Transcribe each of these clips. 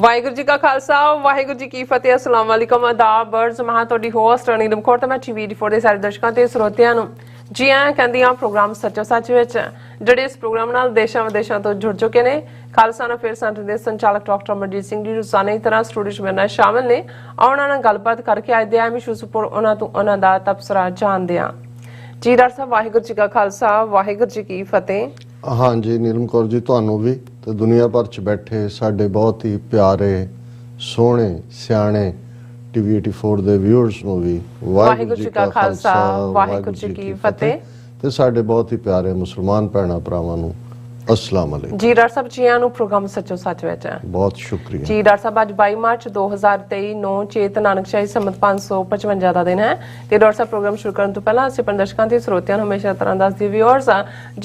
ਵਾਹਿਗੁਰੂ ਜੀ ਕਾ ਖਾਲਸਾ ਵਾਹਿਗੁਰੂ ਜੀ ਕੀ ਫਤਿਹ। अस्सलाम वालेकुम आदाब बर्ड्स मैं ਤੁਹਾਡੀ ਹੋਸਟ ਨੀਲਮ ਕੌਰ ਤੇ ਮੈਂ TV4 ਦੇ ਸਾਰੇ ਦਰਸ਼ਕਾਂ ਤੇ ਸਰੋਤਿਆਂ ਨੂੰ ਜੀ ਆਇਆਂ ਕਹਿੰਦੀ ਹਾਂ ਪ੍ਰੋਗਰਾਮ ਸੱਚੋ ਸੱਚ ਵਿੱਚ ਜਿਹੜੇ ਇਸ ਪ੍ਰੋਗਰਾਮ ਨਾਲ ਦੇਸ਼ਾਂ ਵਿਦੇਸ਼ਾਂ ਤੋਂ ਜੁੜ ਚੁੱਕੇ ਨੇ। ਖਾਲਸਾ ਨਾ ਫਿਰ ਸੈਂਟਰ ਦੇ ਸੰਚਾਲਕ ਡਾਕਟਰ ਅਮਰਜੀਤ ਸਿੰਘ ਜੀ ਰੋਜ਼ਾਨਾ ਦੀ ਤਰ੍ਹਾਂ ਸਟੂਡੀਓ 'ਚ ਮੇਰੇ ਨਾਲ ਸ਼ਾਮਲ ਨੇ। ਆਉਣਾ ਨਾਲ ਗੱਲਬਾਤ ਕਰਕੇ ਅੱਜ ਦੇ ਅਹਿਮ ਇਸ਼ੂਜ਼ ਉੱਪਰ ਉਹਨਾਂ ਤੋਂ ਉਹਨਾਂ ਦਾ ਤਬਸਰਾ ਜਾਣਦੇ ਹਾਂ। ਜੀ ਡਾਕਟਰ ਸਾਹਿਬ ਵਾਹਿਗੁਰੂ ਜੀ ਕਾ ਖਾਲਸਾ ਵਾਹਿਗੁਰੂ ਜੀ ਕੀ ਫਤਿਹ। हाँ जी नीलम कौर जी ਤੁਹਾਨੂੰ भी ਤੇ ਦੁਨੀਆ ਭਰ ਚ ਬੈਠੇ ਸਾਡੇ ਬਹੁਤ ਹੀ ਪਿਆਰੇ ਸੋਹਣੇ ਸਿਆਣੇ ਟੀਵੀ 84 ਦੇ ਵਿਊਅਰਸ ਨੂੰ ਵੀ ਵਾਹਿਗੁਰੂ ਜੀ ਕਾ ਖਾਲਸਾ ਵਾਹਿਗੁਰੂ ਜੀ ਕੀ ਫਤਿਹ ਤੇ ਸਾਡੇ ਬਹੁਤ ਹੀ ਪਿਆਰੇ ਮੁਸਲਮਾਨ ਭੈਣਾਂ ਭਰਾਵਾਂ ਨੂੰ अस्सलाम वालेकुम जी डॉक्टर साहब जी आनू प्रोग्राम सच्चो सच विच बहुत शुक्रिया जी डॉक्टर साहब आज 22 मार्च 2023 9 चेत नानकशाही संमत 555 ਦਾ ਦਿਨ ਹੈ ਤੇ ਡਾਕਟਰ ਸਾਹਿਬ ਪ੍ਰੋਗਰਾਮ ਸ਼ੁਰੂ ਕਰਨ ਤੋਂ ਪਹਿਲਾਂ ਅਸੀਂ ਆਪਣੇ ਦਰਸ਼ਕਾਂ ਤੇ ਸਰੋਤਿਆਂ ਨੂੰ ਹਮੇਸ਼ਾ ਤਰ੍ਹਾਂ ਦੱਸਦੀ ਵਿਊਅਰਸ ਆ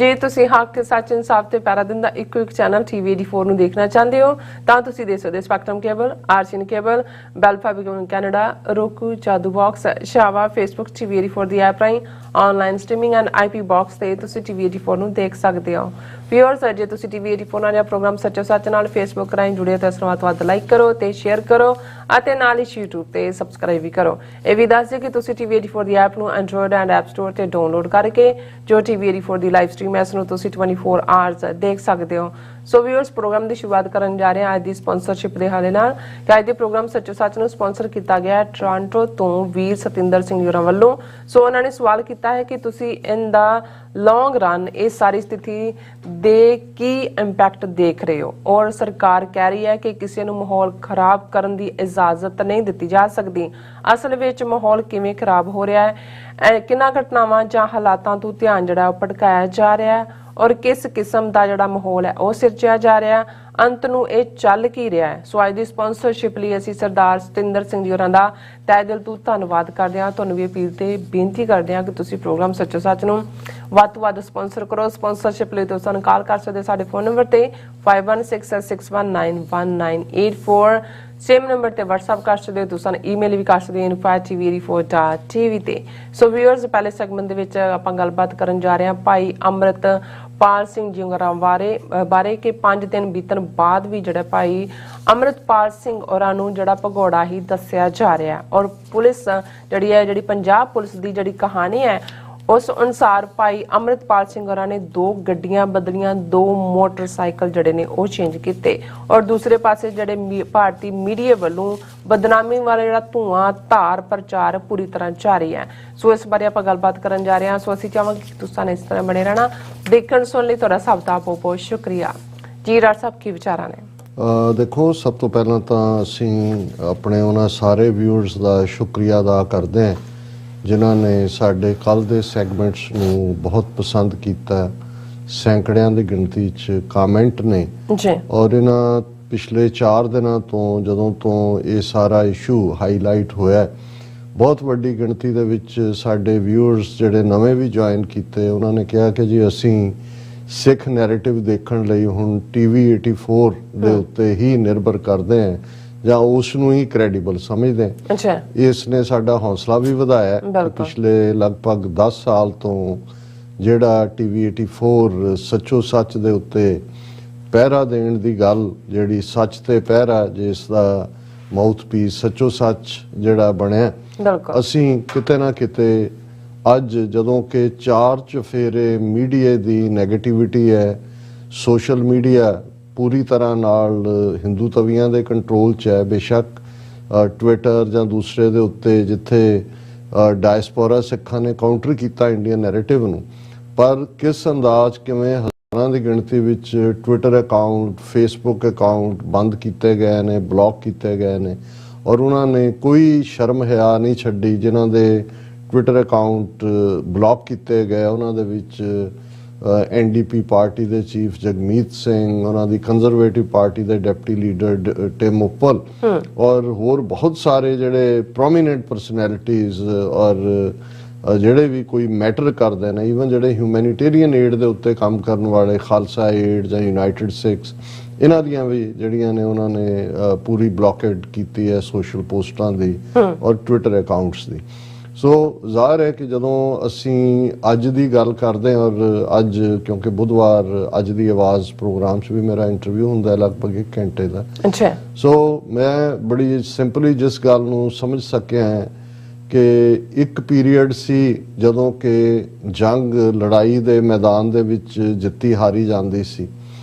ਜੇ ਤੁਸੀਂ ਹੱਕ ਸੱਚ ਇਨਸਾਫ ਤੇ ਪੈਰਾ ਦਿਨ ਦਾ ਇੱਕੋ ਇੱਕ ਚੈਨਲ TV 84 ਨੂੰ ਦੇਖਣਾ ਚਾਹੁੰਦੇ ਹੋ ਤਾਂ ਤੁਸੀਂ ਦੇਖ ਸਕਦੇ ਸਪੈਕਟਰਮ ਕੇਬਲ ਆਰਸੀਐਨ ਕੇਬਲ ਬੈਲਫਾਬਿਕ ਕੈਨੇਡਾ roku ਜਾਦੂ ਬਾਕਸ ਸ਼ਾਵਾ Facebook TV 84 ਦੀ ਐਪ ਰਾਹੀਂ online streaming and IP box ਤੇ ਤੁਸੀਂ TV 84 ਨੂੰ ਦੇਖ ਸਕਦੇ ਹੋ। ਵਿਊਅਰਸ ਜੇ ਤੁਸੀਂ TV 84 ਨਾਲ ਪ੍ਰੋਗਰਾਮ ਸੱਚੋ ਸੱਚ ਨਾਲ Facebook ਰਾਹੀਂ ਜੁੜੇ ਹੋ ਤਾਂ ਇਸ ਨੂੰ ਵੱਧ ਲਾਈਕ ਕਰੋ ਤੇ ਸ਼ੇਅਰ ਕਰੋ ਅਤੇ ਨਾਲ ਹੀ YouTube ਤੇ ਸਬਸਕ੍ਰਾਈਬ ਵੀ ਕਰੋ। ਇਹ ਵੀ ਦੱਸ ਦਿਓ ਕਿ ਤੁਸੀਂ TV 84 ਦੀ ਐਪ ਨੂੰ Android ਐਂਡ App Store ਤੇ ਡਾਊਨਲੋਡ ਕਰਕੇ ਜੋ TV 84 ਦੀ ਲਾਈਵ ਸਟ੍ਰੀਮ ਹੈ ਇਸ ਨੂੰ ਤੁਸੀਂ 24 ਆਵਰਸ ਦੇਖ ਸਕਦੇ ਹੋ। ਸੋ ਵਿਊਅਰਸ ਪ੍ਰੋਗਰਾਮ ਦੀ ਸ਼ੁਰੂਆਤ ਕਰਨ ਜਾ ਰਹੇ ਹਾਂ ਅੱਜ ਦੀ ਸਪਾਂਸਰਸ਼ਿਪ ਦੇ ਹਵਾਲੇ ਨਾਲ ਕਿ ਅੱਜ ਦੇ ਪ੍ਰੋਗਰਾਮ ਸੱਚੋ ਸੱਚ ਨੂੰ ਸਪਾਂਸਰ ਕੀਤਾ ਗਿਆ ਟੋਰਾਂਟੋ ਤੋਂ ਵੀਰ ਸਤਿੰਦਰ ਸਿੰਘ ਜੀ ਵੱਲੋਂ। ਸੋ ਉਹਨਾਂ ਨੇ ਸਵਾਲ ਕੀਤਾ ਹੈ ਕਿ ਤੁਸੀਂ ਇਨ ਦਾ ਲੌਂਗ ਰਨ ਇਹ ਸਾਰੀ ਸਥਿਤੀ ਦੇ ਕੀ ਇੰਪੈਕਟ ਦੇਖ ਰਹੇ ਹੋ ਔਰ ਸਰਕਾਰ ਕਹਿ ਰਹੀ ਹੈ ਕਿ ਕਿਸੇ ਨੂੰ ਮਾਹੌਲ ਖਰਾਬ ਕਰਨ ਦੀ ਇਜਾਜ਼ਤ ਨਹੀਂ ਦਿੱਤੀ ਜਾ ਸਕਦੀ। ਅਸਲ ਵਿੱਚ ਮਾਹੌਲ ਕਿਵੇਂ ਖਰਾਬ ਹੋ ਰਿਹਾ ਹੈ, ਕਿੰਨਾ ਘਟਨਾਵਾਂ ਜਾਂ ਹਾਲਾਤਾਂ ਤੋਂ ਧਿਆਨ ਜਿਹੜਾ ਭਟਕਾਇਆ ਜਾ ਰਿਹਾ ਹੈ ਔਰ ਕਿਸ ਕਿਸਮ ਦਾ ਜਿਹੜਾ ਮਾਹੌਲ ਹੈ ਉਹ ਸਿਰਜਿਆ ਜਾ ਰਿਹਾ ਹੈ, ਅੰਤ ਨੂੰ ਇਹ ਚੱਲ ਕੀ ਰਿਹਾ ਹੈ। ਸੋ ਅੱਜ ਦੀ ਸਪਾਂਸਰਸ਼ਿਪ ਲਈ ਅਸੀਂ ਸਰਦਾਰ ਸਤਿੰਦਰ ਸਿੰਘ ਜੀ ਹੋਰਾਂ ਦਾ ਤਹਿ ਦਿਲ ਤੋਂ ਧੰਨਵਾਦ ਕਰਦੇ ਹਾਂ। ਤੁਹਾਨੂੰ ਵੀ ਅਪੀਲ ਤੇ ਬੇਨਤੀ ਕਰਦੇ ਹਾਂ ਕਿ ਤੁਸੀਂ ਪ੍ਰੋਗਰਾਮ ਸੱਚੋ ਸੱਚ ਨੂੰ ਵੱਧ ਤੋਂ ਵੱਧ ਸਪਾਂਸਰ ਕਰੋ। ਸਪਾਂਸਰਸ਼ਿਪ ਲਈ ਤੁਸੀਂ ਸਾਨੂੰ ਕਾਲ ਕਰ ਸਕਦੇ ਸਾਡੇ ਫੋਨ ਨੰਬਰ ਤੇ 5166191984 ਸੇਮ ਨੰਬਰ ਤੇ WhatsApp ਕਰ ਸਕਦੇ ਹੋ। ਤੁਸੀਂ ਈਮੇਲ ਵੀ ਕਰ ਸਕਦੇ ਹੋ info@tv84.tv ਤੇ। ਸੋ ਵਿਊਅਰਸ ਪਹਿਲੇ ਸੈਗਮੈਂਟ ਦੇ ਵਿੱਚ ਆਪਾਂ ਗੱਲਬਾਤ ਕਰਨ ਜਾ ਰਹੇ ਹਾਂ ਭਾਈ ਅੰਮ੍ਰਿਤਪਾਲ ਸਿੰਘ ਜੀ ਬਾਰੇ ਕਿ 5 ਦਿਨ ਬੀਤਣ ਬਾਅਦ ਵੀ ਜਿਹੜਾ ਭਾਈ ਅੰਮ੍ਰਿਤਪਾਲ ਸਿੰਘ ਹੋਰਾਂ ਨੂੰ ਜਿਹੜਾ ਭਗੌੜਾ ਹੀ ਦੱਸਿਆ ਜਾ ਰਿਹਾ ਔਰ ਪੁਲਿਸ ਜਿਹੜੀ ਪੰਜਾਬ ਪੁਲਿਸ ਦੀ ਜਿਹੜੀ ਕਹਾਣੀ ਹੈ ਉਸ ਅਨੁਸਾਰ ਭਾਈ ਅੰਮ੍ਰਿਤਪਾਲ ਸਿੰਘ ਹੋਰਾਂ ਨੇ 2 ਗੱਡੀਆਂ ਬਦਲੀਆਂ, 2 ਮੋਟਰਸਾਈਕਲ ਜਿਹੜੇ ਨੇ ਉਹ ਚੇਂਜ ਕੀਤੇ ਔਰ ਦੂਸਰੇ ਪਾਸੇ ਜਿਹੜੇ ਭਾਰਤੀ ਮੀਡੀਆ ਵੱਲੋਂ ਬਦਨਾਮੀ ਵਾਲਾ ਜਿਹੜਾ ਧੂਆਂ ਧਾਰ ਪ੍ਰਚਾਰ ਪੂਰੀ ਤਰ੍ਹਾਂ ਜਾਰੀ ਹੈ। ਸੋ ਇਸ ਬਾਰੇ ਆਪਾਂ ਗੱਲਬਾਤ ਕਰਨ ਜਾ ਰਹੇ ਹਾਂ। ਸੋ ਅਸੀਂ ਚਾਹਾਂਗੇ ਕਿ ਤੁਸੀਂ ਇਸ ਤਰ੍ਹਾਂ ਬਣੇ ਰਹਿਣਾ। ਦੇਖਣ ਸੁਣ ਲਈ ਤੁਹਾਡਾ ਸਭ ਦਾ ਬਹੁਤ ਸ਼ੁਕਰੀਆ। ਜੀ ਡਾਕਟਰ ਸਾਹਿਬ ਕੀ ਵਿਚਾਰਾਂ ਨੇ? ਦੇਖੋ ਸਭ ਤੋਂ ਪਹਿਲਾਂ ਤਾਂ ਅਸੀਂ ਆਪਣੇ ਉਹਨਾਂ ਸਾਰੇ ਵਿਊਅਰਸ ਦਾ ਸ਼ੁਕਰੀਆ ਅਦਾ ਕਰਦੇ ਹਾਂ ਜਿਨ੍ਹਾਂ ਨੇ ਸਾਡੇ ਕੱਲ ਦੇ ਸੈਗਮੈਂਟਸ ਨੂੰ ਬਹੁਤ ਪਸੰਦ ਕੀਤਾ। ਸੈਂਕੜਿਆਂ ਦੀ ਗਿਣਤੀ 'ਚ ਕਾਮੈਂਟ ਨੇ ਜੀ ਔਰ ਇਹਨਾਂ ਪਿਛਲੇ 4 ਦਿਨਾਂ ਤੋਂ ਜਦੋਂ ਤੋਂ ਇਹ ਸਾਰਾ ਇਸ਼ੂ ਹਾਈਲਾਈਟ ਹੋਇਆ ਬਹੁਤ ਵੱਡੀ ਗਿਣਤੀ ਦੇ ਵਿੱਚ ਸਾਡੇ ਵਿਊਅਰਸ ਜਿਹੜੇ ਨਵੇਂ ਵੀ ਜੁਆਇਨ ਕੀਤੇ ਉਹਨਾਂ ਨੇ ਕਿਹਾ ਕਿ ਜੀ ਅਸੀਂ ਸਿੱਖ ਨੈਰੇਟਿਵ ਦੇਖਣ ਲਈ ਹੁਣ TV 84 ਦੇ ਉੱਤੇ ਹੀ ਨਿਰਭਰ ਕਰਦੇ ਹਾਂ ਜਾਂ ਉਸ ਨੂੰ ਹੀ ਕ੍ਰੈਡੀਬਲ ਸਮਝਦੇ। ਇਸ ਨੇ ਸਾਡਾ ਹੌਸਲਾ ਵੀ ਵਧਾਇਆ। ਪਿਛਲੇ ਲਗਭਗ 10 ਸਾਲ ਤੋਂ ਜਿਹੜਾ TV 84 ਸੱਚੋ ਸੱਚ ਦੇ ਉੱਤੇ ਪਹਿਰਾ ਦੇਣ ਦੀ ਗੱਲ ਜਿਹੜੀ ਸੱਚ ਤੇ ਪਹਿਰਾ ਜਿਸ ਦਾ ਮਾਊਥ ਪੀਸ ਸੱਚੋ ਸੱਚ ਜਿਹੜਾ ਬਣਿਆ ਅਸੀਂ ਕਿਤੇ ਨਾ ਕਿਤੇ ਅੱਜ ਜਦੋਂ ਕਿ 4 ਚੁਫੇਰੇ ਮੀਡੀਆ ਦੀ ਨੈਗੇਟਿਵਿਟੀ ਹੈ, ਸੋਸ਼ਲ ਮੀਡੀਆ ਪੂਰੀ ਤਰ੍ਹਾਂ ਨਾਲ ਹਿੰਦੂ ਤਵੀਆਂ ਦੇ ਕੰਟਰੋਲ 'ਚ ਹੈ। ਬੇਸ਼ੱਕ ਟਵਿੱਟਰ ਜਾਂ ਦੂਸਰੇ ਦੇ ਉੱਤੇ ਜਿੱਥੇ ਡਾਇਸਪੋਰਾ ਸਿੱਖਾਂ ਨੇ ਕਾਊਂਟਰ ਕੀਤਾ ਇੰਡੀਅਨ ਨੈਰੇਟਿਵ ਨੂੰ, ਪਰ ਕਿਸ ਅੰਦਾਜ਼ ਕਿਵੇਂ ਹਜ਼ਾਰਾਂ ਦੀ ਗਿਣਤੀ ਵਿੱਚ ਟਵਿੱਟਰ ਅਕਾਊਂਟ ਫੇਸਬੁੱਕ ਅਕਾਊਂਟ ਬੰਦ ਕੀਤੇ ਗਏ ਨੇ, ਬਲੌਕ ਕੀਤੇ ਗਏ ਨੇ ਔਰ ਉਹਨਾਂ ਨੇ ਕੋਈ ਸ਼ਰਮ ਹਿਆ ਨਹੀਂ ਛੱਡੀ। ਜਿਨ੍ਹਾਂ ਦੇ ਟਵਿੱਟਰ ਅਕਾਊਂਟ ਬਲੌਕ ਕੀਤੇ ਗਏ ਉਹਨਾਂ ਦੇ ਵਿੱਚ NDP ਪਾਰਟੀ ਦੇ ਚੀਫ ਜਗਮੀਤ ਸਿੰਘ, ਉਹਨਾਂ ਦੀ ਕੰਜ਼ਰਵੇਟਿਵ ਪਾਰਟੀ ਦੇ ਡਿਪਟੀ ਲੀਡਰ ਟਿਮ ਉੱਪਲ ਔਰ ਹੋਰ ਬਹੁਤ ਸਾਰੇ ਜਿਹੜੇ ਪ੍ਰੋਮੀਨੈਂਟ ਪਰਸਨੈਲਿਟੀਜ਼ ਔਰ ਜਿਹੜੇ ਵੀ ਕੋਈ ਮੈਟਰ ਕਰਦੇ ਨੇ, ਈਵਨ ਜਿਹੜੇ ਹਿਊਮੈਨਿਟੇਰੀਅਨ ਏਡ ਦੇ ਉੱਤੇ ਕੰਮ ਕਰਨ ਵਾਲੇ ਖਾਲਸਾ ਏਡ ਜਾਂ ਯੂਨਾਈਟਿਡ ਸਿੱਖਸ ਇਹਨਾਂ ਦੀਆਂ ਵੀ ਜਿਹੜੀਆਂ ਨੇ ਉਹਨਾਂ ਨੇ ਪੂਰੀ ਬਲੌਕੇਡ ਕੀਤੀ ਹੈ ਸੋਸ਼ਲ ਪੋਸਟਾਂ ਦੀ ਔਰ ਟਵਿੱਟਰ ਅਕਾਊਂਟਸ ਦੀ। ਸੋ ਜ਼ਾਹਰ ਹੈ ਕਿ ਜਦੋਂ ਅਸੀਂ ਅੱਜ ਦੀ ਗੱਲ ਕਰਦੇ ਹਾਂ, ਔਰ ਅੱਜ ਕਿਉਂਕਿ ਬੁੱਧਵਾਰ ਅੱਜ ਦੀ ਆਵਾਜ਼ ਪ੍ਰੋਗਰਾਮ 'ਚ ਵੀ ਮੇਰਾ ਇੰਟਰਵਿਊ ਹੁੰਦਾ ਹੈ ਲਗਭਗ 1 ਘੰਟੇ ਦਾ। ਅੱਛਾ। ਸੋ ਮੈਂ ਬੜੀ ਸਿੰਪਲੀ ਜਿਸ ਗੱਲ ਨੂੰ ਸਮਝ ਸਕਿਆ ਹੈ ਕਿ ਇੱਕ ਪੀਰੀਅਡ ਸੀ ਜਦੋਂ ਕਿ ਜੰਗ ਲੜਾਈ ਦੇ ਮੈਦਾਨ ਦੇ ਵਿੱਚ ਜਿੱਤੀ ਹਾਰੀ ਜਾਂਦੀ ਸੀ।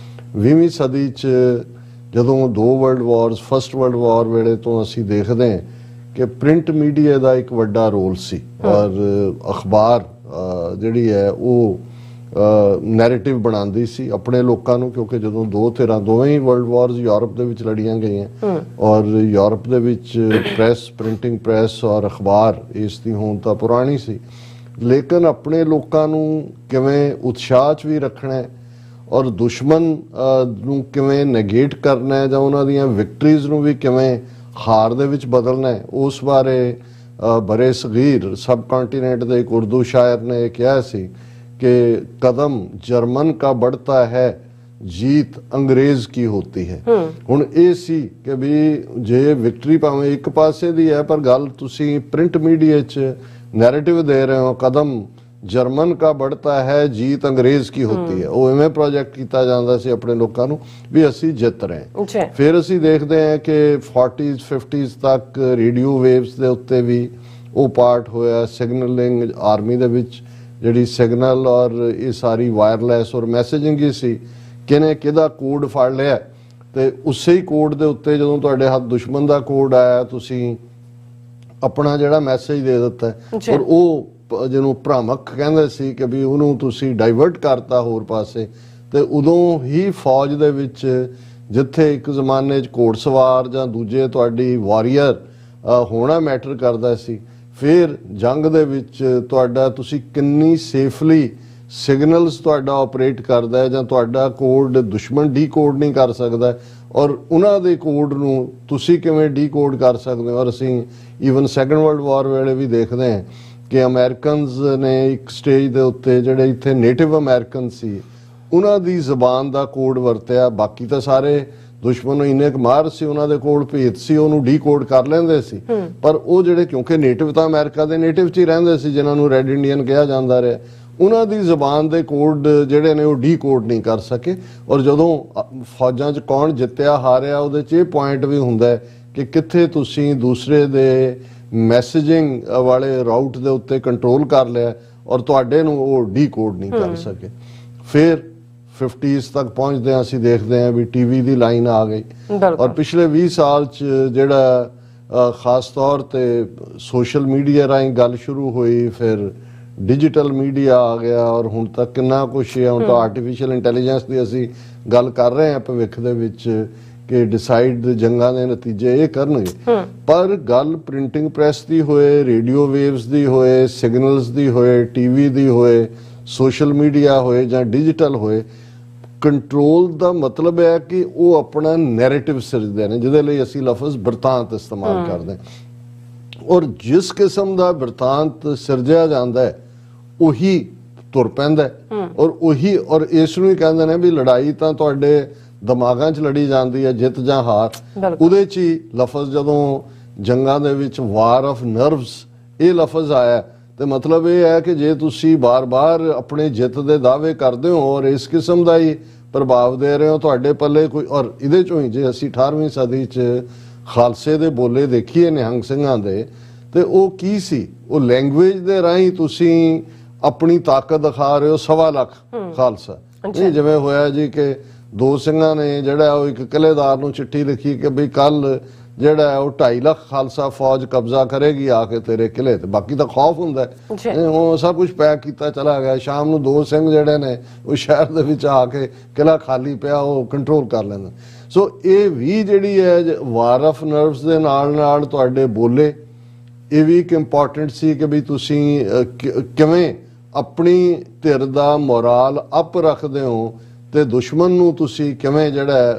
20ਵੀਂ ਸਦੀ 'ਚ ਜਦੋਂ 2 ਵਰਲਡ ਵਾਰਸ, ਫਸਟ ਵਰਲਡ ਵਾਰ ਵੇਲੇ ਤੋਂ ਅਸੀਂ ਦੇਖਦੇ ਹਾਂ ਕਿ ਪ੍ਰਿੰਟ ਮੀਡੀਆ ਦਾ ਇੱਕ ਵੱਡਾ ਰੋਲ ਸੀ, ਔਰ ਅਖਬਾਰ ਜਿਹੜੀ ਹੈ ਉਹ ਨੈਰੇਟਿਵ ਬਣਾਉਂਦੀ ਸੀ ਆਪਣੇ ਲੋਕਾਂ ਨੂੰ, ਕਿਉਂਕਿ ਜਦੋਂ ਦੋਵੇਂ ਹੀ ਵਰਲਡ ਵਾਰਸ ਯੂਰਪ ਦੇ ਵਿੱਚ ਲੜੀਆਂ ਗਈਆਂ, ਔਰ ਯੂਰਪ ਦੇ ਵਿੱਚ ਪ੍ਰੈਸ, ਪ੍ਰਿੰਟਿੰਗ ਪ੍ਰੈਸ ਔਰ ਅਖਬਾਰ ਇਸ ਦੀ ਹੋਂਦ ਤਾਂ ਪੁਰਾਣੀ ਸੀ, ਲੇਕਿਨ ਆਪਣੇ ਲੋਕਾਂ ਨੂੰ ਕਿਵੇਂ ਉਤਸ਼ਾਹ 'ਚ ਵੀ ਰੱਖਣਾ ਹੈ ਔਰ ਦੁਸ਼ਮਣ ਨੂੰ ਕਿਵੇਂ ਨੈਗੇਟ ਕਰਨਾ ਹੈ ਜਾਂ ਉਹਨਾਂ ਦੀਆਂ ਵਿਕਟਰੀਜ਼ ਨੂੰ ਵੀ ਕਿਵੇਂ ਹਾਰ ਦੇ ਵਿੱਚ ਬਦਲਣਾ ਹੈ, ਉਸ ਬਾਰੇ ਬਰੇ ਸਗੀਰ ਸਬ ਕੰਟੀਨੈਂਟ ਦੇ ਇੱਕ ਉਰਦੂ ਸ਼ਾਇਰ ਨੇ ਇਹ ਕਿਹਾ ਸੀ ਕਿ ਕਦਮ ਜਰਮਨ ਕਾ बढ़ता ਹੈ, ਜੀਤ ਅੰਗਰੇਜ਼ ਕੀ ਹੋਤੀ ਹੈ। ਹੁਣ ਇਹ ਸੀ ਕਿ ਵੀ ਜੇ ਵਿਕਟਰੀ ਭਾਵੇਂ ਇੱਕ ਪਾਸੇ ਦੀ ਹੈ, ਪਰ ਗੱਲ ਤੁਸੀਂ ਪ੍ਰਿੰਟ ਮੀਡੀਆ 'ਚ ਨੈਰੇਟਿਵ ਦੇ ਰਹੇ ਹੋ, ਕਦਮ ਜਰਮਨ ਕਾ बढ़ता ਹੈ, ਜੀਤ ਅੰਗਰੇਜ਼ ਕੀ ਹੋਤੀ ਹੈ। ਉਹ ਐਵੇਂ ਪ੍ਰੋਜੈਕਟ ਕੀਤਾ ਜਾਂਦਾ ਸੀ ਆਪਣੇ ਲੋਕਾਂ ਨੂੰ ਵੀ ਅਸੀਂ ਜਿੱਤ ਰਹੇ ਹਾਂ। ਫਿਰ ਅਸੀਂ ਦੇਖਦੇ ਹਾਂ ਕਿ 40s 50s ਤੱਕ ਰੇਡੀਓ ਵੇਵਸ ਦੇ ਉੱਤੇ ਵੀ ਉਹ ਪਾਰਟ ਹੋਇਆ, ਸਿਗਨਲਿੰਗ ਆਰਮੀ ਦੇ ਵਿੱਚ ਜਿਹੜੀ ਸਿਗਨਲ ਔਰ ਇਹ ਸਾਰੀ ਵਾਇਰਲੈਸ ਔਰ ਮੈਸੇਜਿੰਗ ਹੀ ਸੀ, ਕਿਹਨੇ ਕਿਹਦਾ ਕੋਡ ਫੜ ਲਿਆ ਤੇ ਉਸੇ ਹੀ ਕੋਡ ਦੇ ਉੱਤੇ ਜਦੋਂ ਤੁਹਾਡੇ ਹੱਥ ਦੁਸ਼ਮਣ ਦਾ ਕੋਡ ਆਇਆ ਤੁਸੀਂ ਆਪਣਾ ਜਿਹੜਾ ਮੈਸੇਜ ਦੇ ਦਿੱਤਾ ਔਰ ਉਹ ਜਿਹਨੂੰ ਭ੍ਰਾਮਕ ਕਹਿੰਦੇ ਸੀ ਕਿ ਵੀ ਉਹਨੂੰ ਤੁਸੀਂ ਡਾਈਵਰਟ ਕਰਤਾ ਹੋਰ ਪਾਸੇ। ਤੇ ਉਦੋਂ ਹੀ ਫੌਜ ਦੇ ਵਿੱਚ ਜਿੱਥੇ ਇੱਕ ਜ਼ਮਾਨੇ 'ਚ ਘੋੜਸਵਾਰ ਜਾਂ ਦੂਜੇ ਤੁਹਾਡੀ ਵਾਰੀਅਰ ਹੋਣਾ ਮੈਟਰ ਕਰਦਾ ਸੀ, ਫਿਰ ਜੰਗ ਦੇ ਵਿੱਚ ਤੁਹਾਡਾ ਤੁਸੀਂ ਕਿੰਨੀ ਸੇਫਲੀ ਸਿਗਨਲਸ ਤੁਹਾਡਾ ਆਪਰੇਟ ਕਰਦਾ ਹੈ ਜਾਂ ਤੁਹਾਡਾ ਕੋਡ ਦੁਸ਼ਮਣ ਡੀਕੋਡ ਨਹੀਂ ਕਰ ਸਕਦਾ ਔਰ ਉਹਨਾਂ ਦੇ ਕੋਡ ਨੂੰ ਤੁਸੀਂ ਕਿਵੇਂ ਡੀਕੋਡ ਕਰ ਸਕਦੇ ਹੋ। ਔਰ ਅਸੀਂ ਈਵਨ ਸੈਕੰਡ ਵਰਲਡ ਵਾਰ ਵੇਲੇ ਵੀ ਦੇਖਦੇ ਹਾਂ ਕਿ ਅਮਰੀਕਨਸ ਨੇ ਇੱਕ ਸਟੇਜ ਦੇ ਉੱਤੇ ਜਿਹੜੇ ਇੱਥੇ ਨੇਟਿਵ ਅਮਰੀਕਨ ਸੀ ਉਹਨਾਂ ਦੀ ਜ਼ਬਾਨ ਦਾ ਕੋਡ ਵਰਤਿਆ, ਬਾਕੀ ਤਾਂ ਸਾਰੇ ਦੁਸ਼ਮਣ ਨੂੰ ਇੰਨੇ ਕੁ ਮਾਰ ਸੀ, ਉਹਨਾਂ ਦੇ ਕੋਲ ਭੇਤ ਸੀ, ਉਹਨੂੰ ਡੀਕੋਡ ਕਰ ਲੈਂਦੇ ਸੀ, ਪਰ ਉਹ ਜਿਹੜੇ ਕਿਉਂਕਿ ਨੇਟਿਵ ਤਾਂ ਅਮਰੀਕਾ ਦੇ ਨੇਟਿਵ 'ਚ ਹੀ ਰਹਿੰਦੇ ਸੀ ਜਿਨ੍ਹਾਂ ਨੂੰ ਰੈੱਡ ਇੰਡੀਅਨ ਕਿਹਾ ਜਾਂਦਾ ਰਿਹਾ, ਉਹਨਾਂ ਦੀ ਜ਼ਬਾਨ ਦੇ ਕੋਡ ਜਿਹੜੇ ਨੇ ਉਹ ਡੀਕੋਡ ਨਹੀਂ ਕਰ ਸਕੇ। ਔਰ ਜਦੋਂ ਫੌਜਾਂ 'ਚ ਕੌਣ ਜਿੱਤਿਆ ਹਾਰਿਆ ਉਹਦੇ 'ਚ ਇਹ ਪੁਆਇੰਟ ਵੀ ਹੁੰਦਾ ਹੈ ਕਿ ਕਿੱਥੇ ਤੁਸੀਂ ਦੂਸਰੇ ਦੇ ਮੈਸੇਜਿੰਗ ਵਾਲੇ ਰਾਊਟ ਦੇ ਉੱਤੇ ਕੰਟਰੋਲ ਕਰ ਲਿਆ ਔਰ ਤੁਹਾਡੇ ਨੂੰ ਉਹ ਡੀਕੋਡ ਨਹੀਂ ਕਰ ਸਕੇ। ਫਿਰ 50s ਤੱਕ ਪਹੁੰਚਦੇ ਹਾਂ ਅਸੀਂ ਦੇਖਦੇ ਹਾਂ ਵੀ ਟੀਵੀ ਦੀ ਲਾਈਨ ਆ ਗਈ ਔਰ ਪਿਛਲੇ 20 ਸਾਲ 'ਚ ਜਿਹੜਾ ਖਾਸ ਤੌਰ ਤੇ ਸੋਸ਼ਲ ਮੀਡੀਆ ਰਾਹੀਂ ਗੱਲ ਸ਼ੁਰੂ ਹੋਈ, ਫਿਰ ਡਿਜੀਟਲ ਮੀਡੀਆ ਆ ਗਿਆ ਔਰ ਹੁਣ ਤੱਕ ਕਿੰਨਾ ਕੁਛ ਹੈ। ਹੁਣ ਤਾਂ ਆਰਟੀਫਿਸ਼ੀਅਲ ਇੰਟੈਲੀਜੈਂਸ ਦੀ ਅਸੀਂ ਗੱਲ ਕਰ ਰਹੇ ਹਾਂ ਭਵਿੱਖ ਦੇ ਵਿੱਚ ਕਿ ਡਿਸਾਈਡ ਜੰਗਾਂ ਦੇ ਨਤੀਜੇ ਇਹ ਕਰਨਗੇ, ਪਰ ਗੱਲ ਪ੍ਰਿੰਟਿੰਗ ਪ੍ਰੈਸ ਦੀ ਹੋਏ, ਰੇਡੀਓ ਵੇਵਸ ਦੀ ਹੋਏ, ਸਿਗਨਲਸ ਦੀ ਹੋਏ, ਟੀਵੀ ਦੀ ਹੋਏ, ਸੋਸ਼ਲ ਮੀਡੀਆ ਹੋਏ ਜਾਂ ਡਿਜੀਟਲ ਹੋਏ, ਕੰਟਰੋਲ ਦਾ ਮਤਲਬ ਹੈ ਕਿ ਉਹ ਆਪਣਾ ਨੈਰੇਟਿਵ ਸਿਰਜਦੇ ਨੇ ਜਿਹਦੇ ਲਈ ਅਸੀਂ ਲਫ਼ਜ਼ ਬਿਰਤਾਂਤ ਇਸਤੇਮਾਲ ਕਰਦੇ ਹਾਂ ਔਰ ਜਿਸ ਕਿਸਮ ਦਾ ਬਿਰਤਾਂਤ ਸਿਰਜਿਆ ਜਾਂਦਾ ਹੈ ਉਹੀ ਤੁਰ ਪੈਂਦਾ ਔਰ ਇਸ ਨੂੰ ਹੀ ਕਹਿੰਦੇ ਨੇ ਵੀ ਲੜਾਈ ਤਾਂ ਤੁਹਾਡੇ ਦਿਮਾਗਾਂ 'ਚ ਲੜੀ ਜਾਂਦੀ ਹੈ, ਜਿੱਤ ਜਾਂ ਹਾਰ ਉਹਦੇ 'ਚ ਹੀ ਲਫ਼ਜ਼ ਜਦੋਂ ਜੰਗਾਂ ਦੇ ਵਿੱਚ ਵਾਰ ਆਫ ਨਰਵਸ ਇਹ ਲਫ਼ਜ਼ ਆਇਆ ਤੇ ਮਤਲਬ ਇਹ ਹੈ ਕਿ ਜੇ ਤੁਸੀਂ ਬਾਰ-ਬਾਰ ਆਪਣੇ ਜਿੱਤ ਦੇ ਦਾਅਵੇ ਕਰਦੇ ਹੋ ਔਰ ਇਸ ਕਿਸਮ ਦਾ ਹੀ ਪ੍ਰਭਾਵ ਦੇ ਰਹੇ ਹੋ ਤੁਹਾਡੇ ਪੱਲੇ ਕੋਈ। ਔਰ ਇਹਦੇ 'ਚੋਂ ਹੀ ਜੇ ਅਸੀਂ 18ਵੀਂ ਸਦੀ 'ਚ ਖਾਲਸੇ ਦੇ ਬੋਲੇ ਦੇਖੀਏ ਨਿਹੰਗ ਸਿੰਘਾਂ ਦੇ ਤੇ ਉਹ ਕੀ ਸੀ, ਉਹ ਲੈਂਗੁਏਜ ਦੇ ਰਾਹੀਂ ਤੁਸੀਂ ਆਪਣੀ ਤਾਕਤ ਦਿਖਾ ਰਹੇ ਹੋ। 1.25 ਲੱਖ ਖਾਲਸਾ ਇਹ ਜਿਵੇਂ ਹੋਇਆ ਜੀ ਕਿ 2 ਸਿੰਘਾਂ ਨੇ ਜਿਹੜਾ ਉਹ ਇੱਕ ਕਿਲੇਦਾਰ ਨੂੰ ਚਿੱਠੀ ਲਿਖੀ ਕਿ ਬਈ ਕੱਲ ਜਿਹੜਾ ਉਹ 2.5 ਲੱਖ ਖਾਲਸਾ ਫੌਜ ਕਬਜ਼ਾ ਕਰੇਗੀ ਆ ਕੇ ਤੇਰੇ ਕਿਲੇ ਤੇ, ਬਾਕੀ ਤਾਂ ਖੌਫ ਹੁੰਦਾ ਉਹ ਸਭ ਕੁਝ ਪੈਕ ਕੀਤਾ ਚਲਾ ਗਿਆ। ਸ਼ਾਮ ਨੂੰ 2 ਸਿੰਘ ਜਿਹੜੇ ਨੇ ਉਹ ਸ਼ਹਿਰ ਦੇ ਵਿੱਚ ਆ ਕੇ ਕਿਲਾ ਖਾਲੀ ਪਿਆ ਉਹ ਕੰਟਰੋਲ ਕਰ ਲੈਂਦੇ। ਸੋ ਇਹ ਵੀ ਜਿਹੜੀ ਹੈ ਵਾਰ ਆਫ ਨਰਵਸ ਦੇ ਨਾਲ ਨਾਲ ਤੁਹਾਡੇ ਬੋਲੇ ਇਹ ਵੀ ਇੱਕ ਇੰਪੋਰਟੈਂਟ ਸੀ ਕਿ ਵੀ ਤੁਸੀਂ ਕਿਵੇਂ ਆਪਣੀ ਧਿਰ ਦਾ ਮੋਰਾਲ ਅਪ ਰੱਖਦੇ ਹੋ ਤੇ ਦੁਸ਼ਮਣ ਨੂੰ ਤੁਸੀਂ ਕਿਵੇਂ ਜਿਹੜਾ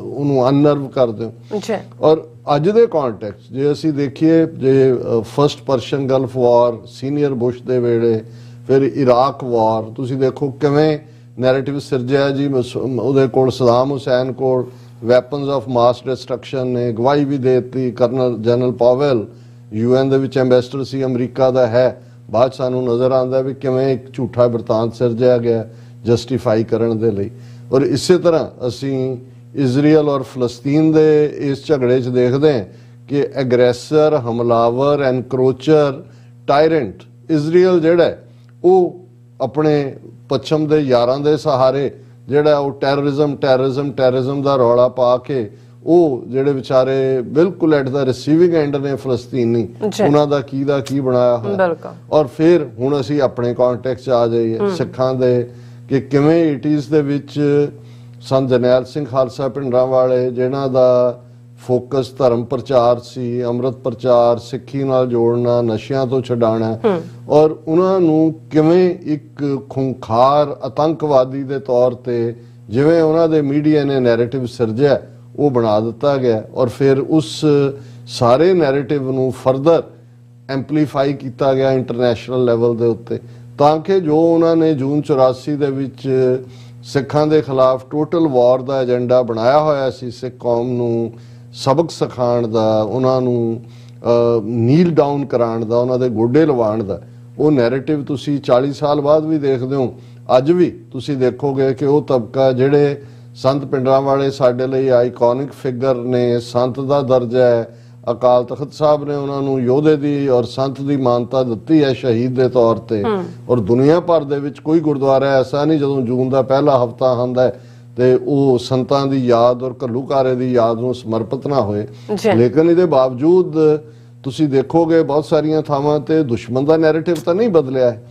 ਉਹਨੂੰ ਅਨਨਰਵ ਕਰਦੇ ਹੋ। ਔਰ ਅੱਜ ਦੇ ਕੰਟੈਕਸਟ ਜੇ ਅਸੀਂ ਦੇਖੀਏ ਜੇ ਫਸਟ ਪਰਸ਼ੀਅਨ ਗਲਫ ਵਾਰ, ਸੀਨੀਅਰ ਬੁਸ਼ ਦੇ ਵੇਲੇ, ਫਿਰ ਇਰਾਕ ਵਾਰ, ਤੁਸੀਂ ਦੇਖੋ ਕਿਵੇਂ ਨੈਰੇਟਿਵ ਸਿਰਜਿਆ ਜੀ। ਉਹਦੇ ਕੋਲ ਸਦਾਮ ਹੁਸੈਨ ਕੋਲ ਵੈਪਨਸ ਆਫ ਮਾਸ ਡਿਸਟਰਕਸ਼ਨ ਨੇ, ਗਵਾਹੀ ਵੀ ਦੇ ਦਿੱਤੀ ਕਰਨਲ ਜਨਰਲ ਪਾਵੈਲ UN ਦੇ ਵਿੱਚ ਐਂਬੈਸਡਰ ਸੀ ਅਮਰੀਕਾ ਦਾ ਹੈ, ਬਾਅਦ ਸਾਨੂੰ ਨਜ਼ਰ ਆਉਂਦਾ ਵੀ ਕਿਵੇਂ ਇੱਕ ਝੂਠਾ ਬਿਰਤਾਂਤ ਸਿਰਜਿਆ ਗਿਆ ਜਸਟੀਫਾਈ ਕਰਨ ਦੇ ਲਈ। ਔਰ ਇਸੇ ਤਰ੍ਹਾਂ ਅਸੀਂ ਇਜ਼ਰਾਈਲ ਔਰ ਫਲਸਤੀਨ ਦੇ ਇਸ ਝਗੜੇ 'ਚ ਦੇਖਦੇ ਹਾਂ ਕਿ ਐਗਰੈਸਰ, ਹਮਲਾਵਰ, ਐਨਕਰੋਚਰ, ਟਾਇਰੈਂਟ ਇਜ਼ਰਾਈਲ ਜਿਹੜਾ ਉਹ ਆਪਣੇ ਪੱਛਮ ਦੇ ਯਾਰਾਂ ਦੇ ਸਹਾਰੇ ਜਿਹੜਾ ਉਹ ਟੈਰਰਿਜ਼ਮ ਦਾ ਰੌਲਾ ਪਾ ਕੇ ਉਹ ਜਿਹੜੇ ਵਿਚਾਰੇ ਬਿਲਕੁਲ ਐਟ ਦਾ ਰਿਸੀਵਿੰਗ ਐਂਡ ਨੇ ਫਲਸਤੀਨੀ, ਉਹਨਾਂ ਦਾ ਕੀ ਬਣਾਇਆ ਹੋਇਆ। ਔਰ ਫਿਰ ਹੁਣ ਅਸੀਂ ਆਪਣੇ ਕੰਟੈਕਸਟ 'ਚ ਆ ਜਾਈਏ ਸਿੱਖਾਂ ਦੇ ਕਿ ਕਿਵੇਂ 80s ਦੇ ਵਿੱਚ ਸੰਤ ਜਰਨੈਲ ਸਿੰਘ ਖਾਲਸਾ ਭਿੰਡਰਾਂਵਾਲੇ ਜਿਨ੍ਹਾਂ ਦਾ ਫੋਕਸ ਧਰਮ ਪ੍ਰਚਾਰ ਸੀ, ਅੰਮ੍ਰਿਤ ਪ੍ਰਚਾਰ, ਸਿੱਖੀ ਨਾਲ ਜੋੜਨਾ, ਨਸ਼ਿਆਂ ਤੋਂ ਛਡਾਉਣਾ, ਔਰ ਉਹਨਾਂ ਨੂੰ ਕਿਵੇਂ ਇੱਕ ਖੁੰਖਾਰ ਆਤੰਕਵਾਦੀ ਦੇ ਤੌਰ ਤੇ ਜਿਵੇਂ ਉਹਨਾਂ ਦੇ ਮੀਡੀਆ ਨੇ ਨੈਰੇਟਿਵ ਸਿਰਜਿਆ ਉਹ ਬਣਾ ਦਿੱਤਾ ਗਿਆ। ਔਰ ਫਿਰ ਉਸ ਸਾਰੇ ਨੈਰੇਟਿਵ ਨੂੰ ਫਰਦਰ ਐਂਪਲੀਫਾਈ ਕੀਤਾ ਗਿਆ ਇੰਟਰਨੈਸ਼ਨਲ ਲੈਵਲ ਦੇ ਉੱਤੇ, ਤਾਂ ਕਿ ਜੋ ਉਹਨਾਂ ਨੇ ਜੂਨ 84 ਦੇ ਵਿੱਚ ਸਿੱਖਾਂ ਦੇ ਖਿਲਾਫ ਟੋਟਲ ਵਾਰ ਦਾ ਏਜੰਡਾ ਬਣਾਇਆ ਹੋਇਆ ਸੀ, ਸਿੱਖ ਕੌਮ ਨੂੰ ਸਬਕ ਸਿਖਾਉਣ ਦਾ, ਉਹਨਾਂ ਨੂੰ ਨੀਲ ਡਾਊਨ ਕਰਾਉਣ ਦਾ, ਉਹਨਾਂ ਦੇ ਗੋਡੇ ਲਵਾਉਣ ਦਾ, ਉਹ ਨੈਰੇਟਿਵ ਤੁਸੀਂ 40 ਸਾਲ ਬਾਅਦ ਵੀ ਦੇਖਦੇ ਹੋ। ਅੱਜ ਵੀ ਤੁਸੀਂ ਦੇਖੋਗੇ ਕਿ ਉਹ ਤਬਕਾ ਜਿਹੜੇ ਸੰਤ ਭਿੰਡਰਾਂਵਾਲੇ ਸਾਡੇ ਲਈ ਆਈਕੋਨਿਕ ਫਿਗਰ ਨੇ, ਸੰਤ ਦਾ ਦਰਜਾ ਹੈ, ਅਕਾਲ ਤਖਤ ਸਾਹਿਬ ਨੇ ਉਹਨਾਂ ਨੂੰ ਯੋਧੇ ਦੀ ਔਰ ਸੰਤ ਦੀ ਮਾਨਤਾ ਦਿੱਤੀ ਹੈ ਸ਼ਹੀਦ ਦੇ ਤੌਰ ਤੇ। ਔਰ ਦੁਨੀਆ ਭਰ ਦੇ ਵਿੱਚ ਕੋਈ ਗੁਰਦੁਆਰਾ ਐਸਾ ਨਹੀਂ ਜਦੋਂ ਜੂਨ ਦਾ ਪਹਿਲਾ ਹਫਤਾ ਹੁੰਦਾ ਤੇ ਉਹ ਸੰਤਾਂ ਦੀ ਯਾਦ ਔਰ ਘੱਲੂਘਾਰੇ ਦੀ ਯਾਦ ਨੂੰ ਸਮਰਪਿਤ ਨਾ ਹੋਏ। ਲੇਕਿਨ ਇਹਦੇ ਬਾਵਜੂਦ ਤੁਸੀਂ ਦੇਖੋਗੇ ਬਹੁਤ ਸਾਰੀਆਂ ਥਾਵਾਂ ਤੇ ਦੁਸ਼ਮਣ ਦਾ ਨੈਰੇਟਿਵ ਤਾਂ ਨਹੀਂ ਬਦਲਿਆ ਹੈ।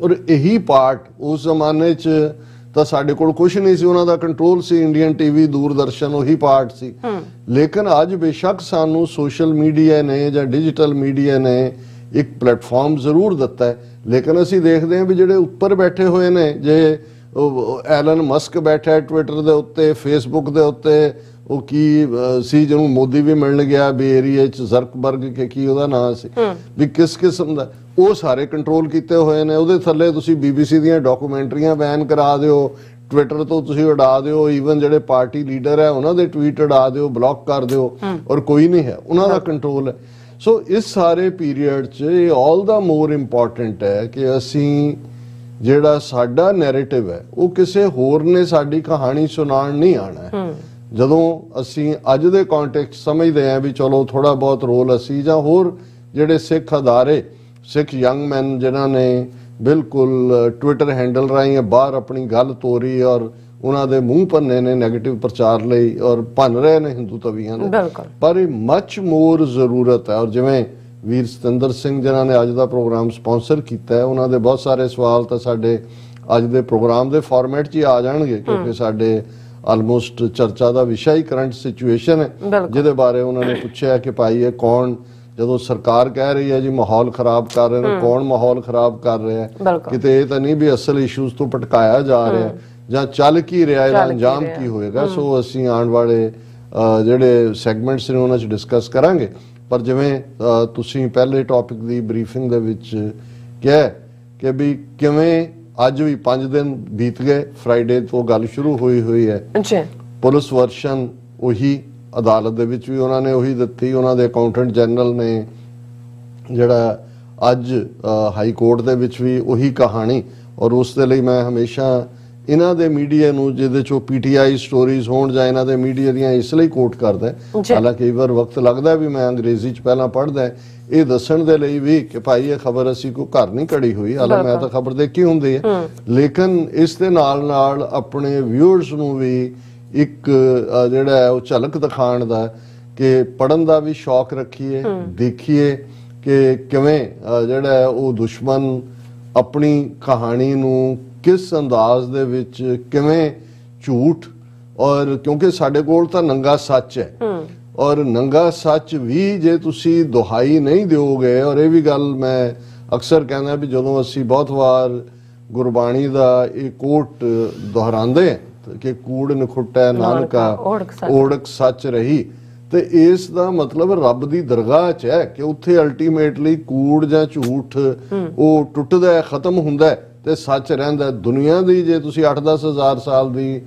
ਔਰ ਇਹੀ ਪਾਰਟ ਉਸ ਜ਼ਮਾਨੇ 'ਚ ਤਾਂ ਸਾਡੇ ਕੋਲ ਕੁਝ ਨਹੀਂ ਸੀ, ਉਹਨਾਂ ਦਾ ਕੰਟਰੋਲ ਸੀ, ਇੰਡੀਅਨ ਟੀਵੀ, ਦੂਰਦਰਸ਼ਨ, ਉਹੀ ਪਾਰਟ ਸੀ। ਲੇਕਿਨ ਅੱਜ ਬੇਸ਼ੱਕ ਸਾਨੂੰ ਸੋਸ਼ਲ ਮੀਡੀਆ ਨੇ ਜਾਂ ਡਿਜੀਟਲ ਮੀਡੀਆ ਨੇ ਇੱਕ ਪਲੇਟਫਾਰਮ ਜ਼ਰੂਰ ਦਿੱਤਾ ਹੈ, ਲੇਕਿਨ ਅਸੀਂ ਦੇਖਦੇ ਹਾਂ ਵੀ ਜਿਹੜੇ ਉੱਪਰ ਬੈਠੇ ਹੋਏ ਨੇ, ਜੇ ਐਲਨ ਮਸਕ ਬੈਠਾ ਟਵਿੱਟਰ ਦੇ ਉੱਤੇ, ਫੇਸਬੁੱਕ ਦੇ ਉੱਤੇ, ਉਹ ਕੀ ਸੀ ਜਿਹਨੂੰ ਮੋਦੀ ਵੀ ਮਿਲਣ ਗਿਆ ਬੇ ਏਰੀਏ 'ਚ, ਜ਼ਰਕਬਰਗ ਕੇ ਕੀ ਉਹਦਾ ਨਾਂ ਸੀ, ਵੀ ਕਿਸ ਕਿਸਮ ਦਾ, ਉਹ ਸਾਰੇ ਕੰਟਰੋਲ ਕੀਤੇ ਹੋਏ ਨੇ। ਉਹਦੇ ਥੱਲੇ ਤੁਸੀਂ BBC ਦੀਆਂ ਡਾਕੂਮੈਂਟਰੀਆਂ ਬੈਨ ਕਰਾ ਦਿਓ, ਟਵਿੱਟਰ ਤੋਂ ਤੁਸੀਂ ਉਡਾ ਦਿਓ, ਈਵਨ ਜਿਹੜੇ ਪਾਰਟੀ ਲੀਡਰ ਹੈ ਉਹਨਾਂ ਦੇ ਟਵੀਟ ਉਡਾ ਦਿਓ, ਬਲੌਕ ਕਰ ਦਿਓ, ਔਰ ਕੋਈ ਨਹੀਂ ਹੈ, ਉਹਨਾਂ ਦਾ ਕੰਟਰੋਲ ਹੈ। ਸੋ ਇਸ ਸਾਰੇ ਪੀਰੀਅਡ 'ਚ ਇਹ ਆਲ ਦਾ ਮੋਰ ਇੰਪੋਰਟੈਂਟ ਹੈ ਕਿ ਅਸੀਂ ਜਿਹੜਾ ਸਾਡਾ ਨੈਰੇਟਿਵ ਹੈ ਉਹ ਕਿਸੇ ਹੋਰ ਨੇ ਸਾਡੀ ਕਹਾਣੀ ਸੁਣਾਉਣ ਨਹੀਂ ਆਣਾ। ਜਦੋਂ ਅਸੀਂ ਅੱਜ ਦੇ ਕੰਟੈਕਸਟ ਸਮਝਦੇ ਹਾਂ ਵੀ ਚਲੋ ਥੋੜਾ ਬਹੁਤ ਰੋਲ ਅਸੀਂ ਜਾਂ ਹੋਰ ਜਿਹੜੇ ਸਿੱਖ ਅਦਾਰੇ, ਸਿੱਖ ਯੰਗ ਮੈਨ ਜਿਨ੍ਹਾਂ ਨੇ ਬਿਲਕੁਲ ਟਵਿੱਟਰ ਹੈਂਡਲ ਰਾਹੀਂ ਬਾਹਰ ਆਪਣੀ ਗੱਲ ਤੋਰੀ ਔਰ ਉਹਨਾਂ ਦੇ ਮੂੰਹ ਭੰਨੇ ਨੇ ਨੈਗੇਟਿਵ ਪ੍ਰਚਾਰ ਲਈ ਔਰ ਭੰਨ ਰਹੇ ਨੇ ਹਿੰਦੂ ਤਵੀਆਂ ਦੇ, ਪਰ ਇਹ ਮੱਚ ਮੋਰ ਜ਼ਰੂਰਤ ਹੈ। ਔਰ ਜਿਵੇਂ ਵੀਰ ਸਤਿੰਦਰ ਸਿੰਘ ਜਿਨ੍ਹਾਂ ਨੇ ਅੱਜ ਦਾ ਪ੍ਰੋਗਰਾਮ ਸਪਾਂਸਰ ਕੀਤਾ ਹੈ, ਉਹਨਾਂ ਦੇ ਬਹੁਤ ਸਾਰੇ ਸਵਾਲ ਤਾਂ ਸਾਡੇ ਅੱਜ ਦੇ ਪ੍ਰੋਗਰਾਮ ਦੇ ਫਾਰਮੈਟ 'ਚ ਹੀ ਆ ਜਾਣਗੇ, ਕਿਉਂਕਿ ਸਾਡੇ ਆਲਮੋਸਟ ਚਰਚਾ ਦਾ ਵਿਸ਼ਾ ਹੀ ਕਰੰਟ ਸਿਚੁਏਸ਼ਨ ਹੈ, ਜਿਹਦੇ ਬਾਰੇ ਉਹਨਾਂ ਨੇ ਪੁੱਛਿਆ ਕਿ ਭਾਈ ਇਹ ਕੌਣ, ਜਦੋਂ ਸਰਕਾਰ ਕਹਿ ਰਹੀ ਹੈ ਜੀ ਮਾਹੌਲ ਖਰਾਬ ਕਰ ਰਹੇ ਨੇ, ਕੌਣ ਮਾਹੌਲ ਖਰਾਬ ਕਰ ਰਿਹਾ ਹੈ, ਕਿਤੇ ਇਹ ਤਾਂ ਨਹੀਂ ਵੀ ਅਸਲ ਇਸ਼ੂਜ਼ ਤੋਂ ਭਟਕਾਇਆ ਜਾ ਰਿਹਾ ਜਾਂ ਚੱਲ ਕੀ ਰਿਹਾ, ਇਹਦਾ ਅੰਜਾਮ ਕੀ ਹੋਏਗਾ। ਸੋ ਅਸੀਂ ਆਉਣ ਵਾਲੇ ਜਿਹੜੇ ਸੈਗਮੈਂਟਸ ਨੇ ਉਹਨਾਂ 'ਚ ਡਿਸਕਸ ਕਰਾਂਗੇ। ਪਰ ਜਿਵੇਂ ਤੁਸੀਂ ਪਹਿਲੇ ਟੌਪਿਕ ਦੀ ਬਰੀਫਿੰਗ ਦੇ ਵਿੱਚ ਕਿਹਾ ਕਿ ਵੀ ਕਿਵੇਂ ਅੱਜ ਵੀ 5 ਦਿਨ ਬੀਤ ਗਏ, ਫਰਾਈਡੇ ਤੋਂ ਗੱਲ ਸ਼ੁਰੂ ਹੋਈ ਹੈ, ਪੁਲਿਸ ਵਰਸ਼ਨ ਉਹੀ, ਅਦਾਲਤ ਦੇ ਵਿੱਚ ਵੀ ਉਹਨਾਂ ਨੇ ਉਹੀ ਦਿੱਤੀ, ਉਹਨਾਂ ਦੇ ਅਕਾਊਂਟੈਂਟ ਜਨਰਲ ਨੇ ਜਿਹੜਾ ਅੱਜ ਹਾਈ ਕੋਰਟ ਦੇ ਵਿੱਚ ਵੀ ਉਹੀ ਕਹਾਣੀ। ਔਰ ਉਸ ਦੇ ਲਈ ਮੈਂ ਹਮੇਸ਼ਾ ਇਹਨਾਂ ਦੇ ਮੀਡੀਆ ਨੂੰ ਜਿਹਦੇ 'ਚੋਂ PTI ਸਟੋਰੀਜ਼ ਹੋਣ ਜਾਂ ਇਹਨਾਂ ਦੇ ਮੀਡੀਆ ਦੀਆਂ ਇਸ ਲਈ ਕੋਟ ਕਰਦਾ, ਹਾਲਾਂਕਿ ਕਈ ਵਾਰ ਵਕਤ ਲੱਗਦਾ ਵੀ ਮੈਂ ਅੰਗਰੇਜ਼ੀ 'ਚ ਪਹਿਲਾਂ ਪੜ੍ਹਦਾ, ਇਹ ਦੱਸਣ ਦੇ ਲਈ ਵੀ ਕਿ ਭਾਈ ਇਹ ਖਬਰ ਅਸੀਂ ਕੋਈ ਘਰ ਨਹੀਂ ਘੜੀ ਹੋਈ, ਹਾਲਾਂਕਿ ਮੈਂ ਤਾਂ ਖਬਰ ਦੇਖੀ ਹੁੰਦੀ ਹੈ, ਲੇਕਿਨ ਇਸ ਦੇ ਨਾਲ ਨਾਲ ਆਪਣੇ ਵਿਊਅਰਸ ਨੂੰ ਵੀ ਇੱਕ ਜਿਹੜਾ ਹੈ ਉਹ ਝਲਕ ਦਿਖਾਉਣ ਦਾ ਕਿ ਪੜ੍ਹਨ ਦਾ ਵੀ ਸ਼ੌਕ ਰੱਖੀਏ, ਦੇਖੀਏ ਕਿ ਕਿਵੇਂ ਜਿਹੜਾ ਹੈ ਉਹ ਦੁਸ਼ਮਣ ਆਪਣੀ ਕਹਾਣੀ ਨੂੰ ਕਿਸ ਅੰਦਾਜ਼ ਦੇ ਵਿੱਚ ਕਿਵੇਂ ਝੂਠ, ਔਰ ਕਿਉਂਕਿ ਸਾਡੇ ਕੋਲ ਤਾਂ ਨੰਗਾ ਸੱਚ ਹੈ, ਔਰ ਨੰਗਾ ਸੱਚ ਵੀ ਜੇ ਤੁਸੀਂ ਦੁਹਾਈ ਨਹੀਂ ਦਿਓਗੇ, ਔਰ ਇਹ ਵੀ ਗੱਲ ਮੈਂ ਅਕਸਰ ਕਹਿੰਦਾ ਵੀ ਜਦੋਂ ਅਸੀਂ ਬਹੁਤ ਵਾਰ ਗੁਰਬਾਣੀ ਦਾ ਇਹ ਕੋਟ ਦੁਹਰਾਉਂਦੇ ਕਿ ਕੂੜ ਨਖੁੱਟੈ ਨਾਨਕਾ ਓੜਕ ਸੱਚ ਰਹੀ, ਤੇ ਇਸ ਦਾ ਮਤਲਬ ਰੱਬ ਦੀ ਦਰਗਾਹ 'ਚ ਹੈ ਕਿ ਉੱਥੇ ਅਲਟੀਮੇਟਲੀ ਕੂੜ ਜਾਂ ਝੂਠ ਉਹ ਟੁੱਟਦਾ, ਖਤਮ ਹੁੰਦਾ ਤੇ ਸੱਚ ਰਹਿੰਦਾ। ਦੁਨੀਆ ਦੀ ਜੇ ਤੁਸੀਂ 8-10 ਹਜ਼ਾਰ ਸਾਲ ਦੀ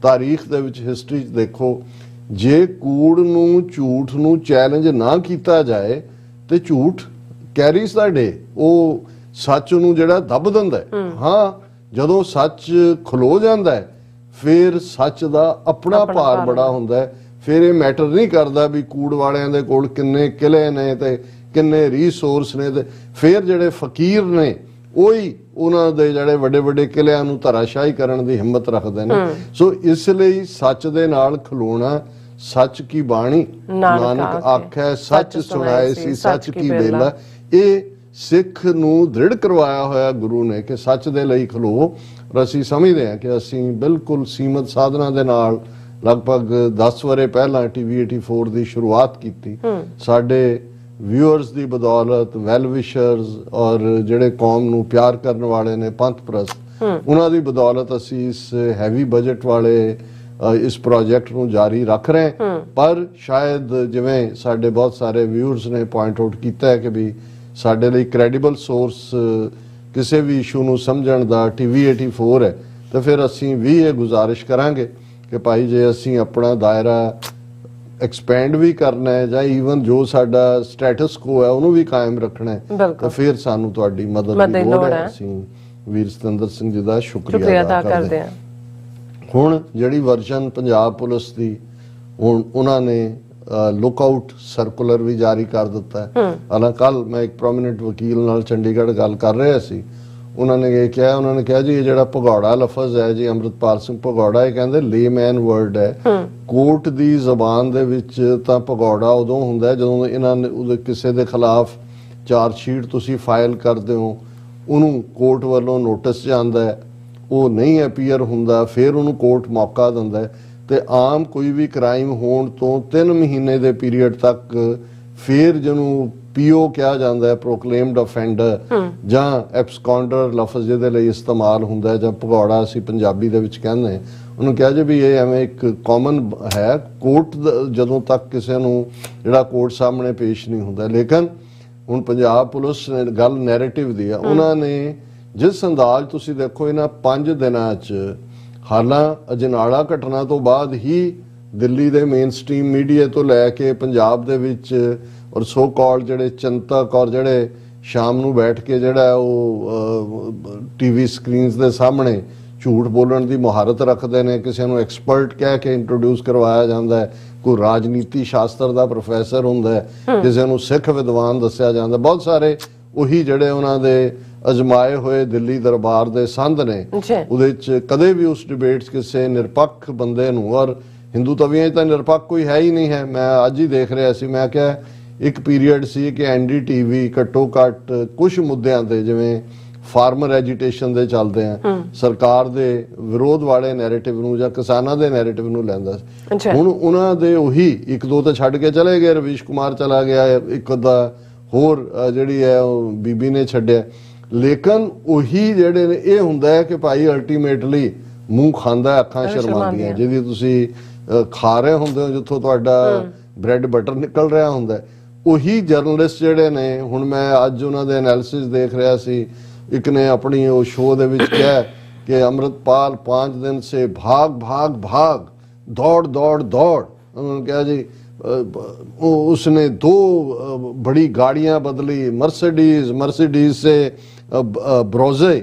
ਤਾਰੀਖ ਦੇ ਵਿੱਚ ਹਿਸਟਰੀ 'ਚ ਦੇਖੋ, ਜੇ ਕੂੜ ਨੂੰ ਝੂਠ ਨੂੰ ਚੈਲੰਜ ਨਾ ਕੀਤਾ ਜਾਏ ਤੇ ਝੂਠ ਕੈਰੀਜ਼ ਦਾ ਡੇ, ਉਹ ਸੱਚ ਨੂੰ ਜਿਹੜਾ ਦੱਬ ਦਿੰਦਾ ਹੈ। ਹਾਂ, ਜਦੋਂ ਸੱਚ ਖਲੋ ਜਾਂਦਾ ਹੈ ਫਿਰ ਸੱਚ ਦਾ ਆਪਣਾ ਭਾਰ ਬੜਾ ਹੁੰਦਾ ਹੈ। ਫਿਰ ਇਹ ਮੈਟਰ ਨਹੀਂ ਕਰਦਾ ਵੀ ਕੂੜ ਵਾਲਿਆਂ ਦੇ ਕੋਲ ਕਿੰਨੇ ਕਿਲੇ ਨੇ ਤੇ ਕਿੰਨੇ ਰੀਸੋਰਸ ਨੇ, ਤੇ ਫਿਰ ਜਿਹੜੇ ਫਕੀਰ ਨੇ ਉਹੀ ਉਹਨਾਂ ਦੇ ਜਿਹੜੇ ਵੱਡੇ ਵੱਡੇ ਕਿਲਿਆਂ ਨੂੰ ਧਰਾਸ਼ਾਹੀ ਕਰਨ ਦੀ ਹਿੰਮਤ ਰੱਖਦੇ ਨੇ। ਸੋ ਇਸ ਲਈ ਸੱਚ ਦੇ ਨਾਲ ਖਲੋਣਾ, ਸੱਚ ਕੀ ਬਾਣੀ ਨਾਨਕ ਆਖੈ ਸੱਚ ਸੁਣਾਏ ਸੀ ਸੱਚ ਕੀ ਬੇਲਾ, ਇਹ ਸਿੱਖ ਨੂੰ ਦ੍ਰਿੜ ਕਰਵਾਇਆ ਹੋਇਆ ਗੁਰੂ ਨੇ ਕਿ ਸੱਚ ਦੇ ਲਈ ਖਲੋ। ਔਰ ਅਸੀਂ ਸਮਝਦੇ ਹਾਂ ਕਿ ਅਸੀਂ ਬਿਲਕੁਲ ਸੀਮਤ ਸਾਧਨਾਂ ਦੇ ਨਾਲ ਲਗਭਗ 10 ਵਰੇ ਪਹਿਲਾਂ ਟੀਵੀ 84 ਦੀ ਸ਼ੁਰੂਆਤ ਕੀਤੀ। ਸਾਡੇ ਵਿਊਅਰਸ ਦੀ ਬਦੌਲਤ, ਵੈਲ ਵਿਸ਼ਰਸ ਔਰ ਜਿਹੜੇ ਕੌਮ ਨੂੰ ਪਿਆਰ ਕਰਨ ਵਾਲੇ ਨੇ, ਪੰਥ ਪ੍ਰਸਤ, ਉਹਨਾਂ ਦੀ ਬਦੌਲਤ ਅਸੀਂ ਇਸ ਹੈਵੀ ਬਜਟ ਵਾਲੇ ਇਸ ਪ੍ਰੋਜੈਕਟ ਨੂੰ ਜਾਰੀ ਰੱਖ ਰਹੇ। ਪਰ ਸ਼ਾਇਦ ਜਿਵੇਂ ਸਾਡੇ ਬਹੁਤ ਸਾਰੇ ਵਿਊਅਰਸ ਨੇ ਪੁਆਇੰਟ ਆਊਟ ਕੀਤਾ ਹੈ ਕਿ ਵੀ ਸਾਡੇ ਲਈ ਕ੍ਰੈਡੀਬਲ ਸੋਰਸ ਕਿਸੇ ਵੀ ਇਸ਼ੂ ਨੂੰ ਸਮਝਣ ਦਾ ਟੀਵੀ 84 ਹੈ, ਤਾਂ ਫਿਰ ਅਸੀਂ ਵੀ ਇਹ ਗੁਜ਼ਾਰਿਸ਼ ਕਰਾਂਗੇ ਕਿ ਭਾਈ ਜੇ ਅਸੀਂ ਆਪਣਾ ਦਾਇਰਾ ਐਕਸਪੈਂਡ ਵੀ ਕਰਨਾ ਹੈ ਜਾਂ ਈਵਨ ਜੋ ਸਾਡਾ ਸਟੇਟਸ ਕੋ ਹੈ ਉਹਨੂੰ ਵੀ ਕਾਇਮ ਰੱਖਣਾ ਹੈ, ਤਾਂ ਫਿਰ ਸਾਨੂੰ ਤੁਹਾਡੀ ਮਦਦ ਦੀ ਲੋੜ ਹੈ। ਅਸੀਂ ਵੀਰ ਸਤਿੰਦਰ ਸਿੰਘ ਜੀ ਦਾ ਸ਼ੁਕਰੀਆ ਅਦਾ ਕਰਦੇ ਹਾਂ। ਹੁਣ ਜਿਹੜੀ ਵਰਜਨ ਪੰਜਾਬ ਪੁਲਿਸ ਦੀ, ਹੁਣ ਉਹਨਾਂ ਨੇ ਲੁੱਕ ਆਊਟ ਸਰਕੂਲਰ ਵੀ ਜਾਰੀ ਕਰ ਦਿੱਤਾ ਹੈ। ਹਾਲਾਂਕਿ ਕੱਲ ਮੈਂ ਇੱਕ ਪ੍ਰੋਮਿਨੈਂਟ ਵਕੀਲ ਨਾਲ ਚੰਡੀਗੜ੍ਹ ਗੱਲ ਕਰ ਰਿਹਾ ਸੀ, ਉਹਨਾਂ ਨੇ ਇਹ ਕਿਹਾ, ਉਹਨਾਂ ਨੇ ਕਿਹਾ ਜੀ ਇਹ ਜਿਹੜਾ ਭਗੌੜਾ ਲਫ਼ਜ਼ ਹੈ ਜੀ, ਅੰਮ੍ਰਿਤਪਾਲ ਸਿੰਘ ਭਗੌੜਾ, ਇਹ ਕਹਿੰਦੇ ਲੇਮੈਨ ਵਰਡ ਹੈ। ਕੋਰਟ ਦੀ ਜ਼ਬਾਨ ਦੇ ਵਿੱਚ ਤਾਂ ਭਗੌੜਾ ਉਦੋਂ ਹੁੰਦਾ ਜਦੋਂ ਇਹਨਾਂ ਨੇ ਕਿਸੇ ਦੇ ਖਿਲਾਫ ਚਾਰਜ ਸ਼ੀਟ ਤੁਸੀਂ ਫਾਈਲ ਕਰਦੇ ਹੋ, ਉਹਨੂੰ ਕੋਰਟ ਵੱਲੋਂ ਨੋਟਿਸ ਜਾਂਦਾ ਹੈ, ਉਹ ਨਹੀਂ ਅਪੀਅਰ ਹੁੰਦਾ, ਫਿਰ ਉਹਨੂੰ ਕੋਰਟ ਮੌਕਾ ਦਿੰਦਾ ਹੈ। ਤੇ ਆਮ ਕੋਈ ਵੀ ਕ੍ਰਾਈਮ ਹੋਣ ਤੋਂ 3 ਮਹੀਨੇ ਦੇ ਪੀਰੀਅਡ ਤੱਕ ਫਿਰ ਜਿਹਨੂੰ ਪੀਓ ਕਿਹਾ ਜਾਂਦਾ ਹੈ, ਪ੍ਰੋਕਲੇਮਡ ਅਫੈਂਡਰ ਜਾਂ ਐਬਸਕੌਂਡਰ ਲਫ਼ਜ਼ ਜਿਹਦੇ ਲਈ ਇਸਤੇਮਾਲ ਹੁੰਦਾ ਹੈ, ਜਾਂ ਭਗੌੜਾ ਅਸੀਂ ਪੰਜਾਬੀ ਦੇ ਵਿੱਚ ਕਹਿੰਦੇ ਹਾਂ, ਉਹਨੂੰ ਕਿਹਾ ਜੇ ਵੀ ਇਹ ਐਵੇਂ ਇੱਕ ਕਾਮਨ ਹੈ। ਕੋਰਟ ਜਦੋਂ ਤੱਕ ਕਿਸੇ ਨੂੰ ਜਿਹੜਾ ਕੋਰਟ ਸਾਹਮਣੇ ਪੇਸ਼ ਨਹੀਂ ਹੁੰਦਾ। ਲੇਕਿਨ ਹੁਣ ਪੰਜਾਬ ਪੁਲਿਸ ਨੇ ਗੱਲ ਨੈਰੇਟਿਵ ਦੀ ਆ, ਉਹਨਾਂ ਨੇ ਜਿਸ ਅੰਦਾਜ਼ ਤੁਸੀਂ ਦੇਖੋ ਇਹਨਾਂ 5 ਦਿਨਾਂ 'ਚ, ਹਾਲਾਂ ਅਜਨਾਲਾ ਘਟਨਾ ਤੋਂ ਬਾਅਦ ਹੀ ਦਿੱਲੀ ਦੇ ਮੇਨ ਸਟ੍ਰੀਮ ਮੀਡੀਆ ਤੋਂ ਲੈ ਕੇ ਪੰਜਾਬ ਦੇ ਵਿੱਚ ਔਰ ਸੋ ਕਾਲ ਜਿਹੜੇ ਚਿੰਤਕ ਔਰ ਜਿਹੜੇ ਸ਼ਾਮ ਨੂੰ ਬੈਠ ਕੇ ਜਿਹੜਾ ਉਹ ਟੀਵੀ ਸਕਰੀਨਸ ਦੇ ਸਾਹਮਣੇ ਝੂਠ ਬੋਲਣ ਦੀ ਮੁਹਾਰਤ ਰੱਖਦੇ ਨੇ, ਕਿਸੇ ਨੂੰ ਐਕਸਪਰਟ ਕਹਿ ਕੇ ਇੰਟਰੋਡਿਊਸ ਕਰਵਾਇਆ ਜਾਂਦਾ ਹੈ, ਕੋਈ ਰਾਜਨੀਤੀ ਸ਼ਾਸਤਰ ਦਾ ਪ੍ਰੋਫੈਸਰ ਹੁੰਦਾ ਹੈ, ਕਿਸੇ ਨੂੰ ਸਿੱਖ ਵਿਦਵਾਨ ਦੱਸਿਆ ਜਾਂਦਾ। ਬਹੁਤ ਸਾਰੇ ਉਹੀ ਜਿਹੜੇ ਉਹਨਾਂ ਦੇ ਅਜਮਾਏ ਹੋਏ ਦਿੱਲੀ ਦਰਬਾਰ ਦੇ ਸੰਧ ਨੇ, ਉਹਦੇ ਚ ਕਦੇ ਵੀ ਉਸ ਡਿਬੇਟ 'ਚ ਕਿਸੇ ਨਿਰਪੱਖ ਬੰਦੇ ਨੂੰ, ਔਰ ਹਿੰਦੂ ਤਵੀਆਂ 'ਚ ਤਾਂ ਨਿਰਪੱਖ ਕੋਈ ਹੈ ਹੀ ਨਹੀਂ ਹੈ। ਮੈਂ ਅੱਜ ਹੀ ਦੇਖ ਰਿਹਾ ਸੀ, ਮੈਂ ਕਿਹਾ ਇੱਕ ਪੀਰੀਅਡ ਸੀ ਕਿ NDTV ਘੱਟੋ ਘੱਟ ਕੁਝ ਮੁੱਦਿਆਂ ਤੇ, ਜਿਵੇਂ ਫਾਰਮਰ ਐਜੀਟੇਸ਼ਨ ਦੇ ਚੱਲਦੇ ਆ, ਸਰਕਾਰ ਦੇ ਵਿਰੋਧ ਵਾਲੇ ਨੈਰੇਟਿਵ ਨੂੰ ਜਾਂ ਕਿਸਾਨਾਂ ਦੇ ਨੈਰੇਟਿਵ ਨੂੰ ਲੈਂਦਾ ਸੀ। ਹੁਣ ਉਹਨਾਂ ਦੇ ਉਹੀ ਇੱਕ ਦੋ ਤਾਂ ਛੱਡ ਕੇ ਚਲੇ ਗਏ, ਰਵੀਸ਼ ਕੁਮਾਰ ਚਲਾ ਗਿਆ, ਇੱਕ ਅੱਧਾ ਹੋਰ ਜਿਹੜੀ ਹੈ ਉਹ ਬੀਬੀ ਨੇ ਛੱਡਿਆ। ਲੇਕਿਨ ਉਹੀ ਜਿਹੜੇ ਨੇ, ਇਹ ਹੁੰਦਾ ਹੈ ਕਿ ਭਾਈ ਅਲਟੀਮੇਟਲੀ ਮੂੰਹ ਖਾਂਦਾ ਅੱਖਾਂ ਸ਼ਰਮਾਉਂਦੀਆਂ, ਜਿਹਦੀ ਤੁਸੀਂ ਖਾ ਰਹੇ ਹੁੰਦੇ ਹੋ, ਜਿੱਥੋਂ ਤੁਹਾਡਾ ਬ੍ਰੈਡ ਬਟਰ ਨਿਕਲ ਰਿਹਾ ਹੁੰਦਾ। ਉਹੀ ਜਰਨਲਿਸਟ ਜਿਹੜੇ ਨੇ, ਹੁਣ ਮੈਂ ਅੱਜ ਉਹਨਾਂ ਦੇ ਐਨਾਲਿਸਿਸ ਦੇਖ ਰਿਹਾ ਸੀ, ਇੱਕ ਨੇ ਆਪਣੀ ਉਹ ਸ਼ੋਅ ਦੇ ਵਿੱਚ ਕਿਹਾ ਕਿ ਅੰਮ੍ਰਿਤਪਾਲ 5 दिन से भाग भाग भाग दौड़ दौड़ दौड़, उन्होंने कहा जी उसने 2 बड़ी गाड़ियां बदली, मर्सिडीज से ब्रोजे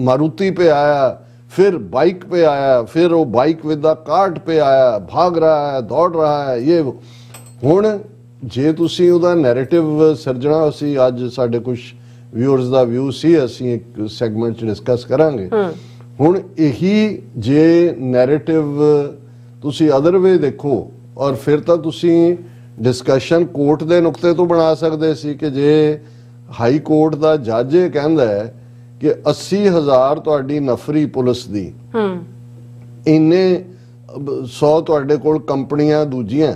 मारुति पे आया, फिर बाइक पे आया, फिर वो बाइक विद द कार्ट पे आया, भाग रहा है, दौड़ रहा है। ये हुण जे तुसी उहदा नैरेटिव सिरजना, असी अज साडे कुछ व्यूअर्स ਦਾ ਵਿਊ ਸੀ, ਅਸੀਂ ਇੱਕ ਸੈਗਮੈਂਟ 'ਚ ਡਿਸਕਸ ਕਰਾਂਗੇ। ਹੁਣ ਇਹੀ ਜੇ ਨੈਰੇਟਿਵ ਤੁਸੀਂ ਅਦਰ ਵੇ ਦੇਖੋ, ਔਰ ਫਿਰ ਤਾਂ ਤੁਸੀਂ ਡਿਸਕਸ਼ਨ ਕੋਰਟ ਦੇ ਨੁਕਤੇ ਤੋਂ ਬਣਾ ਸਕਦੇ ਸੀ ਕਿ ਜੇ ਹਾਈ ਕੋਰਟ ਦਾ ਜੱਜ ਇਹ ਕਹਿੰਦਾ ਹੈ ਕਿ 80,000 ਤੁਹਾਡੀ ਨਫਰੀ ਪੁਲਿਸ ਦੀ, ਇੰਨੇ 100 ਤੁਹਾਡੇ ਕੋਲ ਕੰਪਨੀਆਂ ਦੂਜੀਆਂ,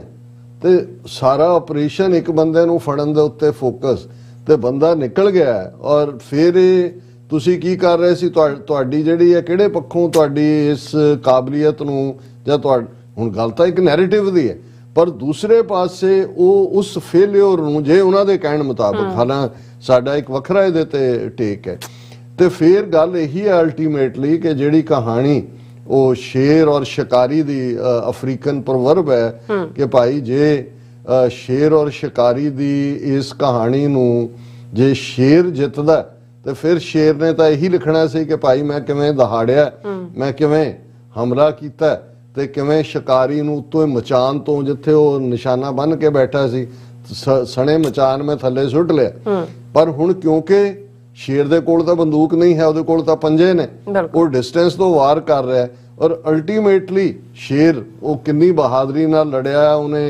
ਤੇ ਸਾਰਾ ਆਪਰੇਸ਼ਨ ਇੱਕ ਬੰਦੇ ਨੂੰ ਫੜਨ ਦੇ ਉੱਤੇ ਫੋਕਸ, ਤੇ ਬੰਦਾ ਨਿਕਲ ਗਿਆ, ਔਰ ਫਿਰ ਤੁਸੀਂ ਕੀ ਕਰ ਰਹੇ ਸੀ? ਤੁਹਾਡੀ ਜਿਹੜੀ ਹੈ ਕਿਹੜੇ ਪੱਖੋਂ ਤੁਹਾਡੀ ਇਸ ਕਾਬਲੀਅਤ ਨੂੰ, ਜਾਂ ਹੁਣ ਗੱਲ ਤਾਂ ਇੱਕ ਨੈਰੇਟਿਵ ਦੀ ਹੈ, ਪਰ ਦੂਸਰੇ ਪਾਸੇ ਉਹ ਉਸ ਫੇਲਿਅਰ ਨੂੰ, ਜੇ ਉਹਨਾਂ ਦੇ ਕਹਿਣ ਮੁਤਾਬਕ, ਹਾਲਾਂ ਸਾਡਾ ਇੱਕ ਵੱਖਰਾ ਇਹਦੇ ਤੇ ਟੇਕ ਹੈ, ਤੇ ਫਿਰ ਗੱਲ ਇਹੀ ਹੈ ਅਲਟੀਮੇਟਲੀ ਕਿ ਜਿਹੜੀ ਕਹਾਣੀ ਉਹ ਸ਼ੇਰ ਔਰ ਸ਼ਿਕਾਰੀ ਦੀ ਅਫਰੀਕਨ ਪ੍ਰਵਰਬ ਹੈ ਕਿ ਭਾਈ ਜੇ शेर और शिकारी दी इस कहानी नूं जे शेर जितदा ते फिर शेर ने तो यही लिखना सी कि भाई मैं किवें दहाड़िया, मैं किवें हमला कीता ते किवें शिकारी नूं उत्तों मचान तो जिथे वो निशाना बन के बैठा सी सने मचान में थले सुट लिया। पर हुण क्योंकि शेर दे कोल तां बंदूक नहीं है, उहदे कोल तां पंजे ने, वो डिस्टेंस तो वार कर रहा है और अल्टीमेटली शेर वो किन्नी बहादरी नाल लड़िया, उन्हें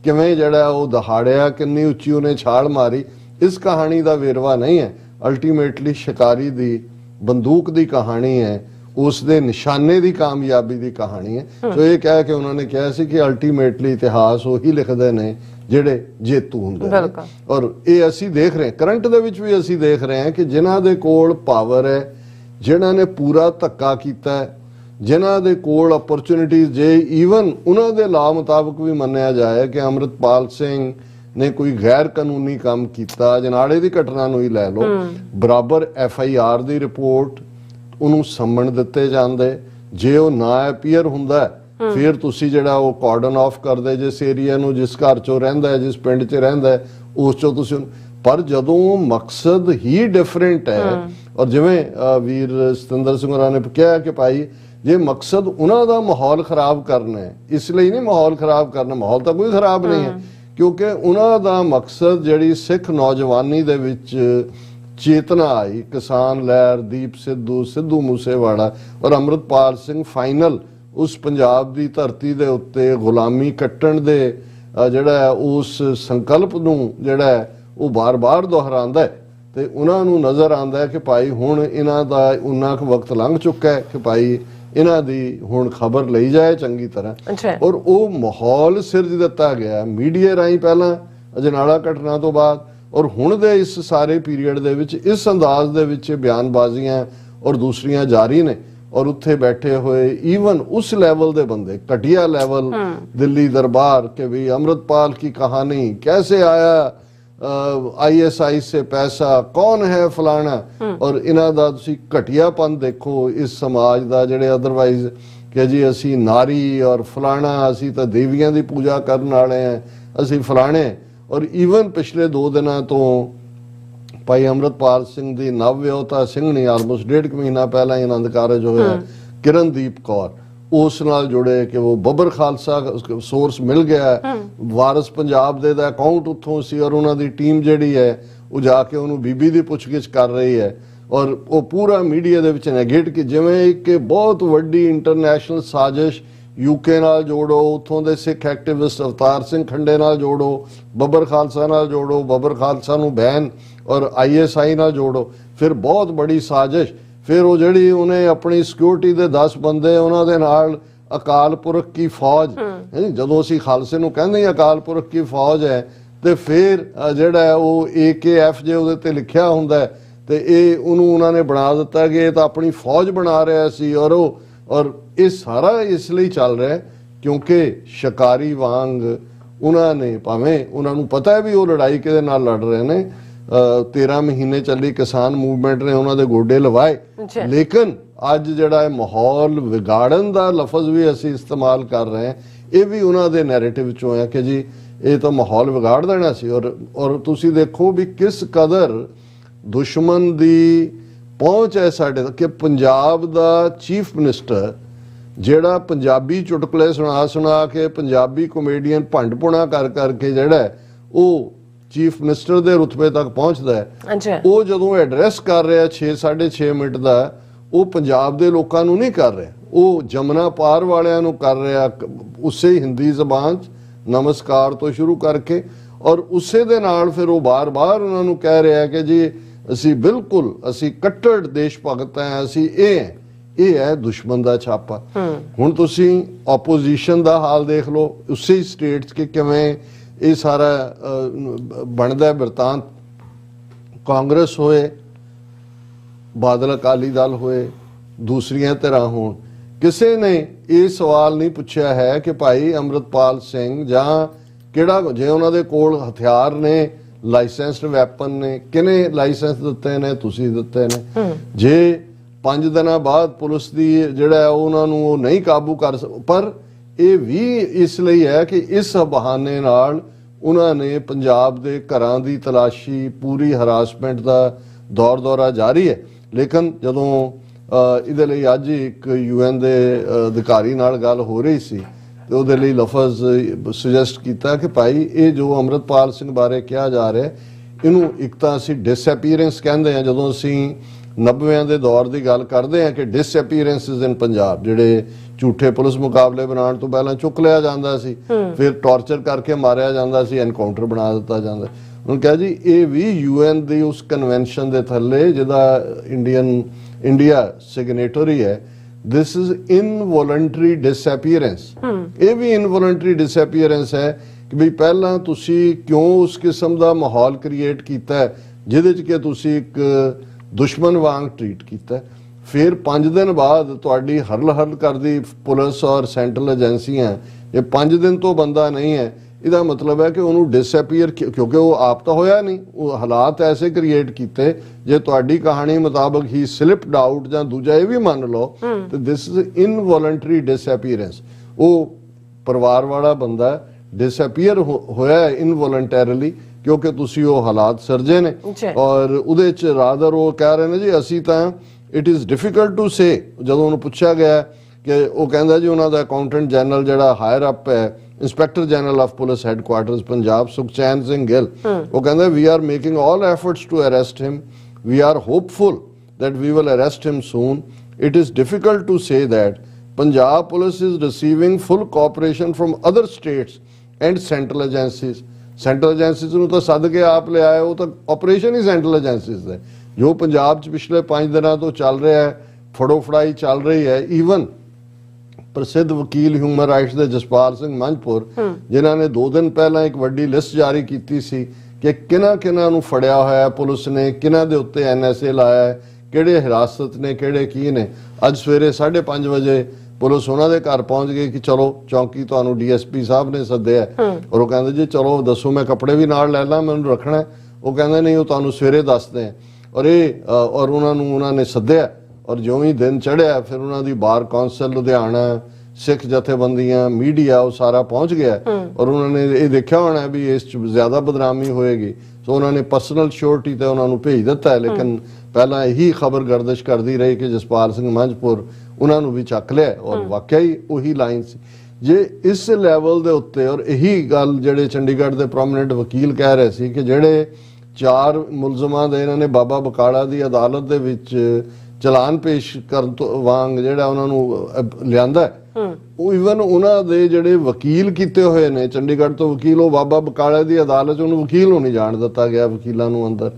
किवें जिहड़ा वो दहाड़िया, किन्नी उच्ची उन्हें छाल मारी, इस कहानी का वेरवा नहीं है। अल्टीमेटली शिकारी दी बंदूक दी कहानी है, उसके निशाने की कामयाबी की कहानी है। तो ये कह के उन्होंने कहा सी कि अल्टीमेटली इतिहास वही लिखते हैं ਜਿਹੜੇ ਜੇਤੂ ਹੁੰਦੇ ਨੇ। ਔਰ ਇਹ ਅਸੀਂ ਦੇਖ ਰਹੇ ਕਰੰਟ ਦੇ ਵਿੱਚ ਵੀ ਅਸੀਂ ਦੇਖ ਰਹੇ ਹਾਂ ਕਿ ਜਿਨ੍ਹਾਂ ਦੇ ਕੋਲ ਪਾਵਰ ਹੈ, ਜਿਨ੍ਹਾਂ ਨੇ ਪੂਰਾ ਧੱਕਾ ਕੀਤਾ ਹੈ, ਜਿਨ੍ਹਾਂ ਦੇ ਕੋਲ ਅਪਰਚੁਨਿਟੀਜ਼, ਜੇ ਈਵਨ ਉਹਨਾਂ ਦੇ ਲਾ ਮੁਤਾਬਕ ਵੀ ਮੰਨਿਆ ਜਾਏ ਕਿ ਅੰਮ੍ਰਿਤਪਾਲ ਸਿੰਘ ਨੇ ਕੋਈ ਗੈਰ ਕਾਨੂੰਨੀ ਕੰਮ ਕੀਤਾ, ਜਨਾੜੇ ਦੀ ਘਟਨਾ ਨੂੰ ਹੀ ਲੈ ਲਓ, ਬਰਾਬਰ FIR ਦੀ ਰਿਪੋਰਟ ਉਹਨੂੰ ਸੰਮਣ ਦਿੱਤੇ ਜਾਂਦੇ, ਜੇ ਉਹ ਨਾ ਅਪੀਅਰ ਹੁੰਦਾ फिर तुसी जिहड़ा वो कॉर्डन ऑफ कर दे जिस एरिया नूं, जिस घर चो रहिंदा है, जिस पिंड च रहिंदा है, उस चो तुसी। पर जदों मकसद ही डिफरेंट है, और जिवें वीर सतिंदर सिंह होरां ने कहा कि भाई जे मकसद उन्हां दा माहौल खराब करना है, इसलिए नहीं माहौल खराब करना, माहौल तो कोई खराब नहीं है, क्योंकि उन्हां दा मकसद जिहड़ी सिख नौजवानी दे विच चेतना आई, किसान लहर, दीप सिद्धू, सिद्धू मूसेवाड़ा और अमृतपाल सिंह फाइनल उस पंजाब की धरती के उत्ते गुलामी कट्टण दे जिहड़ा उस संकल्प नूं जिहड़ा वो बार बार दोहरांदा है, ते उन्हां नूं नज़र आंदा है कि भाई हुण इन्हां दा उन्ना क वक्त लंघ चुका है कि भाई इन्हां दी हुण खबर लई जाए चंगी तरह। और वो माहौल सिरज दिता गया मीडिया राहीं पहलां अजनाला घटना तो बाद, और हुण दे इस सारे पीरीयड दे विच इस अंदाज दे विच बयानबाजियां और दूसरियां जारी ने। और उत्थे बैठे हुए ईवन उस लेवल दे बंदे, घटिया लेवल, दिल्ली दरबार के भी अमृतपाल की कहानी, कैसे आया ISI से पैसा, कौन है फलाना, और इन्हां दा तुसीं घटियापन देखो इस समाज दा, जिहड़े अदरवाइज कि जी असी नारी और फलाना, असी तो देवियां दी पूजा करन वाले हैं, असी फलाने। और ईवन पिछले 2 दिनों तो भाई अमृतपाल सिंह की नवविआहता ਸਿੰਘਣੀ ਆਲਮੋਸਟ 1.5 ਮਹੀਨਾ ਪਹਿਲਾਂ ਹੀ ਆਨੰਦ ਕਾਰਜ ਹੋਇਆ, किरणदीप कौर उस नाल जुड़े कि वो बबर खालसा सोर्स मिल गया, वारिस पंजाब दे दा अकाउंट उत्थों सी, और उन्हां दी टीम जिहड़ी है वो जाके उन्होंने बीबी दी पुछगिछ कर रही है, और वो पूरा मीडिया दे विच नेगेट कि जिवें एक बहुत वड्डी इंटरनेशनल साजिश यूके नाल जोड़ो, उत्थों दे सिख एक्टिविस्ट अवतार सिंह खंडे नाल जोड़ो, बबर खालसा नाल जोड़ो, बबर खालसा नूं बैन और ISI नाल जोड़ो, फिर बहुत बड़ी साजिश। फिर वो जिहड़ी उन्हें अपनी सिक्योरिटी दे 10 बंदे उन्हां दे नाल अकाल पुरख की फौज, जदों असीं खालसे नूं कहंदे अकाल पुरख की फौज है, ते फिर जिहड़ा वो AKF जे उहदे ते लिखिया हुंदा है, ते ये उन्होंने उन्होंने बना दिता कि ये तो अपनी फौज बना रहा सी। और ये सारा इसलिए चल रहा है क्योंकि शिकारी वांग उन्होंने भावें उन्होंने पता है भी वो लड़ाई किहदे नाल लड़ रहे हैं, 13 महीने चली किसान मूवमेंट ने उन्होंने गोडे लवाए, लेकिन अज जिहड़ा माहौल विगाड़न का लफज भी असी इस्तेमाल कर रहे हैं, ये भी उन्होंने नैरेटिव चों है कि जी ये तो माहौल विगाड़ देना सी। और तुसी देखो भी किस कदर दुश्मन दी पहुंच है साडे तक कि पंजाब दा चीफ मिनिस्टर जिहड़ा पंजाबी चुटकुले सुना के पंजाबी कॉमेडियन भंड पुणा कर करके जिहड़ा वो चीफ मिनिस्टर दे रुतबे तक पहुंचदा है, वो जदों एड्रैस कर रहा 6-6.5 मिनट का, वो पंजाब दे लोकां नूं नहीं कर रहा, वो जमुना पार वालियां नूं कर रहा, उसे हिंदी जबान नमस्कार तो शुरू करके, और उसे दे नाल फिर वो बार बार उन्हां नूं कह रहा है कि जी असी बिल्कुल असी कट्टर देश भगत हैं, असी ये है दुश्मन का छापा। हुण तुसी ओपोजिशन का हाल देख लो उसे स्टेट्स के किवें ये सारा बनदा बिरतांत, कांग्रेस होए, बादल अकाली दल होए, दूसरियां धिरां होण, किसी ने ये सवाल नहीं पूछा है कि भाई अमृतपाल सिंह जां किहड़ा जे उन्हां दे कोल हथियार ने, लाइसेंस्ड वैपन ने, किने लाइसेंस दिते ने, तुसी दिते ने, जे 5 दिन बाद पुलिस की जिहड़ा उन्होंने नहीं काबू कर पर ये भी इसलिए है कि इस बहाने नाल ਉਹਨਾਂ ਨੇ ਪੰਜਾਬ ਦੇ ਘਰਾਂ ਦੀ ਤਲਾਸ਼ੀ, ਪੂਰੀ ਹਰਾਸਮੈਂਟ ਦਾ ਦੌਰ ਦੌਰਾ ਜਾਰੀ ਹੈ। ਲੇਕਿਨ ਜਦੋਂ ਇਹਦੇ ਲਈ ਅੱਜ ਇੱਕ UN ਦੇ ਅਧਿਕਾਰੀ ਨਾਲ ਗੱਲ ਹੋ ਰਹੀ ਸੀ ਤੇ ਉਹਦੇ ਲਈ ਲਫ਼ਜ਼ ਸੁਜੈਸਟ ਕੀਤਾ ਕਿ ਭਾਈ ਇਹ ਜੋ ਅੰਮ੍ਰਿਤਪਾਲ ਸਿੰਘ ਬਾਰੇ ਕਿਹਾ ਜਾ ਰਿਹਾ ਇਹਨੂੰ ਇੱਕ ਤਾਂ ਅਸੀਂ ਡਿਸਅਪੀਅਰੈਂਸ ਕਹਿੰਦੇ ਹਾਂ। ਜਦੋਂ ਅਸੀਂ 90ਵਿਆਂ ਦੇ ਦੌਰ ਦੀ ਗੱਲ ਕਰਦੇ ਹਾਂ ਕਿ ਡਿਸਅਪੀਅਰੈਂਸਿਸ ਇਨ ਪੰਜਾਬ, ਜਿਹੜੇ ਝੂਠੇ ਪੁਲਿਸ ਮੁਕਾਬਲੇ ਬਣਾਉਣ ਤੋਂ ਪਹਿਲਾਂ ਚੁੱਕ ਲਿਆ ਜਾਂਦਾ ਸੀ, ਫਿਰ ਟੌਰਚਰ ਕਰਕੇ ਮਾਰਿਆ ਜਾਂਦਾ ਸੀ, ਐਨਕਾਊਂਟਰ ਬਣਾ ਦਿੱਤਾ ਜਾਂਦਾ। ਉਹਨੂੰ ਕਿਹਾ ਜੀ ਇਹ ਵੀ UN ਦੀ ਉਸ ਕਨਵੈਨਸ਼ਨ ਦੇ ਥੱਲੇ ਜਿਹਦਾ ਇੰਡੀਆ ਸਿਗਨੇਟਰੀ ਹੈ, ਦਿਸ ਇਜ਼ ਇਨਵੋਲੰਟਰੀ ਡਿਸਅਪੀਅਰੈਂਸ। ਇਹ ਵੀ ਇਨਵੋਲੰਟਰੀ ਡਿਸਅਪੀਅਰੈਂਸ ਹੈ ਕਿ ਵੀ ਪਹਿਲਾਂ ਤੁਸੀਂ ਕਿਉਂ ਉਸ ਕਿਸਮ ਦਾ ਮਾਹੌਲ ਕ੍ਰੀਏਟ ਕੀਤਾ ਜਿਹਦੇ 'ਚ ਕਿ ਤੁਸੀਂ ਇੱਕ ਦੁਸ਼ਮਣ ਵਾਂਗ ਟ੍ਰੀਟ ਕੀਤਾ, ਫਿਰ 5 ਦਿਨ ਬਾਅਦ ਤੁਹਾਡੀ ਹਰਲ ਕਰਦੀ ਪੁਲਿਸ ਔਰ ਸੈਂਟਰਲ ਏਜੰਸੀਆਂ, ਇਹ 5 ਦਿਨ ਤੋਂ ਬੰਦਾ ਨਹੀਂ ਹੈ, ਇਹਦਾ ਮਤਲਬ ਹੈ ਕਿ ਉਹਨੂੰ ਡਿਸਅਪੀਅਰ, ਕਿਉਂਕਿ ਉਹ ਆਪ ਤਾਂ ਹੋਇਆ ਨਹੀਂ, ਉਹ ਹਾਲਾਤ ਐਸੇ ਕ੍ਰੀਏਟ ਕੀਤੇ। ਜੇ ਤੁਹਾਡੀ ਕਹਾਣੀ ਮੁਤਾਬਕ ਹੀ ਸਲਿਪਡ ਆਊਟ ਜਾਂ ਦੂਜਾ ਇਹ ਵੀ ਮੰਨ ਲਓ ਤੇ ਦਿਸ ਇਜ਼ ਇਨਵੋਲੰਟਰੀ ਡਿਸਅਪੀਅਰੈਂਸ। ਉਹ ਪਰਿਵਾਰ ਵਾਲਾ ਬੰਦਾ ਡਿਸਅਪੀਅਰ ਹੋਇਆ ਇਨਵੋਲੰਟੈਰੀਲੀ ਕਿਉਂਕਿ ਤੁਸੀਂ ਉਹ ਹਾਲਾਤ ਸਿਰਜੇ ਨੇ। ਔਰ ਉਹਦੇ ਚ ਰਾਦਰ ਉਹ ਕਹਿ ਰਹੇ ਨੇ ਜੀ ਅਸੀਂ ਤਾਂ it is difficult to say, ਜਦੋਂ ਉਹਨੂੰ ਪੁੱਛਿਆ ਗਿਆ ਕਿ ਉਹ ਕਹਿੰਦਾ ਜੀ ਉਹਨਾਂ ਦਾ ਅਕਾਊਂਟੈਂਟ ਜਨਰਲ ਜਿਹੜਾ ਹਾਇਰ ਅਪ ਹੈ, inspector general of police headquarters Punjab Sukhchain Singh Gill, ਉਹ ਕਹਿੰਦਾ we are making all efforts to arrest him, we are hopeful that we will arrest him soon. It is difficult to say that Punjab police is receiving full cooperation from other states and central agencies. Central agencies ਨੂੰ ਤਾਂ ਸੱਦ ਕੇ ਆਪ ਲੈ ਆਏ, ਉਹ ਤਾਂ operation ਹੀ central agencies ਦਾ ਜੋ ਪੰਜਾਬ 'ਚ ਪਿਛਲੇ 5 ਦਿਨਾਂ ਤੋਂ ਚੱਲ ਰਿਹਾ ਹੈ, ਫੜੋ ਫੜਾਈ ਚੱਲ ਰਹੀ ਹੈ। ਈਵਨ ਪ੍ਰਸਿੱਧ ਵਕੀਲ ਹਿਊਮਨ ਰਾਈਟਸ ਦੇ ਜਸਪਾਲ ਸਿੰਘ ਮੰਝਪੁਰ, ਜਿਨ੍ਹਾਂ ਨੇ 2 ਦਿਨ ਪਹਿਲਾਂ ਇੱਕ ਵੱਡੀ ਲਿਸਟ ਜਾਰੀ ਕੀਤੀ ਸੀ ਕਿ ਕਿਹਨਾਂ ਨੂੰ ਫੜਿਆ ਹੋਇਆ ਪੁਲਿਸ ਨੇ, ਕਿਹਨਾਂ ਦੇ ਉੱਤੇ NSA ਲਾਇਆ ਹੈ, ਕਿਹੜੇ ਹਿਰਾਸਤ ਨੇ, ਕਿਹੜੇ ਕੀ ਨੇ, ਅੱਜ ਸਵੇਰੇ 5:30 ਵਜੇ ਪੁਲਿਸ ਉਹਨਾਂ ਦੇ ਘਰ ਪਹੁੰਚ ਗਈ ਕਿ ਚਲੋ ਚੌਂਕੀ ਤੁਹਾਨੂੰ DSP ਸਾਹਿਬ ਨੇ ਸੱਦਿਆ। ਔਰ ਉਹ ਕਹਿੰਦੇ ਜੀ ਚਲੋ ਦੱਸੋ, ਮੈਂ ਕੱਪੜੇ ਵੀ ਨਾਲ ਲੈ ਲਾਂ, ਮੈਨੂੰ ਰੱਖਣਾ। ਉਹ ਕਹਿੰਦੇ ਨਹੀਂ, ਉਹ ਤੁਹਾਨੂੰ ਸਵੇਰੇ ਦੱਸਦੇ ਆ। ਔਰ ਉਹਨਾਂ ਨੇ ਸੱਦਿਆ। ਔਰ ਜਿਉਂ ਹੀ ਦਿਨ ਚੜ੍ਹਿਆ ਫਿਰ ਉਹਨਾਂ ਦੀ ਬਾਰ ਕੌਂਸਲ ਲੁਧਿਆਣਾ, ਸਿੱਖ ਜਥੇਬੰਦੀਆਂ, ਮੀਡੀਆ, ਉਹ ਸਾਰਾ ਪਹੁੰਚ ਗਿਆ। ਔਰ ਉਹਨਾਂ ਨੇ ਇਹ ਦੇਖਿਆ ਹੋਣਾ ਵੀ ਇਸ 'ਚ ਜ਼ਿਆਦਾ ਬਦਨਾਮੀ ਹੋਏਗੀ, ਸੋ ਉਹਨਾਂ ਨੇ ਪਰਸਨਲ ਸ਼ੋਰਟੀ ਤੇ ਉਹਨਾਂ ਨੂੰ ਭੇਜ ਦਿੱਤਾ। ਲੇਕਿਨ ਪਹਿਲਾਂ ਇਹੀ ਖਬਰ ਗਰਦਿਸ਼ ਕਰਦੀ ਰਹੀ ਕਿ ਜਸਪਾਲ ਸਿੰਘ ਮੰਝਪੁਰ ਉਹਨਾਂ ਨੂੰ ਵੀ ਚੱਕ ਲਿਆ। ਔਰ ਵਾਕਿਆ ਹੀ ਉਹੀ ਲਾਈਨ ਸੀ। ਜੇ ਇਸ ਲੈਵਲ ਦੇ ਉੱਤੇ, ਔਰ ਇਹੀ ਗੱਲ ਜਿਹੜੇ ਚੰਡੀਗੜ੍ਹ ਦੇ ਪ੍ਰੋਮਿਨੈਂਟ ਵਕੀਲ ਕਹਿ ਰਹੇ ਸੀ ਕਿ ਜਿਹੜੇ 4 ਮੁਲਜ਼ਮਾਂ ਦੇ ਇਹਨਾਂ ਨੇ ਬਾਬਾ ਬਕਾਲਾ ਦੀ ਅਦਾਲਤ ਦੇ ਵਿੱਚ ਚਲਾਨ ਪੇਸ਼ ਕਰਨ ਤੋਂ ਵਾਂਗ ਜਿਹੜਾ ਉਹਨਾਂ ਨੂੰ ਲਿਆਂਦਾ, ਉਹ ਈਵਨ ਉਹਨਾਂ ਦੇ ਜਿਹੜੇ ਵਕੀਲ ਕੀਤੇ ਹੋਏ ਨੇ ਚੰਡੀਗੜ੍ਹ ਤੋਂ ਵਕੀਲ, ਉਹ ਬਾਬਾ ਬਕਾਲਾ ਦੀ ਅਦਾਲਤ 'ਚ ਉਹਨੂੰ ਵਕੀਲ ਨੂੰ ਨਹੀਂ ਜਾਣ ਦਿੱਤਾ ਗਿਆ, ਵਕੀਲਾਂ ਨੂੰ ਅੰਦਰ।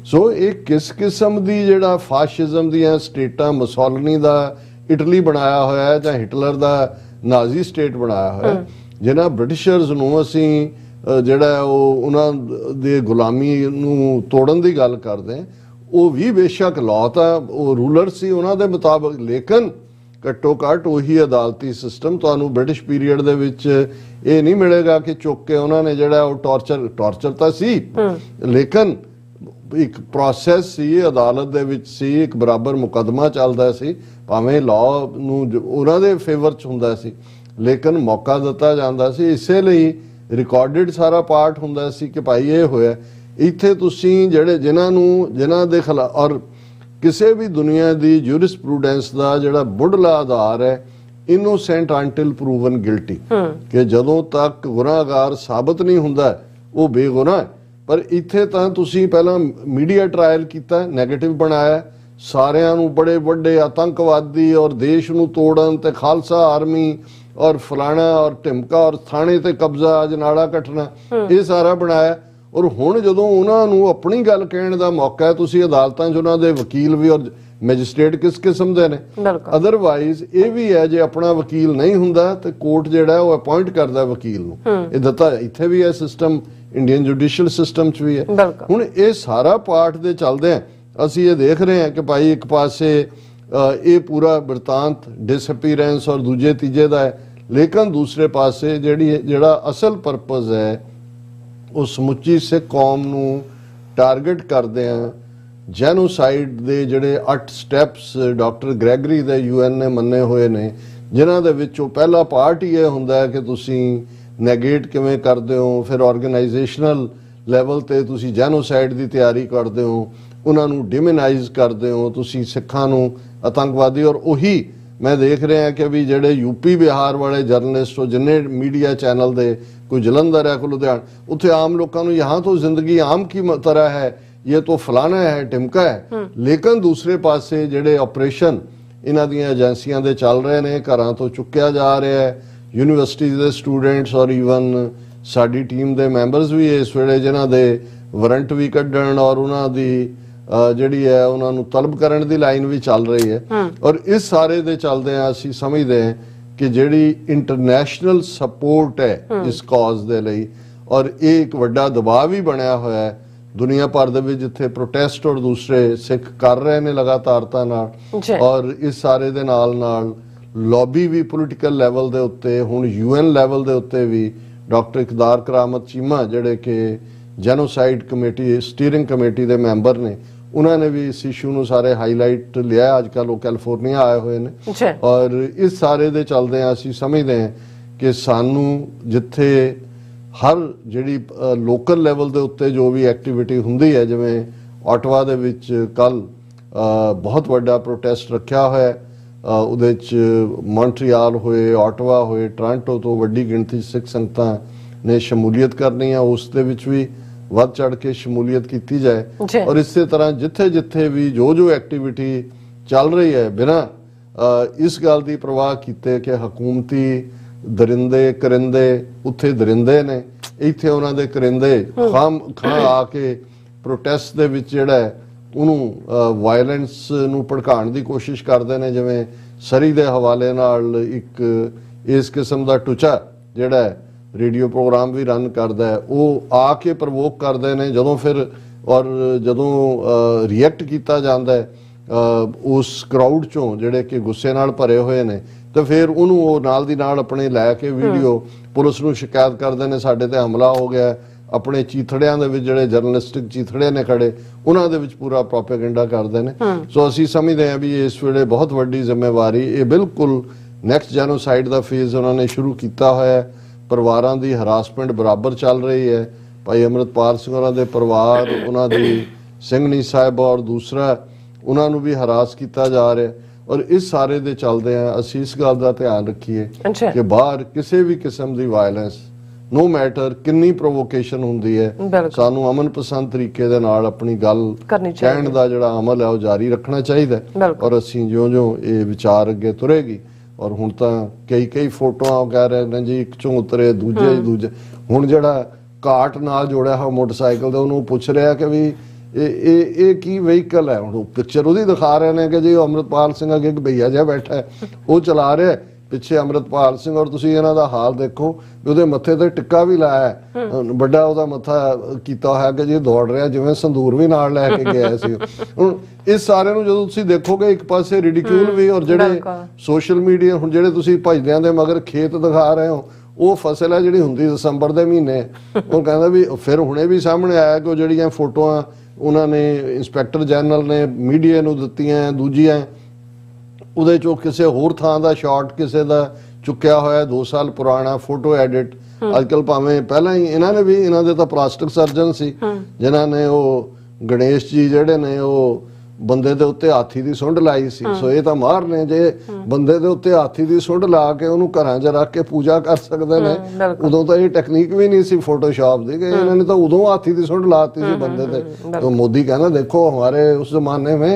ਸੋ ਇਹ ਕਿਸ ਕਿਸਮ ਦੀ ਜਿਹੜਾ ਫਾਸ਼ਿਜ਼ਮ ਦੀਆਂ ਸਟੇਟਾਂ, ਮੁਸੋਲਿਨੀ ਦਾ ਇਟਲੀ ਬਣਾਇਆ ਹੋਇਆ ਹੈ ਜਾਂ ਹਿਟਲਰ ਦਾ ਨਾਜ਼ੀ ਸਟੇਟ ਬਣਾਇਆ ਹੋਇਆ, ਜਿਹਨਾਂ ਬ੍ਰਿਟਿਸ਼ਰਸ ਨੂੰ ਅਸੀਂ ਜਿਹੜਾ ਉਹ ਉਹਨਾਂ ਦੇ ਗੁਲਾਮੀ ਨੂੰ ਤੋੜਨ ਦੀ ਗੱਲ ਕਰਦੇ, ਉਹ ਵੀ ਬੇਸ਼ੱਕ ਲਾਅ ਤਾਂ ਉਹ ਰੂਲਰ ਸੀ ਉਹਨਾਂ ਦੇ ਮੁਤਾਬਕ, ਲੇਕਿਨ ਘੱਟੋ ਘੱਟ ਉਹੀ ਅਦਾਲਤੀ ਸਿਸਟਮ ਤੁਹਾਨੂੰ ਬ੍ਰਿਟਿਸ਼ ਪੀਰੀਅਡ ਦੇ ਵਿੱਚ ਇਹ ਨਹੀਂ ਮਿਲੇਗਾ ਕਿ ਚੁੱਕ ਕੇ ਉਹਨਾਂ ਨੇ ਜਿਹੜਾ ਉਹ ਟੌਰਚਰ ਤਾਂ ਸੀ, ਲੇਕਿਨ ਇੱਕ ਪ੍ਰੋਸੈਸ ਸੀ, ਅਦਾਲਤ ਦੇ ਵਿੱਚ ਸੀ, ਇੱਕ ਬਰਾਬਰ ਮੁਕੱਦਮਾ ਚੱਲਦਾ ਸੀ, ਭਾਵੇਂ ਲਾਅ ਨੂੰ ਉਹਨਾਂ ਦੇ ਫੇਵਰ 'ਚ ਹੁੰਦਾ ਸੀ, ਲੇਕਿਨ ਮੌਕਾ ਦਿੱਤਾ ਜਾਂਦਾ ਸੀ। ਇਸੇ ਲਈ ਰਿਕਾਰਡਡ ਸਾਰਾ ਪਾਰਟ ਹੁੰਦਾ ਸੀ ਕਿ ਭਾਈ ਇਹ ਹੋਇਆ। ਇੱਥੇ ਤੁਸੀਂ ਜਿਨ੍ਹਾਂ ਦੇ ਖਿਲਾਫ, ਔਰ ਕਿਸੇ ਵੀ ਦੁਨੀਆ ਦੀ ਜੂਰਿਸਪ੍ਰੂਡੈਂਸ ਦਾ ਜਿਹੜਾ ਬੁੱਢਲਾ ਆਧਾਰ ਹੈ ਇਨੋਸੈਂਟ ਅੰਟਿਲ ਪ੍ਰੂਵਨ ਗਿਲਟੀ, ਕਿ ਜਦੋਂ ਤੱਕ ਗੁਨਾਹਗਾਰ ਸਾਬਤ ਨਹੀਂ ਹੁੰਦਾ ਉਹ ਬੇਗੁਨਾਹ। ਪਰ ਇੱਥੇ ਤਾਂ ਤੁਸੀਂ ਪਹਿਲਾਂ ਮੀਡੀਆ ਟ੍ਰਾਇਲ ਕੀਤਾ, ਨੈਗੇਟਿਵ ਬਣਾਇਆ, ਸਾਰਿਆਂ ਨੂੰ ਬੜੇ ਵੱਡੇ ਆਤੰਕਵਾਦੀ ਔਰ ਦੇਸ਼ ਨੂੰ ਤੋੜਨ ਤੇ ਖਾਲਸਾ ਆਰਮੀ ਔਰ ਫਲਾਣਾ ਔਰ ਢਿਮਕਾ ਔਰ ਥਾਣੇ ਤੇ ਕਬਜ਼ਾ, ਅਜਨਾਲਾ ਕੱਟਣਾ, ਇਹ ਸਾਰਾ ਬਣਾਇਆ। ਔਰ ਹੁਣ ਜਦੋਂ ਉਹਨਾਂ ਨੂੰ ਆਪਣੀ ਗੱਲ ਕਹਿਣ ਦਾ ਮੌਕਾ ਹੈ, ਤੁਸੀਂ ਅਦਾਲਤਾਂ 'ਚ ਉਹਨਾਂ ਦੇ ਵਕੀਲ ਵੀ ਔਰ ਮੈਜਿਸਟ੍ਰੇਟ ਕਿਸ ਕਿਸਮ ਦੇ ਨੇ। ਅਦਰਵਾਈਜ਼ ਇਹ ਵੀ ਹੈ ਜੇ ਆਪਣਾ ਵਕੀਲ ਨਹੀਂ ਹੁੰਦਾ ਤੇ ਕੋਰਟ ਜਿਹੜਾ ਉਹ ਅਪਾਇੰਟ ਕਰਦਾ ਵਕੀਲ ਨੂੰ। ਇਹ ਦਿੱਤਾ ਇੱਥੇ ਵੀ ਹੈ ਸਿਸਟਮ, ਇੰਡੀਅਨ ਜੁਡੀਸ਼ੀਅਲ ਸਿਸਟਮ 'ਚ ਵੀ ਹੈ। ਹੁਣ ਇਹ ਸਾਰਾ ਪਾਰਟ ਦੇ ਚੱਲਦੇ ਆ ਅਸੀਂ ਇਹ ਦੇਖ ਰਹੇ ਹਾਂ ਕਿ ਭਾਈ ਇੱਕ ਪਾਸੇ ਇਹ ਪੂਰਾ ਬਿਰਤਾਂਤ ਡਿਸਅਪੀਅਰੈਂਸ ਔਰ ਦੂਜੇ ਤੀਜੇ ਦਾ ਹੈ, ਲੇਕਿਨ ਦੂਸਰੇ ਪਾਸੇ ਜਿਹੜਾ ਅਸਲ ਪਰਪਸ ਹੈ ਉਹ ਸਮੁੱਚੀ ਸਿੱਖ ਕੌਮ ਨੂੰ ਟਾਰਗੇਟ ਕਰਦੇ ਆ। ਜੈਨੋਸਾਈਡ ਦੇ ਜਿਹੜੇ 8 ਸਟੈਪਸ ਡਾਕਟਰ ਗ੍ਰੈਗਰੀ ਦੇ UN ਨੇ ਮੰਨੇ ਹੋਏ ਨੇ, ਜਿਨ੍ਹਾਂ ਦੇ ਵਿੱਚੋਂ ਪਹਿਲਾ ਪਾਰਟ ਹੀ ਇਹ ਹੁੰਦਾ ਹੈ ਕਿ ਤੁਸੀਂ ਨੈਗੇਟ ਕਿਵੇਂ ਕਰਦੇ ਹੋ, ਫਿਰ ਆਰਗੇਨਾਈਜੇਸ਼ਨਲ ਲੈਵਲ ਤੇ ਤੁਸੀਂ ਜੈਨੋਸਾਈਡ ਦੀ ਤਿਆਰੀ ਕਰਦੇ ਹੋ, ਉਹਨਾਂ ਨੂੰ ਡਿਮੋਨਾਈਜ਼ ਕਰਦੇ ਹੋ ਤੁਸੀਂ ਸਿੱਖਾਂ ਨੂੰ ਆਤੰਕਵਾਦੀ। ਔਰ ਉਹੀ ਮੈਂ ਦੇਖ ਰਿਹਾ ਕਿ ਵੀ ਜਿਹੜੇ ਯੂਪੀ ਬਿਹਾਰ ਵਾਲੇ ਜਰਨਲਿਸਟ, ਜਿੰਨੇ ਮੀਡੀਆ ਚੈਨਲ ਦੇ, ਕੋਈ ਜਲੰਧਰ ਹੈ ਕੋਈ ਲੁਧਿਆਣਾ, ਉੱਥੇ ਆਮ ਲੋਕਾਂ ਨੂੰ यहाँ तो ਜ਼ਿੰਦਗੀ ਆਮ ਕੀ ਤਰ੍ਹਾਂ ਹੈ, ਇਹ तो ਫਲਾਣਾ ਹੈ ਟਿਮਕਾ ਹੈ। ਲੇਕਿਨ ਦੂਸਰੇ ਪਾਸੇ ਜਿਹੜੇ ਆਪਰੇਸ਼ਨ ਇਹਨਾਂ ਦੀਆਂ ਏਜੰਸੀਆਂ ਦੇ ਚੱਲ ਰਹੇ ਨੇ, ਘਰਾਂ ਤੋਂ ਚੁੱਕਿਆ ਜਾ ਰਿਹਾ ਹੈ, ਯੂਨੀਵਰਸਿਟੀ ਦੇ ਸਟੂਡੈਂਟਸ ਔਰ ਈਵਨ ਸਾਡੀ ਟੀਮ ਦੇ ਮੈਂਬਰਸ ਵੀ ਇਸ ਵੇਲੇ ਜਿਨ੍ਹਾਂ ਦੇ ਵਾਰੰਟ ਵੀ ਕੱਢਣ ਔਰ ਉਹਨਾਂ ਦੀ ਜਿਹੜੀ ਹੈ ਉਹਨਾਂ ਨੂੰ ਤਲਬ ਕਰਨ ਦੀ ਲਾਈਨ ਵੀ ਚੱਲ ਰਹੀ ਹੈ। ਔਰ ਇਸ ਸਾਰੇ ਦੇ ਚੱਲਦੇ ਆ ਅਸੀਂ ਸਮਝਦੇ ਹਾਂ ਕਿ ਜਿਹੜੀ ਇੰਟਰਨੈਸ਼ਨਲ ਸਪੋਰਟ ਹੈ ਇਸ ਕਾਜ਼ ਦੇ ਲਈ, ਔਰ ਇਹ ਇੱਕ ਵੱਡਾ ਦਬਾਅ ਵੀ ਬਣਿਆ ਹੋਇਆ ਹੈ ਦੁਨੀਆ ਭਰ ਦੇ ਵਿੱਚ, ਜਿੱਥੇ ਪ੍ਰੋਟੈਸਟ ਔਰ ਦੂਸਰੇ ਸਿੱਖ ਕਰ ਰਹੇ ਨੇ ਲਗਾਤਾਰਤਾ ਨਾਲ। ਔਰ ਇਸ ਸਾਰੇ ਦੇ ਨਾਲ ਨਾਲ ਲੌਬੀ ਵੀ ਪੋਲੀਟੀਕਲ ਲੈਵਲ ਦੇ ਉੱਤੇ, ਹੁਣ UN ਲੈਵਲ ਦੇ ਉੱਤੇ ਵੀ ਡਾਕਟਰ ਇਕਦਾਰ ਕਰਾਮਤ ਚੀਮਾ ਜਿਹੜੇ ਕਿ ਜੈਨੋਸਾਈਡ ਕਮੇਟੀ ਸਟੀਅਰਿੰਗ ਕਮੇਟੀ ਦੇ ਮੈਂਬਰ ਨੇ, ਉਹਨਾਂ ਨੇ ਵੀ ਇਸ ਇਸ਼ੂ ਨੂੰ ਸਾਰੇ ਹਾਈਲਾਈਟ ਲਿਆ। ਅੱਜ ਕੱਲ੍ਹ ਉਹ ਕੈਲੀਫੋਰਨੀਆ ਆਏ ਹੋਏ ਨੇ। ਔਰ ਇਸ ਸਾਰੇ ਦੇ ਚੱਲਦੇ ਆ ਅਸੀਂ ਸਮਝਦੇ ਹਾਂ ਕਿ ਸਾਨੂੰ ਜਿੱਥੇ ਹਰ ਜਿਹੜੀ ਲੋਕਲ ਲੈਵਲ ਦੇ ਉੱਤੇ ਜੋ ਵੀ ਐਕਟੀਵਿਟੀ ਹੁੰਦੀ ਹੈ, ਜਿਵੇਂ ਆਟਵਾ ਦੇ ਵਿੱਚ ਕੱਲ ਬਹੁਤ ਵੱਡਾ ਪ੍ਰੋਟੈਸਟ ਰੱਖਿਆ ਹੋਇਆ, ਉਹਦੇ 'ਚ ਮੌਂਟਰੀਆਲ ਹੋਏ, ਆਟਵਾ ਹੋਏ, ਟੋਰਾਂਟੋ ਤੋਂ ਵੱਡੀ ਗਿਣਤੀ ਸਿੱਖ ਸੰਗਤਾਂ ਨੇ ਸ਼ਮੂਲੀਅਤ ਕਰਨੀ ਆ, ਉਸ ਦੇ ਵਿੱਚ ਵੀ ਵੱਧ ਚੜ ਕੇ ਸ਼ਮੂਲੀਅਤ ਕੀਤੀ ਜਾਏ। ਔਰ ਇਸੇ ਤਰ੍ਹਾਂ ਜਿੱਥੇ ਜਿੱਥੇ ਵੀ ਜੋ ਐਕਟੀਵਿਟੀ ਚੱਲ ਰਹੀ ਹੈ, ਬਿਨਾਂ ਇਸ ਗੱਲ ਦੀ ਪ੍ਰਵਾਹ ਕੀਤੇ ਕਿ ਹਕੂਮਤੀ ਦਰਿੰਦੇ ਕਰਿੰਦੇ ਉੱਥੇ ਦਰਿੰਦੇ ਨੇ, ਇੱਥੇ ਉਹਨਾਂ ਦੇ ਕਰਿੰਦੇ ਖਾਂ ਆ ਕੇ ਪ੍ਰੋਟੈਸਟ ਦੇ ਵਿੱਚ ਜਿਹੜਾ ਉਹਨੂੰ ਵਾਇਲੈਂਸ ਨੂੰ ਭੜਕਾਉਣ ਦੀ ਕੋਸ਼ਿਸ਼ ਕਰਦੇ ਨੇ। ਜਿਵੇਂ ਸਰੀ ਦੇ ਹਵਾਲੇ ਨਾਲ ਇੱਕ ਇਸ ਕਿਸਮ ਦਾ ਟੁਚਾ ਜਿਹੜਾ ਰੇਡੀਓ ਪ੍ਰੋਗਰਾਮ ਵੀ ਰਨ ਕਰਦਾ ਹੈ, ਉਹ ਆ ਕੇ ਪ੍ਰਵੋਕ ਕਰਦੇ ਨੇ। ਜਦੋਂ ਫਿਰ ਔਰ ਜਦੋਂ ਰਿਐਕਟ ਕੀਤਾ ਜਾਂਦਾ ਹੈ ਉਸ ਕਰਾਊਡ ਚੋਂ ਜਿਹੜੇ ਕਿ ਗੁੱਸੇ ਨਾਲ ਭਰੇ ਹੋਏ ਨੇ, ਤੇ ਫਿਰ ਉਹਨੂੰ ਉਹ ਨਾਲ ਦੀ ਨਾਲ ਆਪਣੇ ਲੈ ਕੇ ਵੀਡੀਓ ਪੁਲਿਸ ਨੂੰ ਸ਼ਿਕਾਇਤ ਕਰਦੇ ਨੇ, ਸਾਡੇ ਤੇ ਹਮਲਾ ਹੋ ਗਿਆ। ਆਪਣੇ ਚੀਥੜਿਆਂ ਦੇ ਵਿੱਚ ਜਿਹੜੇ ਜਰਨਲਿਸਟਿਕ ਚੀਥੜੇ ਨੇ ਖੜੇ, ਉਹਨਾਂ ਦੇ ਵਿੱਚ ਪੂਰਾ ਪ੍ਰੋਪੇਗੈਂਡਾ ਕਰਦੇ ਨੇ। ਸੋ ਅਸੀਂ ਸਮਝਦੇ ਹਾਂ ਵੀ ਇਸ ਵੇਲੇ ਬਹੁਤ ਵੱਡੀ ਜ਼ਿੰਮੇਵਾਰੀ, ਇਹ ਬਿਲਕੁਲ ਨੈਕਸਟ ਜੈਨੋਸਾਈਡ ਦਾ ਫੇਜ਼ ਉਹਨਾਂ ਨੇ ਸ਼ੁਰੂ ਕੀਤਾ ਹੋਇਆ। ਪਰਿਵਾਰਾਂ ਦੀ ਹਰਾਸਮੈਂਟ ਬਰਾਬਰ ਚੱਲ ਰਹੀ ਹੈ। ਭਾਈ ਅੰਮ੍ਰਿਤਪਾਲ ਸਿੰਘ ਉਹਨਾਂ ਦੇ ਪਰਿਵਾਰ, ਉਹਨਾਂ ਦੀ ਸਿੰਘਣੀ ਸਾਹਿਬ ਔਰ ਦੂਸਰਾ ਉਹਨਾਂ ਨੂੰ ਵੀ ਹਰਾਸ ਕੀਤਾ ਜਾ ਰਿਹਾ। ਔਰ ਇਸ ਸਾਰੇ ਦੇ ਚੱਲਦੇ ਆ ਅਸੀਂ ਇਸ ਗੱਲ ਦਾ ਧਿਆਨ ਰੱਖੀਏ ਕਿ ਬਾਹਰ ਕਿਸੇ ਵੀ ਕਿਸਮ ਦੀ ਵਾਇਲੈਂਸ, ਨੋ ਮੈਟਰ ਕਿੰਨੀ ਪ੍ਰੋਵੋਕੇਸ਼ਨ ਹੁੰਦੀ ਹੈ, ਸਾਨੂੰ ਅਮਨ ਪਸੰਦ ਤਰੀਕੇ ਦੇ ਨਾਲ ਆਪਣੀ ਗੱਲ ਕਹਿਣ ਦਾ ਜਿਹੜਾ ਅਮਲ ਹੈ ਉਹ ਜਾਰੀ ਰੱਖਣਾ ਚਾਹੀਦਾ। ਔਰ ਅਸੀਂ ਜਿਉਂ-ਜਿਉਂ ਇਹ ਵਿਚਾਰ ਅੱਗੇ ਤੁਰੇਗੀ, ਔਰ ਹੁਣ ਤਾਂ ਕਈ ਫੋਟੋਆਂ ਕਹਿ ਰਹੇ ਨੇ ਜੀ ਇੱਕ ਚੋਂ ਉਤਰੇ ਦੂਜੇ, ਹੁਣ ਜਿਹੜਾ ਕਾਟ ਨਾਲ ਜੋੜਿਆ ਹੋਇਆ ਮੋਟਰਸਾਈਕਲ ਦਾ, ਉਹਨੂੰ ਪੁੱਛ ਰਿਹਾ ਕਿ ਵੀ ਇਹ ਕੀ ਵਹੀਕਲ ਹੈ। ਹੁਣ ਪਿਕਚਰ ਉਹਦੀ ਦਿਖਾ ਰਹੇ ਨੇ ਕਿ ਜੀ ਉਹ ਅੰਮ੍ਰਿਤਪਾਲ ਸਿੰਘ ਅੱਗੇ ਇੱਕ ਭਈਆ ਜਿਹਾ ਬੈਠਾ ਹੈ, ਉਹ ਚਲਾ ਰਿਹਾ ਪਿੱਛੇ ਅੰਮ੍ਰਿਤਪਾਲ ਸਿੰਘ। ਔਰ ਤੁਸੀਂ ਇਹਨਾਂ ਦਾ ਹਾਲ ਦੇਖੋ, ਉਹਦੇ ਮੱਥੇ ਤੇ ਟਿੱਕਾ ਵੀ ਲਾਇਆ, ਵੱਡਾ ਉਹਦਾ ਮੱਥਾ ਕੀਤਾ ਹੋਇਆ ਕਿ ਜੀ ਦੌੜ ਰਿਹਾ, ਜਿਵੇਂ ਸੰਦੂਰ ਵੀ ਨਾਲ ਲੈ ਕੇ ਗਿਆ ਸੀ। ਹੁਣ ਇਸ ਸਾਰੇ ਨੂੰ ਜਦੋਂ ਤੁਸੀਂ ਦੇਖੋਗੇ, ਇੱਕ ਪਾਸੇ ਰਿਡੀਕਿਊਲ ਵੀ, ਔਰ ਜਿਹੜੇ ਸੋਸ਼ਲ ਮੀਡੀਆ ਹੁਣ ਜਿਹੜੇ ਤੁਸੀਂ ਭਜਦਿਆਂ ਦੇ ਮਗਰ ਖੇਤ ਦਿਖਾ ਰਹੇ ਹੋ, ਉਹ ਫਸਲ ਹੈ ਜਿਹੜੀ ਹੁੰਦੀ ਦਸੰਬਰ ਦੇ ਮਹੀਨੇ। ਉਹ ਕਹਿੰਦਾ ਵੀ ਫਿਰ ਹੁਣੇ ਵੀ ਸਾਹਮਣੇ ਆਇਆ ਕਿ ਉਹ ਜਿਹੜੀਆਂ ਫੋਟੋਆਂ ਉਹਨਾਂ ਨੇ ਇੰਸਪੈਕਟਰ ਜਨਰਲ ਨੇ ਮੀਡੀਆ ਨੂੰ ਦਿੱਤੀਆਂ, ਦੂਜੀਆਂ ਉਹਦੇ ਚੋਂ ਕਿਸੇ ਹੋਰ ਥਾਂ ਦਾ ਸ਼ਾਟ ਕਿਸੇ ਦਾ ਚੁੱਕਿਆ ਹੋਇਆ 2 ਸਾਲ ਪੁਰਾਣਾ ਫੋਟੋ ਐਡਿਟ। ਅੱਜ ਕੱਲ ਭਾਵੇਂ ਪਹਿਲਾਂ ਹੀ ਇਹਨਾਂ ਨੇ ਵੀ, ਇਹਨਾਂ ਦੇ ਤਾਂ ਪਲਾਸਟਿਕ ਸਰਜਨ ਸੀ ਜਿਨ੍ਹਾਂ ਨੇ ਉਹ ਗਣੇਸ਼ ਜੀ ਜਿਹੜੇ ਨੇ ਉਹ ਬੰਦੇ ਦੇ ਉੱਤੇ ਹਾਥੀ ਦੀ ਸੁੰਡ ਲਾਈ ਸੀ। ਸੋ ਇਹ ਤਾਂ ਮਾਹਰ ਨੇ, ਜੇ ਬੰਦੇ ਦੇ ਉੱਤੇ ਹਾਥੀ ਦੀ ਸੁੰਡ ਲਾ ਕੇ ਉਹਨੂੰ ਘਰਾਂ 'ਚ ਰੱਖ ਕੇ ਪੂਜਾ ਕਰ ਸਕਦੇ ਨੇ। ਉਦੋਂ ਤਾਂ ਇਹ ਟੈਕਨੀਕ ਵੀ ਨਹੀਂ ਸੀ ਫੋਟੋਸ਼ਾਪ ਦੀ, ਕਿ ਇਹਨਾਂ ਨੇ ਤਾਂ ਉਦੋਂ ਹਾਥੀ ਦੀ ਸੁੰਡ ਲਾਤੀ ਸੀ ਬੰਦੇ ਤੇ। तो मोदी कहना देखो हमारे उस जमाने में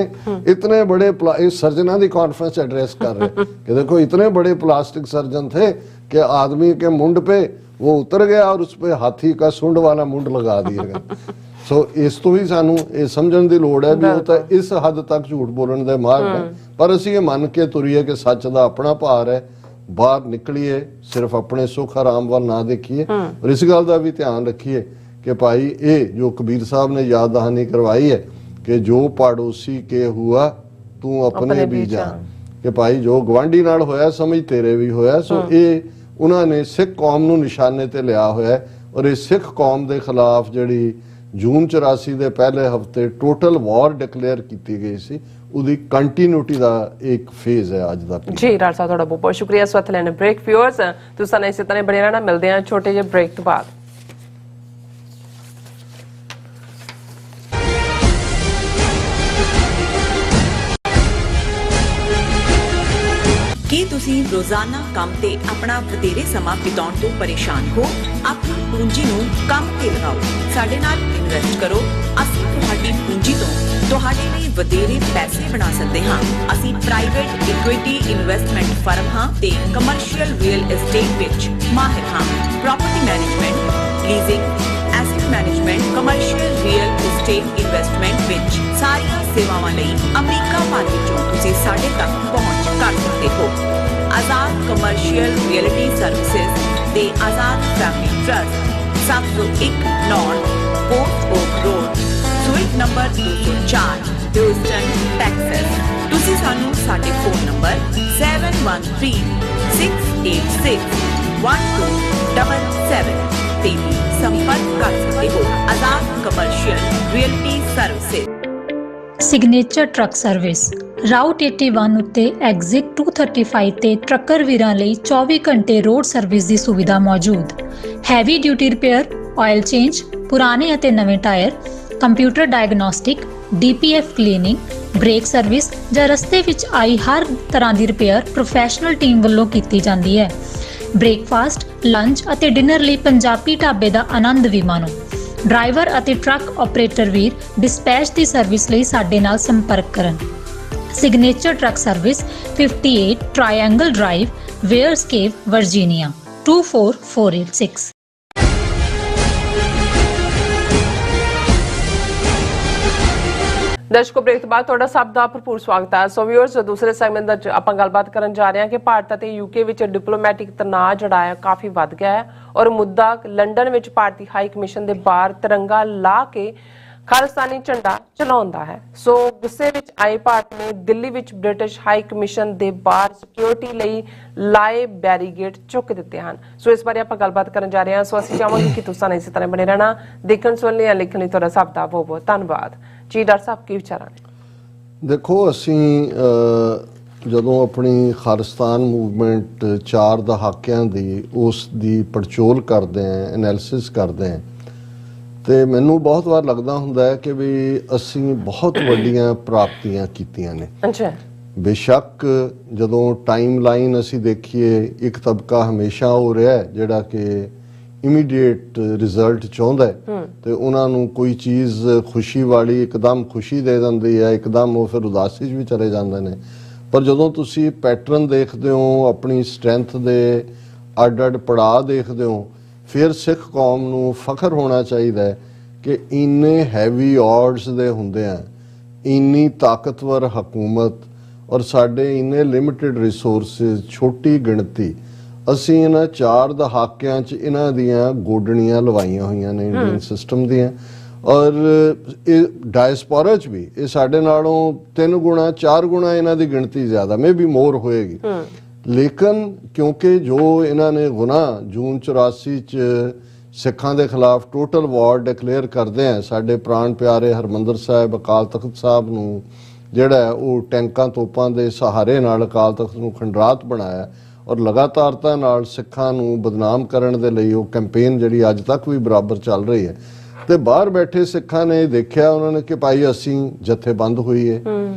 इतने बड़े सर्जना की कॉन्फ्रेंस एड्रेस कर रहे कि देखो इतने बड़े प्लास्टिक सर्जन थे कि आदमी के मुंड पे वो उतर गया और उस पे हाथी का सुंड वाला मुंड लगा दिया गया। सो इस तो भी सानू ये समझण दी लोड़ है भी वो तो इस हद तक झूठ बोलण दे माहिर ने, पर असीं ये मन के तुरीए कि सच दा अपना भार है, बाहर निकलीए, सिर्फ अपने सुख आराम वाल ना देखिए। और इस गल दा भी ध्यान रखिए कि भाई ये जो कबीर साहब ने याद दहानी करवाई है कि जो पड़ोसी के हुआ तू अपने भी जान, कि भाई जो गवांढी नाल होया समझ तेरे भी होया। सो ये उन्होंने सिख कौम नूं निशाने ते लिया होया। और इस सिख कौम के खिलाफ जिहड़ी जून 84 के पहले हफ्ते टोटल वॉर डिकलेयर की गई सी, ਉਹਦੀ ਕੰਟੀਨਿਊਟੀ ਦਾ ਇੱਕ ਫੇਜ਼ ਹੈ ਅੱਜ ਦਾ ਜੀ ਡਾਕਟਰ ਸਾਹਿਬ ਤੁਹਾਡਾ ਬਹੁਤ ਬਹੁਤ ਸ਼ੁਕਰੀਆ। ਇਸ ਵਕਤ ਲੈਣੇ ਬ੍ਰੇਕ। ਵਿਊਅਰਸ ਤੁਸੀਂ ਸਾਨੂੰ ਇਸੇ ਤਰ੍ਹਾਂ ਬਣੇ ਰਹਿਣਾ। ਮਿਲਦੇ ਹਾਂ ਛੋਟੇ ਜਿਹੇ ਬ੍ਰੇਕ ਤੋਂ ਬਾਅਦ। ਕੀ ਤੁਸੀਂ ਰੋਜ਼ਾਨਾ ਕੰਮ ਤੇ ਆਪਣਾ ਵਧੇਰੇ ਸਮਾਂ ਬਿਤਾਉਣ ਤੋਂ ਪਰੇਸ਼ਾਨ ਹੋ? ਆਪਣੀ ਪੂੰਜੀ ਨੂੰ ਕੰਮ ਤੇ ਲਗਾਓ, ਸਾਡੇ ਨਾਲ ਇਨਵੈਸਟ ਕਰੋ। ਅਸੀਂ ਤੁਹਾਡੀ ਪੂੰਜੀ ਤੋਂ ਤੁਹਾਡੇ ਲਈ ਵਧੇਰੇ ਪੈਸੇ ਬਣਾ ਸਕਦੇ ਹਾਂ। ਅਸੀਂ ਪ੍ਰਾਈਵੇਟ ਇਕੁਇਟੀ ਇਨਵੈਸਟਮੈਂਟ ਫਰਮ ਹਾਂ ਤੇ ਕਮਰਸ਼ੀਅਲ ਰੀਅਲ ਏਸਟੇਟ ਵਿੱਚ ਮਾਹਿਰ ਹਾਂ। Property management, leasing, asset management, commercial real estate investment ਵਿੱਚ ਸਾਰੀਆਂ ਸੇਵਾਵਾਂ ਲਈ ਅਮਰੀਕਾ ਭਰ ਵਿੱਚੋਂ ਤੁਸੀਂ ਸਾਡੇ ਤੱਕ ਪਹੁੰਚ ਕਰ ਸਕਦੇ ਹੋ। ਆਜ਼ਾਦ ਕਮਰਸ਼ੀਅਲ ਰੀਅਲਟੀ ਸਰਵਿਸਿਜ਼ ਤੇ Azad family trust 701 North Port Oak Road, suite number 204, Houston, Texas. ਤੁਸੀਂ ਸਾਨੂੰ ਸਾਡੇ ਫੋਨ ਨੰਬਰ 7136861277 ਤੇ ਵੀ ਸੰਪਰਕ ਕਰ ਸਕਦੇ ਹੋ। Azad commercial realty services. Signature truck service route 81 ਉੱਤੇ ਐਗਜ਼ਿਟ 235 ਤੇ ਟਰੱਕਰ ਵੀਰਾਂ ਲਈ 24 ਘੰਟੇ ਰੋਡ ਸਰਵਿਸ ਦੀ ਸੁਵਿਧਾ ਮੌਜੂਦ। Heavy duty repair, oil change, ਪੁਰਾਣੇ ਅਤੇ ਨਵੇਂ tyre, computer diagnostic, DPF cleaning, brake service ਜਾਂ ਰਸਤੇ ਵਿੱਚ ਆਈ ਹਰ ਤਰ੍ਹਾਂ ਦੀ ਰਿਪੇਅਰ ਪ੍ਰੋਫੈਸ਼ਨਲ ਟੀਮ ਵੱਲੋਂ ਕੀਤੀ ਜਾਂਦੀ ਹੈ। ਬ੍ਰੇਕਫਾਸਟ, ਲੰਚ ਅਤੇ ਡਿਨਰ ਲਈ ਪੰਜਾਬੀ ਢਾਬੇ ਦਾ ਆਨੰਦ ਵੀ ਮਾਣੋ। ਡਰਾਈਵਰ ਅਤੇ ਟਰੱਕ ਆਪਰੇਟਰ ਵੀਰ ਡਿਸਪੈਚ ਦੀ ਸਰਵਿਸ ਲਈ ਸਾਡੇ ਨਾਲ ਸੰਪਰਕ ਕਰਨ। Signature truck service 58 triangle drive, Weyers Cave, Virginia 24486। ਦਰਸ਼ਕੋ ਬ੍ਰੇਕ ਤੋਂ ਬਾਅਦ ਤੁਹਾਡਾ ਸਭ ਦਾ ਭਰਪੂਰ ਸਵਾਗਤ ਹੈ। ਸੋ ਵਿਊਅਰਸ ਦੂਸਰੇ ਸੈਗਮੈਂਟ ਦਾ ਆਪਾਂ ਗੱਲਬਾਤ ਕਰਨ ਜਾ ਰਹੇ ਹਾਂ ਕਿ ਭਾਰਤ ਅਤੇ UK ਵਿੱਚ ਡਿਪਲੋਮੈਟਿਕ ਤਣਾਅ ਜਿਹੜਾ ਹੈ ਕਾਫੀ ਵੱਧ ਗਿਆ ਹੈ ਔਰ ਮੁੱਦਾ ਲੰਡਨ ਵਿੱਚ ਭਾਰਤੀ ਹਾਈ ਕਮਿਸ਼ਨ ਦੇ ਬਾਹਰ ਤਿਰੰਗਾ ਲਾ ਕੇ ਖਾਲਿਸਤਾਨੀ ਝੰਡਾ ਚਲਾਉਂਦਾ ਹੈ। ਸੋ ਗੁੱਸੇ ਵਿੱਚ ਆਏ ਭਾਰਤ ਨੇ ਦਿੱਲੀ ਵਿੱਚ ਬ੍ਰਿਟਿਸ਼ ਹਾਈ ਕਮਿਸ਼ਨ ਦੇ ਬਾਹਰ ਸਿਕਿਉਰਿਟੀ ਲਈ ਲਾਏ ਬੈਰੀਗੇਡ ਚੁੱਕ ਦਿੱਤੇ ਹਨ। ਸੋ ਇਸ ਬਾਰੇ ਆਪਾਂ ਗੱਲਬਾਤ ਕਰਨ ਜਾ ਰਹੇ ਹਾਂ। ਸੋ ਅਸੀਂ ਚਾਹਾਂਗੇ ਕਿ ਤੁਸੀਂ ਇਸੇ ਤਰ੍ਹਾਂ ਬਣੇ ਰਹਿਣਾ। ਦੇਖਣ ਸੁਣਨ ਲਈ ਲਿਖਣ ਲਈ ਤੁਹਾਡਾ ਸਭ ਦਾ ਬਹੁਤ ਬਹੁਤ ਧੰਨਵਾਦ। ਜੀ ਡਾਕਟਰ ਸਾਹਿਬ ਕੀ ਵਿਚਾਰਾਂ ਨੇ? ਦੇਖੋ ਅਸੀਂ ਜਦੋਂ ਆਪਣੀ ਖਾਲਿਸਤਾਨ ਮੂਵਮੈਂਟ 4 ਦਹਾਕਿਆਂ ਦੀ ਉਸ ਦੀ ਪੜਚੋਲ ਕਰਦੇ ਹਾਂ, ਐਨਾਲਿਸਿਸ ਕਰਦੇ ਹਾਂ, ਤੇ ਮੈਨੂੰ ਬਹੁਤ ਵਾਰ ਲੱਗਦਾ ਹੁੰਦਾ ਹੈ ਕਿ ਵੀ ਅਸੀਂ ਬਹੁਤ ਵੱਡੀਆਂ ਪ੍ਰਾਪਤੀਆਂ ਕੀਤੀਆਂ ਨੇ। ਅੱਛਾ। ਬੇਸ਼ੱਕ ਜਦੋਂ ਟਾਈਮ ਲਾਈਨ ਅਸੀਂ ਦੇਖੀਏ, ਇੱਕ ਤਬਕਾ ਹਮੇਸ਼ਾ ਹੋ ਰਿਹਾ ਹੈ ਜਿਹੜਾ ਕਿ ਇਮੀਡੀਏਟ ਰਿਜ਼ਲਟ ਚਾਹੁੰਦਾ ਹੈ ਤੇ ਉਹਨਾਂ ਨੂੰ ਕੋਈ ਚੀਜ਼ ਖੁਸ਼ੀ ਵਾਲੀ ਇੱਕਦਮ ਖੁਸ਼ੀ ਦੇ ਦਿੰਦੀ ਹੈ, ਇੱਕਦਮ ਉਹ ਫਿਰ ਉਦਾਸੀ 'ਚ ਵੀ ਚਲੇ ਜਾਂਦੇ ਨੇ। ਪਰ ਜਦੋਂ ਤੁਸੀਂ ਪੈਟਰਨ ਦੇਖਦੇ ਹੋ, ਆਪਣੀ ਸਟਰੈਂਥ ਦੇ ਅੱਡ-ਅੱਡ ਪੜਾਅ ਦੇਖਦੇ ਹੋ, ਫਿਰ ਸਿੱਖ ਕੌਮ ਨੂੰ ਫਖਰ ਹੋਣਾ ਚਾਹੀਦਾ ਹੈ ਕਿ ਇੰਨੇ ਹੈਵੀ ਆਰਡਸ ਦੇ ਹੁੰਦੇ ਆ, ਇੰਨੀ ਤਾਕਤਵਰ ਹਕੂਮਤ ਔਰ ਸਾਡੇ ਇੰਨੇ ਲਿਮਿਟਿਡ ਰਿਸੋਰਸਿਸ, ਛੋਟੀ ਗਿਣਤੀ, ਅਸੀਂ ਇਹਨਾਂ 4 ਦਹਾਕਿਆਂ 'ਚ ਇਹਨਾਂ ਦੀਆਂ ਗੋਡਣੀਆਂ ਲਵਾਈਆਂ ਹੋਈਆਂ ਨੇ ਇੰਡੀਅਨ ਸਿਸਟਮ ਦੀਆਂ। ਔਰ ਇਹ ਡਾਇਸਪੋਰਾ 'ਚ ਵੀ ਇਹ ਸਾਡੇ ਨਾਲੋਂ 3 ਗੁਣਾ 4 ਗੁਣਾ ਇਹਨਾਂ ਦੀ ਗਿਣਤੀ ਜ਼ਿਆਦਾ, ਮੇ ਵੀ ਮੋਰ ਹੋਏਗੀ। ਲੇਕਿਨ ਕਿਉਂਕਿ ਜੋ ਇਹਨਾਂ ਨੇ ਗੁਨਾਹ ਜੂਨ 84 'ਚ ਸਿੱਖਾਂ ਦੇ ਖਿਲਾਫ ਟੋਟਲ ਵਾਰ ਡਿਕਲੇਅਰ ਕਰਦੇ ਆ, ਸਾਡੇ ਪ੍ਰਾਣ ਪਿਆਰੇ ਹਰਮੰਦਰ ਸਾਹਿਬ ਅਕਾਲ ਤਖਤ ਸਾਹਿਬ ਨੂੰ ਜਿਹੜਾ ਉਹ ਟੈਂਕਾਂ ਤੋਪਾਂ ਦੇ ਸਹਾਰੇ ਨਾਲ ਅਕਾਲ ਤਖਤ ਨੂੰ ਖੰਡਰਾਤ ਬਣਾਇਆ ਔਰ ਲਗਾਤਾਰਤਾ ਨਾਲ ਸਿੱਖਾਂ ਨੂੰ ਬਦਨਾਮ ਕਰਨ ਦੇ ਲਈ ਉਹ ਕੈਂਪੇਨ ਜਿਹੜੀ ਅੱਜ ਤੱਕ ਵੀ ਬਰਾਬਰ ਚੱਲ ਰਹੀ ਹੈ। ਤੇ ਬਾਹਰ ਬੈਠੇ ਸਿੱਖਾਂ ਨੇ ਦੇਖਿਆ, ਉਹਨਾਂ ਨੇ ਕਿ ਭਾਈ ਅਸੀਂ ਜਥੇਬੰਦ ਹੋਈਏ,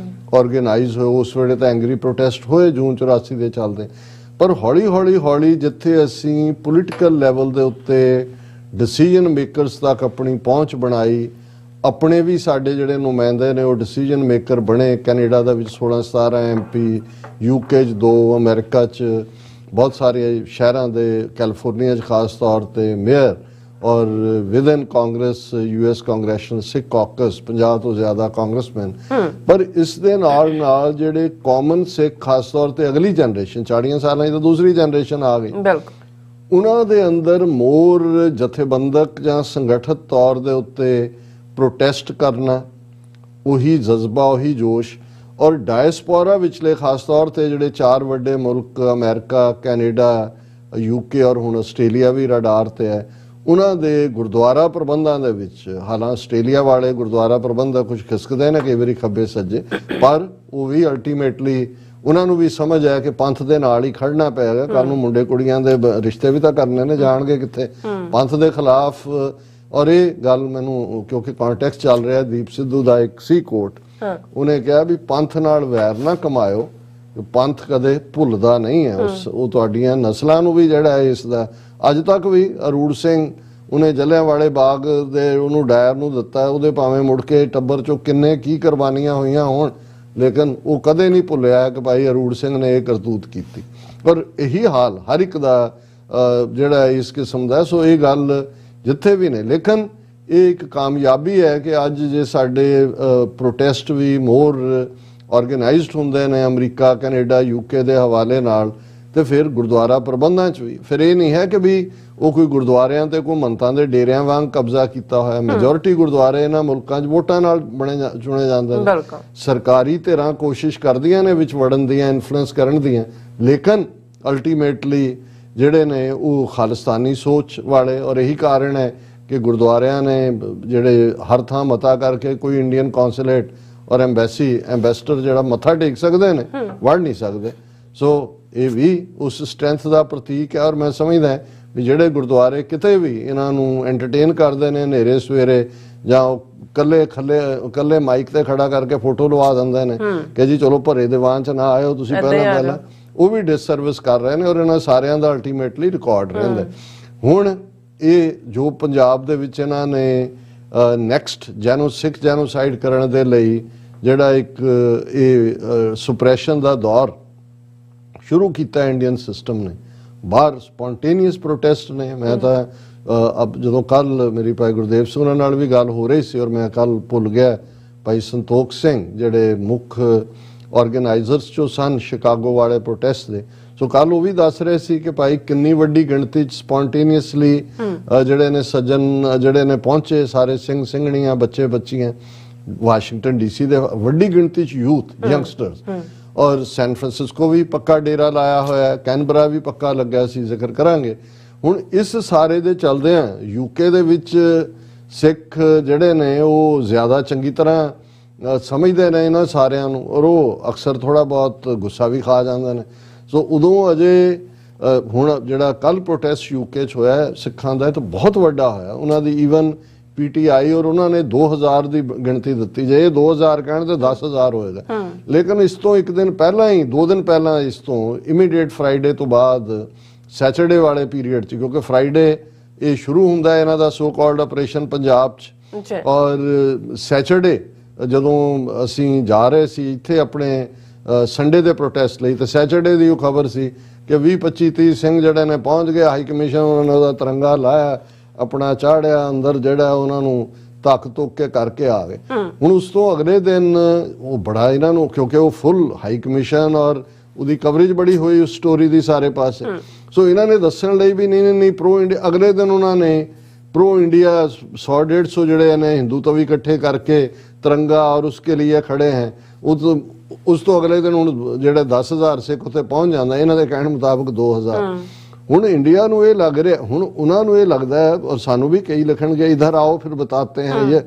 ਆਰਗੇਨਾਈਜ਼ ਹੋਏ। ਉਸ ਵੇਲੇ ਤਾਂ ਐਂਗਰੀ ਪ੍ਰੋਟੈਸਟ ਹੋਏ ਜੂਨ 84 ਦੇ ਚੱਲਦੇ। ਪਰ ਹੌਲੀ ਜਿੱਥੇ ਅਸੀਂ ਪੋਲੀਟੀਕਲ ਲੈਵਲ ਦੇ ਉੱਤੇ ਡਿਸੀਜਨ ਮੇਕਰਸ ਤੱਕ ਆਪਣੀ ਪਹੁੰਚ ਬਣਾਈ, ਆਪਣੇ ਵੀ ਸਾਡੇ ਜਿਹੜੇ ਨੁਮਾਇੰਦੇ ਨੇ ਉਹ ਡਿਸੀਜਨ ਮੇਕਰ ਬਣੇ। ਕੈਨੇਡਾ ਦਾ ਵਿੱਚ 16-17 MP, UK 'ਚ 2, ਅਮਰੀਕਾ 'ਚ ਬਹੁਤ ਸਾਰੇ ਸ਼ਹਿਰਾਂ ਦੇ, ਕੈਲੀਫੋਰਨੀਆ 'ਚ ਖਾਸ ਤੌਰ ਤੇ ਮੇਅਰ, ਔਰ ਵਿਦਨ ਕਾਂਗਰਸ US ਕਾਂਗਰੈਸ਼ਨ ਸਿੱਖ ਕਾਕਸ 50 ਤੋਂ ਜ਼ਿਆਦਾ ਕਾਂਗਰਸਮੈਨ। ਪਰ ਇਸ ਦੇ ਨਾਲ ਜਿਹੜੇ ਕਾਮਨ ਸਿੱਖ, ਖਾਸ ਤੌਰ ਤੇ ਅਗਲੀ ਜਨਰੇਸ਼ਨ 40 ਸਾਲਾਂ ਦੀ ਤਾਂ ਦੂਸਰੀ ਜਨਰੇਸ਼ਨ ਆ ਗਈ, ਉਹਨਾਂ ਦੇ ਅੰਦਰ ਮੋਰ ਜਥੇਬੰਦਕ ਜਾਂ ਸੰਗਠਿਤ ਤੌਰ ਦੇ ਉੱਤੇ ਪ੍ਰੋਟੈਸਟ ਕਰਨਾ, ਉਹੀ ਜਜ਼ਬਾ, ਉਹੀ ਜੋਸ਼। ਔਰ ਡਾਇਸਪੋਰਾ ਵਿਚਲੇ ਖਾਸ ਤੌਰ ਤੇ ਜਿਹੜੇ 4 ਵੱਡੇ ਮੁਲਕ ਅਮਰੀਕਾ, ਕੈਨੇਡਾ, UK ਔਰ ਹੁਣ ਆਸਟ੍ਰੇਲੀਆ ਵੀ ਰਡਾਰ ਤੇ ਹੈ, ਉਹਨਾਂ ਦੇ ਗੁਰਦੁਆਰਾ ਪ੍ਰਬੰਧਾਂ ਦੇ ਵਿੱਚ, ਹਾਲਾਂ ਆਸਟ੍ਰੇਲੀਆ ਵਾਲੇ ਗੁਰਦੁਆਰਾ ਪ੍ਰਬੰਧ ਕੁਝ ਖਿਸਕਦੇ ਨੇ ਕਈ ਵਾਰੀ ਖੱਬੇ ਸੱਜੇ, ਪਰ ਉਹ ਵੀ ਅਲਟੀਮੇਟਲੀ ਉਹਨਾਂ ਨੂੰ ਵੀ ਸਮਝ ਹੈ ਕਿ ਪੰਥ ਦੇ ਨਾਲ ਹੀ ਖੜਨਾ ਪਏਗਾ। ਕੱਲ ਨੂੰ ਮੁੰਡੇ ਕੁੜੀਆਂ ਦੇ ਰਿਸ਼ਤੇ ਵੀ ਤਾਂ ਕਰਨੇ ਨੇ, ਜਾਣਗੇ ਕਿੱਥੇ ਪੰਥ ਦੇ ਖਿਲਾਫ। ਔਰ ਇਹ ਗੱਲ ਮੈਨੂੰ, ਕਿਉਂਕਿ ਕੰਟੈਕਸਟ ਚੱਲ ਰਿਹਾ, ਦੀਪ ਸਿੱਧੂ ਦਾ ਇੱਕ ਸੀ ਕੋਟ, ਉਹਨੇ ਕਿਹਾ ਵੀ ਪੰਥ ਨਾਲ ਵੈਰ ਨਾ ਕਮਾਇਓ, ਪੰਥ ਕਦੇ ਭੁੱਲਦਾ ਨਹੀਂ ਹੈ ਉਹ ਤੁਹਾਡੀਆਂ ਨਸਲਾਂ ਨੂੰ ਵੀ ਜਿਹੜਾ ਇਸ ਦਾ। ਅੱਜ ਤੱਕ ਵੀ ਅਰੂੜ ਸਿੰਘ, ਉਹਨੇ ਜਲਿਆਂਵਾਲੇ ਬਾਗ ਦੇ ਉਹਨੂੰ ਡਾਇਰ ਨੂੰ ਦਿੱਤਾ, ਉਹਦੇ ਭਾਵੇਂ ਮੁੜ ਕੇ ਟੱਬਰ ਚੋਂ ਕਿੰਨੇ ਕੀ ਕੁਰਬਾਨੀਆਂ ਹੋਈਆਂ ਹੋਣ, ਲੇਕਿਨ ਉਹ ਕਦੇ ਨਹੀਂ ਭੁੱਲਿਆ ਕਿ ਭਾਈ ਅਰੂੜ ਸਿੰਘ ਨੇ ਇਹ ਕਰਤੂਤ ਕੀਤੀ। ਪਰ ਇਹੀ ਹਾਲ ਹਰ ਇੱਕ ਦਾ ਜਿਹੜਾ ਇਸ ਕਿਸਮ ਦਾ। ਸੋ ਇਹ ਗੱਲ ਜਿੱਥੇ ਵੀ ਨੇ, ਲੇਕਿਨ ਇਹ ਇੱਕ ਕਾਮਯਾਬੀ ਹੈ ਕਿ ਅੱਜ ਜੇ ਸਾਡੇ ਪ੍ਰੋਟੈਸਟ ਵੀ ਮੋਰ ਆਰਗੇਨਾਈਜ਼ਡ ਹੁੰਦੇ ਨੇ ਅਮਰੀਕਾ, ਕੈਨੇਡਾ, ਯੂਕੇ ਦੇ ਹਵਾਲੇ ਨਾਲ, ਤੇ ਫਿਰ ਗੁਰਦੁਆਰਾ ਪ੍ਰਬੰਧਾਂ 'ਚ ਵੀ ਫਿਰ ਇਹ ਨਹੀਂ ਹੈ ਕਿ ਵੀ ਉਹ ਕੋਈ ਗੁਰਦੁਆਰਿਆਂ ਤੇ ਕੋਈ ਮੰਤਾਂ ਦੇ ਡੇਰਿਆਂ ਵਾਂਗ ਕਬਜ਼ਾ ਕੀਤਾ ਹੋਇਆ। ਮੈਜੋਰਿਟੀ ਗੁਰਦੁਆਰੇ ਇਹਨਾਂ ਮੁਲਕਾਂ 'ਚ ਵੋਟਾਂ ਨਾਲ ਚੁਣੇ ਜਾਂਦੇ ਨੇ। ਸਰਕਾਰੀ ਧਿਰਾਂ ਕੋਸ਼ਿਸ਼ ਕਰਦੀਆਂ ਨੇ ਵਿੱਚ ਵੜਨ ਦੀਆਂ, ਇਨਫਲੂਐਂਸ ਕਰਨ ਦੀਆਂ, ਲੇਕਿਨ ਅਲਟੀਮੇਟਲੀ ਜਿਹੜੇ ਨੇ ਉਹ ਖਾਲਿਸਤਾਨੀ ਸੋਚ ਵਾਲੇ। ਔਰ ਇਹੀ ਕਾਰਨ ਹੈ ਕਿ ਗੁਰਦੁਆਰਿਆਂ ਨੇ ਜਿਹੜੇ ਹਰ ਥਾਂ ਮਤਾ ਕਰਕੇ ਕੋਈ ਇੰਡੀਅਨ ਕੌਂਸੂਲੇਟ ਔਰ ਐਂਬੈਸਡਰ ਜਿਹੜਾ ਮੱਥਾ ਟੇਕ ਸਕਦੇ ਨੇ, ਵੜ ਨਹੀਂ ਸਕਦੇ। ਸੋ ਇਹ ਵੀ ਉਸ ਸਟਰੈਂਥ ਦਾ ਪ੍ਰਤੀਕ ਹੈ। ਔਰ ਮੈਂ ਸਮਝਦਾ ਵੀ ਜਿਹੜੇ ਗੁਰਦੁਆਰੇ ਕਿਤੇ ਵੀ ਇਹਨਾਂ ਨੂੰ ਐਂਟਰਟੇਨ ਕਰਦੇ ਨੇ ਹਨੇਰੇ ਸਵੇਰੇ, ਜਾਂ ਕੱਲੇ ਮਾਈਕ ਤੇ ਖੜਾ ਕਰਕੇ ਫੋਟੋ ਲਵਾ ਦਿੰਦੇ ਨੇ ਕਿ ਜੀ ਚਲੋ ਭਰੇ ਦੀਵਾਨ 'ਚ ਨਾ ਆਇਓ ਤੁਸੀਂ ਪਹਿਲਾਂ, ਉਹ ਵੀ ਡਿਸਸਰਵਿਸ ਕਰ ਰਹੇ ਨੇ। ਔਰ ਇਹਨਾਂ ਸਾਰਿਆਂ ਦਾ ਅਲਟੀਮੇਟਲੀ ਰਿਕਾਰਡ ਰਹਿੰਦਾ। ਹੁਣ ਇਹ ਜੋ ਪੰਜਾਬ ਦੇ ਵਿੱਚ ਇਹਨਾਂ ਨੇ ਨੈਕਸਟ ਸਿੱਖ ਜੈਨੋਸਾਈਡ ਕਰਨ ਦੇ ਲਈ ਜਿਹੜਾ ਇੱਕ ਇਹ ਸੁਪਰੈਸ਼ਨ ਦਾ ਦੌਰ ਸ਼ੁਰੂ ਕੀਤਾ ਇੰਡੀਅਨ ਸਿਸਟਮ ਨੇ, ਬਾਹਰ ਸਪੌਂਟੇਨੀਅਸ ਪ੍ਰੋਟੈਸਟ ਨੇ। ਮੈਂ ਤਾਂ ਜਦੋਂ ਕੱਲ ਮੇਰੀ ਭਾਈ ਗੁਰਦੇਵ ਸਿੰਘ ਉਹਨਾਂ ਨਾਲ ਵੀ ਗੱਲ ਹੋ ਰਹੀ ਸੀ, ਔਰ ਮੈਂ ਕੱਲ ਭੁੱਲ ਗਿਆ, ਭਾਈ ਸੰਤੋਖ ਸਿੰਘ ਜਿਹੜੇ ਮੁੱਖ ਆਰਗੇਨਾਈਜ਼ਰਸ ਚੋਂ ਸਨ ਸ਼ਿਕਾਗੋ ਵਾਲੇ ਪ੍ਰੋਟੈਸਟ ਦੇ, ਸੋ ਕੱਲ ਉਹ ਵੀ ਦੱਸ ਰਹੇ ਸੀ ਕਿ ਭਾਈ ਕਿੰਨੀ ਵੱਡੀ ਗਿਣਤੀ 'ਚ ਸਪੌਂਟੇਨੀਅਸਲੀ ਜਿਹੜੇ ਨੇ ਸੱਜਣ ਜਿਹੜੇ ਨੇ ਪਹੁੰਚੇ, ਸਾਰੇ ਸਿੰਘ ਸਿੰਘਣੀਆਂ, ਬੱਚੇ ਬੱਚੀਆਂ, ਵਾਸ਼ਿੰਗਟਨ ਡੀਸੀ ਦੇ ਵੱਡੀ ਗਿਣਤੀ 'ਚ ਯੂਥ, ਯੰਗਸਟਰਸ। ਔਰ ਸੈਨ ਫਰਾਂਸਿਸਕੋ ਵੀ ਪੱਕਾ ਡੇਰਾ ਲਾਇਆ ਹੋਇਆ, ਕੈਨਬਰਾ ਵੀ ਪੱਕਾ ਲੱਗਿਆ ਸੀ, ਜ਼ਿਕਰ ਕਰਾਂਗੇ। ਹੁਣ ਇਸ ਸਾਰੇ ਦੇ ਚੱਲਦਿਆਂ ਯੂਕੇ ਦੇ ਵਿੱਚ ਸਿੱਖ ਜਿਹੜੇ ਨੇ ਉਹ ਜ਼ਿਆਦਾ ਚੰਗੀ ਤਰ੍ਹਾਂ ਸਮਝਦੇ ਨੇ ਇਹਨਾਂ ਸਾਰਿਆਂ ਨੂੰ, ਔਰ ਉਹ ਅਕਸਰ ਥੋੜਾ ਬਹੁਤ ਗੁੱਸਾ ਵੀ ਖਾ ਜਾਂਦੇ ਨੇ। ਸੋ ਉਦੋਂ ਅਜੇ ਹੁਣ ਜਿਹੜਾ ਕੱਲ ਪ੍ਰੋਟੈਸਟ ਯੂਕੇ 'ਚ ਹੋਇਆ ਸਿੱਖਾਂ ਦਾ, ਇਹ ਤਾਂ ਬਹੁਤ ਵੱਡਾ ਹੋਇਆ। ਉਹਨਾਂ ਦੀ ਈਵਨ PTI ਔਰ ਉਹਨਾਂ ਨੇ 2000 ਦੀ ਗਿਣਤੀ ਦਿੱਤੀ, ਜੇ ਇਹ 2000 ਕਹਿਣ ਤੇ 10,000 ਹੋਏਗਾ। ਲੇਕਿਨ ਇਸ ਤੋਂ ਇੱਕ ਦਿਨ ਪਹਿਲਾਂ ਹੀ, 2 ਦਿਨ ਪਹਿਲਾਂ, ਇਸ ਤੋਂ ਇਮੀਡੀਏਟ ਫਰਾਈਡੇ ਤੋਂ ਬਾਅਦ ਸੈਚਰਡੇ ਵਾਲੇ ਪੀਰੀਅਡ 'ਚ, ਕਿਉਂਕਿ ਫਰਾਈਡੇ ਇਹ ਸ਼ੁਰੂ ਹੁੰਦਾ ਹੈ ਇਹਨਾਂ ਦਾ ਸੋ ਕਾਲਡ ਆਪਰੇਸ਼ਨ ਪੰਜਾਬ 'ਚ, ਔਰ ਸੈਚਰਡੇ ਜਦੋਂ ਅਸੀਂ ਜਾ ਰਹੇ ਸੀ ਇੱਥੇ ਆਪਣੇ ਸੰਡੇ ਦੇ ਪ੍ਰੋਟੈਸਟ ਲਈ, ਤੇ ਸੈਚਰਡੇ ਦੀ ਉਹ ਖਬਰ ਸੀ ਕਿ 20-25-30 ਸਿੰਘ ਜਿਹੜੇ ਨੇ ਪਹੁੰਚ ਗਏ, ਹਾਈ ਕਮਿਸ਼ਨ ਉਹਨਾਂ ਨੇ ਉਹਦਾ ਤਿਰੰਗਾ ਲਾਇਆ, ਆਪਣਾ ਚਾੜਿਆ, ਅੰਦਰ ਜਿਹੜਾ ਉਹਨਾਂ ਨੂੰ ਧੱਕ ਧੁੱਕ ਕੇ ਕਰਕੇ ਆ ਗਏ। ਹੁਣ ਉਸ ਤੋਂ ਅਗਲੇ ਦਿਨ ਉਹ ਬੜਾ ਇਹਨਾਂ ਨੂੰ, ਕਿਉਂਕਿ ਉਹ ਫੁੱਲ ਹਾਈ ਕਮਿਸ਼ਨ ਔਰ ਉਹਦੀ ਕਵਰੇਜ ਬੜੀ ਹੋਈ ਉਸ ਸਟੋਰੀ ਦੀ ਸਾਰੇ ਪਾਸੇ, ਸੋ ਇਹਨਾਂ ਨੇ ਦੱਸਣ ਲਈ ਵੀ ਨਹੀਂ ਪ੍ਰੋ ਇੰਡੀਆ। ਅਗਲੇ ਦਿਨ ਉਹਨਾਂ ਨੇ ਪ੍ਰੋ ਇੰਡੀਆ 100-150 ਜਿਹੜੇ ਨੇ ਹਿੰਦੂ ਤੋਂ ਵੀ ਇਕੱਠੇ ਕਰਕੇ ਤਿਰੰਗਾ ਔਰ ਉਸਕੇ ਲਈ ਖੜੇ ਹੈ। ਉਸ ਤੋਂ ਅਗਲੇ ਦਿਨ ਹੁਣ ਜਿਹੜੇ 10,000 ਸਿੱਖ ਉੱਥੇ ਪਹੁੰਚ ਜਾਂਦਾ, ਇਹਨਾਂ ਦੇ ਕਹਿਣ ਮੁਤਾਬਕ 2,000। ਹੁਣ ਇੰਡੀਆ ਨੂੰ ਇਹ ਲੱਗ ਰਿਹਾ, ਹੁਣ ਉਹਨਾਂ ਨੂੰ ਇਹ ਲੱਗਦਾ ਹੈ, ਔਰ ਸਾਨੂੰ ਵੀ ਕਈ ਲਿਖਣਗੇ ਇਧਰ ਆਓ ਫਿਰ ਬਤਾਤੇ ਹੈ ਇਹ,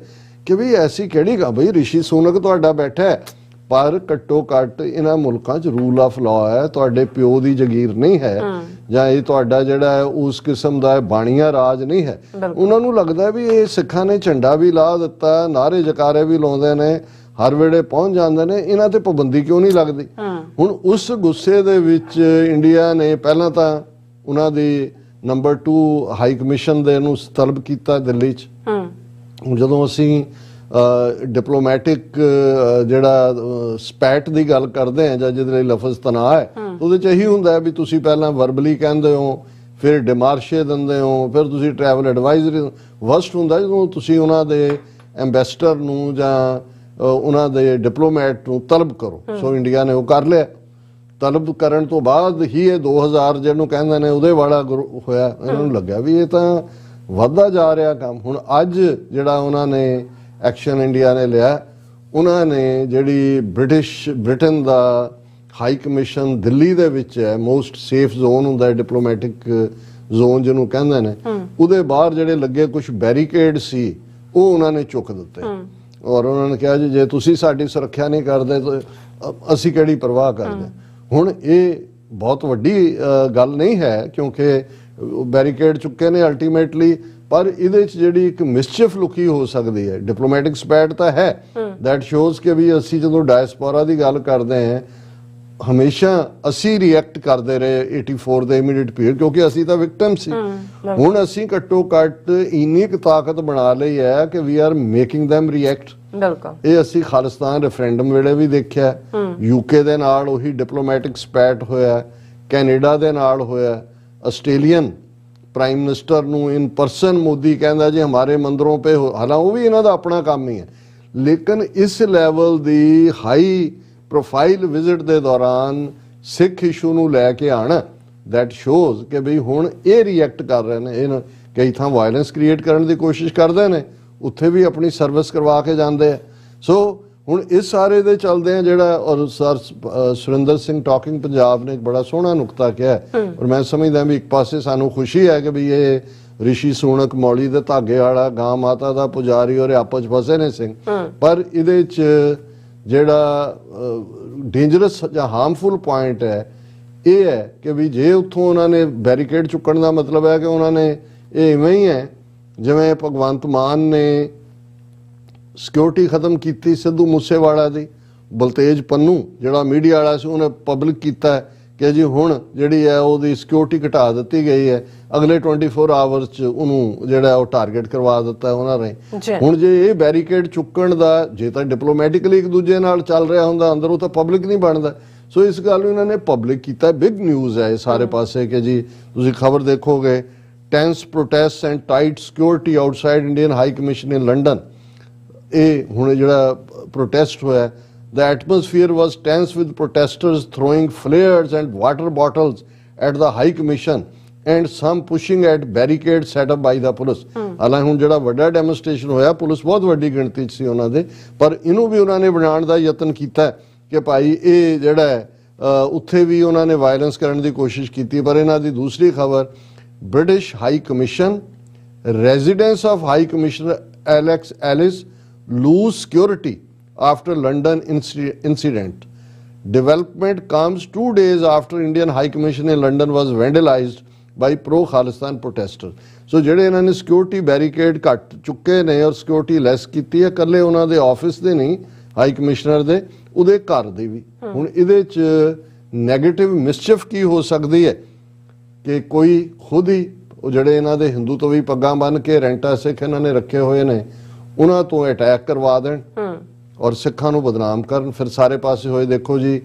ਕਿ ਵੀ ਐਸੀ ਕਿਹੜੀ ਗੱਲ, ਬਈ ਰਿਸ਼ੀ ਸੁਨਕ ਤੁਹਾਡਾ ਬੈਠਾ ਹੈ, ਪਰ ਘੱਟੋ ਘੱਟ ਇਹਨਾਂ ਮੁਲਕਾਂ 'ਚ ਰੂਲ ਆਫ ਲਾਅ ਹੈ, ਤੁਹਾਡੇ ਪਿਓ ਦੀ ਜਗੀਰ ਨਹੀਂ ਹੈ, ਜਾਂ ਇਹ ਤੁਹਾਡਾ ਜਿਹੜਾ ਹੈ ਉਸ ਕਿਸਮ ਦਾ ਬਾਣੀਆ ਰਾਜ ਨਹੀਂ ਹੈ। ਉਹਨਾਂ ਨੂੰ ਲੱਗਦਾ ਵੀ ਇਹ ਸਿੱਖਾਂ ਨੇ ਝੰਡਾ ਵੀ ਲਾ ਦਿੱਤਾ, ਨਾਰੇ ਜਕਾਰੇ ਵੀ ਲਾਉਂਦੇ ਨੇ, ਹਰ ਵੇਲੇ ਪਹੁੰਚ ਜਾਂਦੇ ਨੇ, ਇਹਨਾਂ ਤੇ ਪਾਬੰਦੀ ਕਿਉਂ ਨਹੀਂ ਲੱਗਦੀ। ਹੁਣ ਉਸ ਗੁੱਸੇ ਦੇ ਵਿੱਚ ਇੰਡੀਆ ਨੇ ਪਹਿਲਾਂ ਤਾਂ ਉਹਨਾਂ ਦੀ ਨੰਬਰ 2 ਹਾਈ ਕਮਿਸ਼ਨ ਦੇ ਨੂੰ ਤਲਬ ਕੀਤਾ ਦਿੱਲੀ 'ਚ। ਜਦੋਂ ਅਸੀਂ ਡਿਪਲੋਮੈਟਿਕ ਜਿਹੜਾ ਸਪੈਟ ਦੀ ਗੱਲ ਕਰਦੇ ਹਾਂ, ਜਾਂ ਜਿਹਦੇ ਲਈ ਲਫ਼ਜ਼ ਤਨਾਅ ਹੈ, ਉਹਦੇ 'ਚ ਇਹੀ ਹੁੰਦਾ ਹੈ ਵੀ ਤੁਸੀਂ ਪਹਿਲਾਂ ਵਰਬਲੀ ਕਹਿੰਦੇ ਹੋ, ਫਿਰ ਡਿਮਾਰਸ਼ੇ ਦਿੰਦੇ ਹੋ, ਫਿਰ ਤੁਸੀਂ ਟਰੈਵਲ ਐਡਵਾਈਜ਼ਰੀ। ਵਸਟ ਹੁੰਦਾ ਜਦੋਂ ਤੁਸੀਂ ਉਹਨਾਂ ਦੇ ਐਂਬੈਸਡਰ ਨੂੰ ਜਾਂ ਉਹਨਾਂ ਦੇ ਡਿਪਲੋਮੈਟ ਨੂੰ ਤਲਬ ਕਰੋ। ਸੋ ਇੰਡੀਆ ਨੇ ਉਹ ਕਰ ਲਿਆ। ਤਲਬ ਕਰਨ ਤੋਂ ਬਾਅਦ ਹੀ ਇਹ 2000 ਜਿਹਨੂੰ ਕਹਿੰਦੇ ਨੇ ਉਹਦੇ ਵਾਲਾ ਹੋਇਆ। ਇਹਨਾਂ ਨੂੰ ਲੱਗਿਆ ਵੀ ਇਹ ਤਾਂ ਵੱਧਦਾ ਜਾ ਰਿਹਾ ਕੰਮ। ਹੁਣ ਅੱਜ ਜਿਹੜਾ ਉਹਨਾਂ ਨੇ ਐਕਸ਼ਨ ਇੰਡੀਆ ਨੇ ਲਿਆ, ਉਹਨਾਂ ਨੇ ਜਿਹੜੀ ਬ੍ਰਿਟਨ ਦਾ ਹਾਈ ਕਮਿਸ਼ਨ ਦਿੱਲੀ ਦੇ ਵਿੱਚ ਹੈ, ਮੋਸਟ ਸੇਫ ਜ਼ੋਨ ਹੁੰਦਾ ਹੈ ਡਿਪਲੋਮੈਟਿਕ ਜ਼ੋਨ ਜਿਹਨੂੰ ਕਹਿੰਦੇ ਨੇ, ਉਹਦੇ ਬਾਹਰ ਜਿਹੜੇ ਲੱਗੇ ਕੁਝ ਬੈਰੀਕੇਡ ਸੀ ਉਹ ਉਹਨਾਂ ਨੇ ਚੁੱਕ ਦਿੱਤੇ ਔਰ ਉਹਨਾਂ ਨੇ ਕਿਹਾ ਜੀ ਜੇ ਤੁਸੀਂ ਸਾਡੀ ਸੁਰੱਖਿਆ ਨਹੀਂ ਕਰਦੇ ਤਾਂ ਅਸੀਂ ਕਿਹੜੀ ਪਰਵਾਹ ਕਰਦੇ। ਹੁਣ ਇਹ ਬਹੁਤ ਵੱਡੀ ਗੱਲ ਨਹੀਂ ਹੈ ਕਿਉਂਕਿ ਬੈਰੀਕੇਡ ਚੁੱਕੇ ਨੇ ਅਲਟੀਮੇਟਲੀ, ਪਰ ਇਹਦੇ ਚ ਜਿਹੜੀ ਇੱਕ ਮਿਸਚੀਫ ਲੁਕੀ ਹੋ ਸਕਦੀ ਹੈ। ਡਿਪਲੋਮੈਟਿਕ ਸਪੈਟ ਤਾਂ ਹੈ, ਦੈਟ ਸ਼ੋਜ਼ ਕਿ ਵੀ ਅਸੀਂ ਜਦੋਂ ਡਾਇਸਪੋਰਾ ਦੀ ਗੱਲ ਕਰਦੇ ਹਾਂ ਹਮੇਸ਼ਾ ਅਸੀਂ ਰਿਐਕਟ ਕਰਦੇ ਰਹੇ 84 ਦੇ ਇਮੀਡੀਏਟ ਪੀਰੀਅਡ ਕਿਉਂਕਿ ਅਸੀਂ ਤਾਂ ਵਿਕਟਮ ਸੀ। ਹੁਣ ਅਸੀਂ ਘੱਟੋ ਘੱਟ ਇੰਨੀ ਕੁ ਤਾਕਤ ਬਣਾ ਲਈ ਹੈ ਕਿ we are making them react. ਬਿਲਕੁਲ ਇਹ ਅਸੀਂ ਖਾਲਿਸਤਾਨ ਰੈਫਰੈਂਡਮ ਵੇਲੇ ਵੀ ਦੇਖਿਆ, ਯੂਕੇ ਦੇ ਨਾਲ ਉਹੀ ਡਿਪਲੋਮੈਟਿਕ ਸਪੈਟ ਹੋਇਆ, ਕੈਨੇਡਾ ਦੇ ਨਾਲ ਹੋਇਆ, ਆਸਟ੍ਰੇਲੀਅਨ ਪ੍ਰਾਈਮ ਮਿਨਿਸਟਰ ਨੂੰ ਇਨ ਪਰਸਨ ਮੋਦੀ ਕਹਿੰਦਾ ਜੀ ਹਮਾਰੇ ਮੰਦਰੋਂ ਪੇ ਹਾਲਾਂ ਉਹ ਵੀ ਇਹਨਾਂ ਦਾ ਆਪਣਾ ਕੰਮ ਹੀ ਹੈ, ਲੇਕਿਨ ਇਸ ਲੈਵਲ ਦੀ ਹਾਈ ਪ੍ਰੋਫਾਈਲ ਵਿਜ਼ਿਟ ਦੇ ਦੌਰਾਨ ਸਿੱਖ ਇਸ਼ੂ ਨੂੰ ਲੈ ਕੇ ਆਣਾ ਦੈਟ ਸ਼ੋਜ਼ ਕਿ ਬਈ ਹੁਣ ਇਹ ਰਿਐਕਟ ਕਰ ਰਹੇ ਨੇ। ਇਹ ਕਈ ਥਾਂ ਵਾਇਲੈਂਸ ਕ੍ਰੀਏਟ ਕਰਨ ਦੀ ਕੋਸ਼ਿਸ਼ ਕਰਦੇ ਨੇ, ਉੱਥੇ ਵੀ ਆਪਣੀ ਸਰਵਿਸ ਕਰਵਾ ਕੇ ਜਾਂਦੇ ਆ। ਸੋ ਹੁਣ ਇਸ ਸਾਰੇ ਦੇ ਚੱਲਦੇ ਆ ਜਿਹੜਾ ਔਰ ਸਰ ਸੁਰਿੰਦਰ ਸਿੰਘ ਟਾਕਿੰਗ ਪੰਜਾਬ ਨੇ ਇੱਕ ਬੜਾ ਸੋਹਣਾ ਨੁਕਤਾ ਕਿਹਾ ਔਰ ਮੈਂ ਸਮਝਦਾ ਵੀ ਇੱਕ ਪਾਸੇ ਸਾਨੂੰ ਖੁਸ਼ੀ ਹੈ ਕਿ ਵੀ ਇਹ ਰਿਸ਼ੀ ਸੂਣਕ ਮੌਲੀ ਦੇ ਧਾਗੇ ਵਾਲਾ ਗਾਂ ਮਾਤਾ ਦਾ ਪੁਜਾਰੀ ਔਰ ਆਪਸ ਫਸੇ ਨੇ ਸਿੰਘ, ਪਰ ਇਹਦੇ ਚ ਜਿਹੜਾ ਡੇਂਜਰਸ ਜਾਂ ਹਾਰਮਫੁਲ ਪੁਆਇੰਟ ਹੈ ਇਹ ਹੈ ਕਿ ਵੀ ਜੇ ਉੱਥੋਂ ਉਹਨਾਂ ਨੇ ਬੈਰੀਕੇਡ ਚੁੱਕਣ ਦਾ ਮਤਲਬ ਹੈ ਕਿ ਉਹਨਾਂ ਨੇ ਇਹ ਇਵੇਂ ਹੀ ਹੈ ਜਿਵੇਂ ਭਗਵੰਤ ਮਾਨ ਨੇ ਸਿਕਿਉਰਿਟੀ ਖਤਮ ਕੀਤੀ ਸਿੱਧੂ ਮੂਸੇਵਾਲਾ ਦੀ, ਬਲਤੇਜ ਪੰਨੂ ਜਿਹੜਾ ਮੀਡੀਆ ਵਾਲਾ ਸੀ ਉਹਨੇ ਪਬਲਿਕ ਕੀਤਾ ਕਿ ਜੀ ਹੁਣ ਜਿਹੜੀ ਹੈ ਉਹਦੀ ਸਿਕਿਉਰਿਟੀ ਘਟਾ ਦਿੱਤੀ ਗਈ ਹੈ, ਅਗਲੇ 24 ਆਵਰਸ ਚ ਉਹਨੂੰ ਜਿਹੜਾ ਉਹ ਟਾਰਗੇਟ ਕਰਵਾ ਦਿੱਤਾ ਉਹਨਾਂ ਨੇ। ਹੁਣ ਜੇ ਇਹ ਬੈਰੀਕੇਡ ਚੁੱਕਣ ਦਾ ਜੇ ਤਾਂ ਡਿਪਲੋਮੈਟਿਕਲੀ ਇੱਕ ਦੂਜੇ ਨਾਲ ਚੱਲ ਰਿਹਾ ਹੁੰਦਾ ਅੰਦਰੋਂ ਤਾਂ ਪਬਲਿਕ ਨਹੀਂ ਬਣਦਾ। ਸੋ ਇਸ ਗੱਲ ਨੂੰ ਇਹਨਾਂ ਨੇ ਪਬਲਿਕ ਕੀਤਾ, ਬਿਗ ਨਿਊਜ਼ ਹੈ ਇਹ ਸਾਰੇ ਪਾਸੇ ਕਿ ਜੀ ਤੁਸੀਂ ਖਬਰ ਦੇਖੋਗੇ tense protest and tight security outside Indian high commission in London. ਇਹ ਹੁਣ ਜਿਹੜਾ ਪ੍ਰੋਟੈਸਟ ਹੋਇਆ the atmosphere was tense with protesters throwing flares and water bottles at the High Commission and some pushing at barricades set up by the police। ਹਾਲਾਂਕਿ ਹੁਣ ਜਿਹੜਾ ਵੱਡਾ demonstration ਹੋਇਆ police ਬਹੁਤ ਵੱਡੀ ਗਿਣਤੀ 'ਚ ਸੀ ਉਹਨਾਂ ਦੇ, ਪਰ ਇਹਨੂੰ ਵੀ ਉਹਨਾਂ ਨੇ ਬਣਾਉਣ ਦਾ ਯਤਨ ਕੀਤਾ ਕਿ ਭਾਈ ਇਹ ਜਿਹੜਾ ਹੈ ਉੱਥੇ ਵੀ ਉਹਨਾਂ ਨੇ ਵਾਇਲੈਂਸ ਕਰਨ ਦੀ ਕੋਸ਼ਿਸ਼ ਕੀਤੀ। ਪਰ ਇਹਨਾਂ ਦੀ ਦੂਸਰੀ ਖਬਰ British high commission residence of high commissioner Alex Alice lose security after London incident. Development comes 2 days after Indian High Commission in London was vandalized by pro-Khalistan protesters. So ਜਿਹੜੇ ਇਹਨਾਂ ਨੇ ਸਿਕਿਉਰਿਟੀ ਬੈਰੀਕੇਡ ਕੱਟ ਚੁੱਕੇ ਨੇ ਔਰ security ਲੈਸ ਕੀਤੀ ਹੈ, ਇਕੱਲੇ ਉਹਨਾਂ ਦੇ ਆਫਿਸ ਦੇ ਨਹੀਂ ਹਾਈ ਕਮਿਸ਼ਨਰ ਦੇ, ਉਹਦੇ ਘਰ ਦੇ ਵੀ। ਹੁਣ ਇਹਦੇ ਚ ਨੈਗੇਟਿਵ ਮਿਸਚੀਫ ਕੀ ਹੋ ਸਕਦੀ ਹੈ ਕਿ ਕੋਈ ਖੁਦ ਹੀ ਉਹ ਜਿਹੜੇ ਇਹਨਾਂ ਦੇ ਹਿੰਦੂ ਤੋਂ ਵੀ ਪੱਗਾਂ ਬੰਨ ਕੇ ਰੈਂਟਾ ਸਿੱਖ ਇਹਨਾਂ ਨੇ ਰੱਖੇ ਹੋਏ ਨੇ ਉਹਨਾਂ ਤੋਂ ਅਟੈਕ ਕਰਵਾ ਦੇਣ ਔਰ ਸਿੱਖਾਂ ਨੂੰ ਬਦਨਾਮ ਕਰਨ। ਫਿਰ ਸਾਰੇ ਪਾਸੇ ਹੋਏ ਦੇਖੋ ਜੀ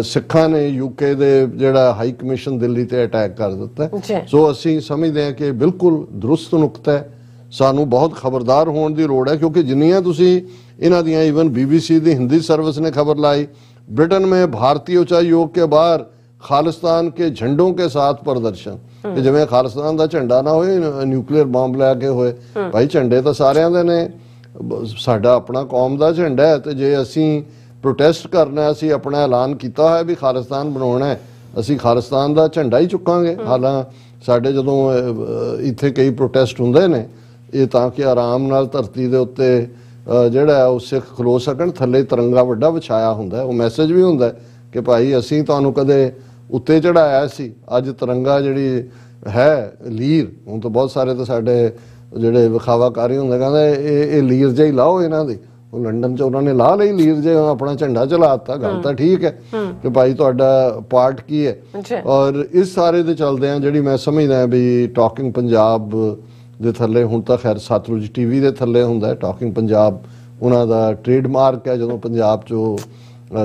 ਸਿੱਖਾਂ ਨੇ ਯੂਕੇ ਦੇ ਜਿਹੜਾ ਹਾਈ ਕਮਿਸ਼ਨ ਦਿੱਲੀ ਤੇ ਅਟੈਕ ਕਰ ਦਿੱਤਾ। ਸੋ ਅਸੀਂ ਸਮਝਦੇ ਹਾਂ ਕਿ ਬਿਲਕੁਲ ਦਰੁਸਤ ਨੁਕਤਾ ਹੈ, ਸਾਨੂੰ ਬਹੁਤ ਖਬਰਦਾਰ ਹੋਣ ਦੀ ਲੋੜ ਹੈ ਕਿਉਂਕਿ ਜਿੰਨੀਆਂ ਤੁਸੀਂ ਇਹਨਾਂ ਦੀਆਂ ਈਵਨ BBC ਦੀ ਹਿੰਦੀ ਸਰਵਿਸ ਨੇ ਖਬਰ ਲਾਈ ब्रिटेन में भारतीय उच्चायोग के बाहर खालिस्तान के झंडों के साथ प्रदर्शन कि जिवें खालिस्तान का झंडा ना होए न्यूक्लियर बॉम्ब लैके होए। भाई झंडे तो सारिਆਂ ਦੇ ਨੇ, ਸਾਡਾ ਆਪਣਾ ਕੌਮ ਦਾ ਝੰਡਾ ਹੈ ਤੇ ਜੇ ਅਸੀਂ ਪ੍ਰੋਟੈਸਟ ਕਰਨਾ ਅਸੀਂ ਆਪਣਾ ਐਲਾਨ ਕੀਤਾ ਹੋਇਆ ਵੀ ਖਾਲਿਸਤਾਨ ਬਣਾਉਣਾ ਹੈ ਅਸੀਂ ਖਾਲਿਸਤਾਨ ਦਾ ਝੰਡਾ ਹੀ ਚੁੱਕਾਂਗੇ। ਹਾਲਾਂ ਸਾਡੇ ਜਦੋਂ ਇੱਥੇ ਕਈ ਪ੍ਰੋਟੈਸਟ ਹੁੰਦੇ ਨੇ ਇਹ ਤਾਂ ਕਿ ਆਰਾਮ ਨਾਲ ਧਰਤੀ ਦੇ ਉੱਤੇ ਜਿਹੜਾ ਉਹ ਸਿੱਖ ਖਲੋ ਸਕਣ, ਥੱਲੇ ਤਿਰੰਗਾ ਵੱਡਾ ਵਿਛਾਇਆ ਹੁੰਦਾ, ਉਹ ਮੈਸੇਜ ਵੀ ਹੁੰਦਾ ਕਿ ਭਾਈ ਅਸੀਂ ਤੁਹਾਨੂੰ ਕਦੇ ਉੱਤੇ ਚੜਾਇਆ ਸੀ, ਅੱਜ ਤਿਰੰਗਾ ਜਿਹੜੀ ਹੈ ਲੀਰ, ਹੁਣ ਤਾਂ ਬਹੁਤ ਸਾਰੇ ਤਾਂ ਸਾਡੇ ਜਿਹੜੇ ਵਿਖਾਵਾਕਾਰੀ ਹੁੰਦੇ ਕਹਿੰਦੇ ਇਹ ਲੀਰ ਜਿਹੀ ਲਾਓ ਇਹਨਾਂ ਦੀ, ਉਹ ਲੰਡਨ 'ਚ ਉਹਨਾਂ ਨੇ ਲਾ ਲਈ ਲੀਰ ਜੇ ਆਪਣਾ ਝੰਡਾ ਚਲਾ ਦਿੱਤਾ। ਗੱਲ ਤਾਂ ਠੀਕ ਹੈ ਕਿ ਭਾਈ ਤੁਹਾਡਾ ਪਾਰਟ ਕੀ ਹੈ। ਔਰ ਇਸ ਸਾਰੇ ਦੇ ਚੱਲਦੇ ਆ ਜਿਹੜੀ ਮੈਂ ਸਮਝਦਾ ਵੀ ਟਾਕਿੰਗ ਪੰਜਾਬ ਦੇ ਥੱਲੇ ਹੁਣ ਤਾਂ ਖੈਰ ਸਤਲੁਜ TV ਦੇ ਥੱਲੇ ਹੁੰਦਾ ਟਾਕਿੰਗ ਪੰਜਾਬ, ਉਹਨਾਂ ਦਾ ਟ੍ਰੇਡਮਾਰਕ ਹੈ ਜਦੋਂ ਪੰਜਾਬ 'ਚ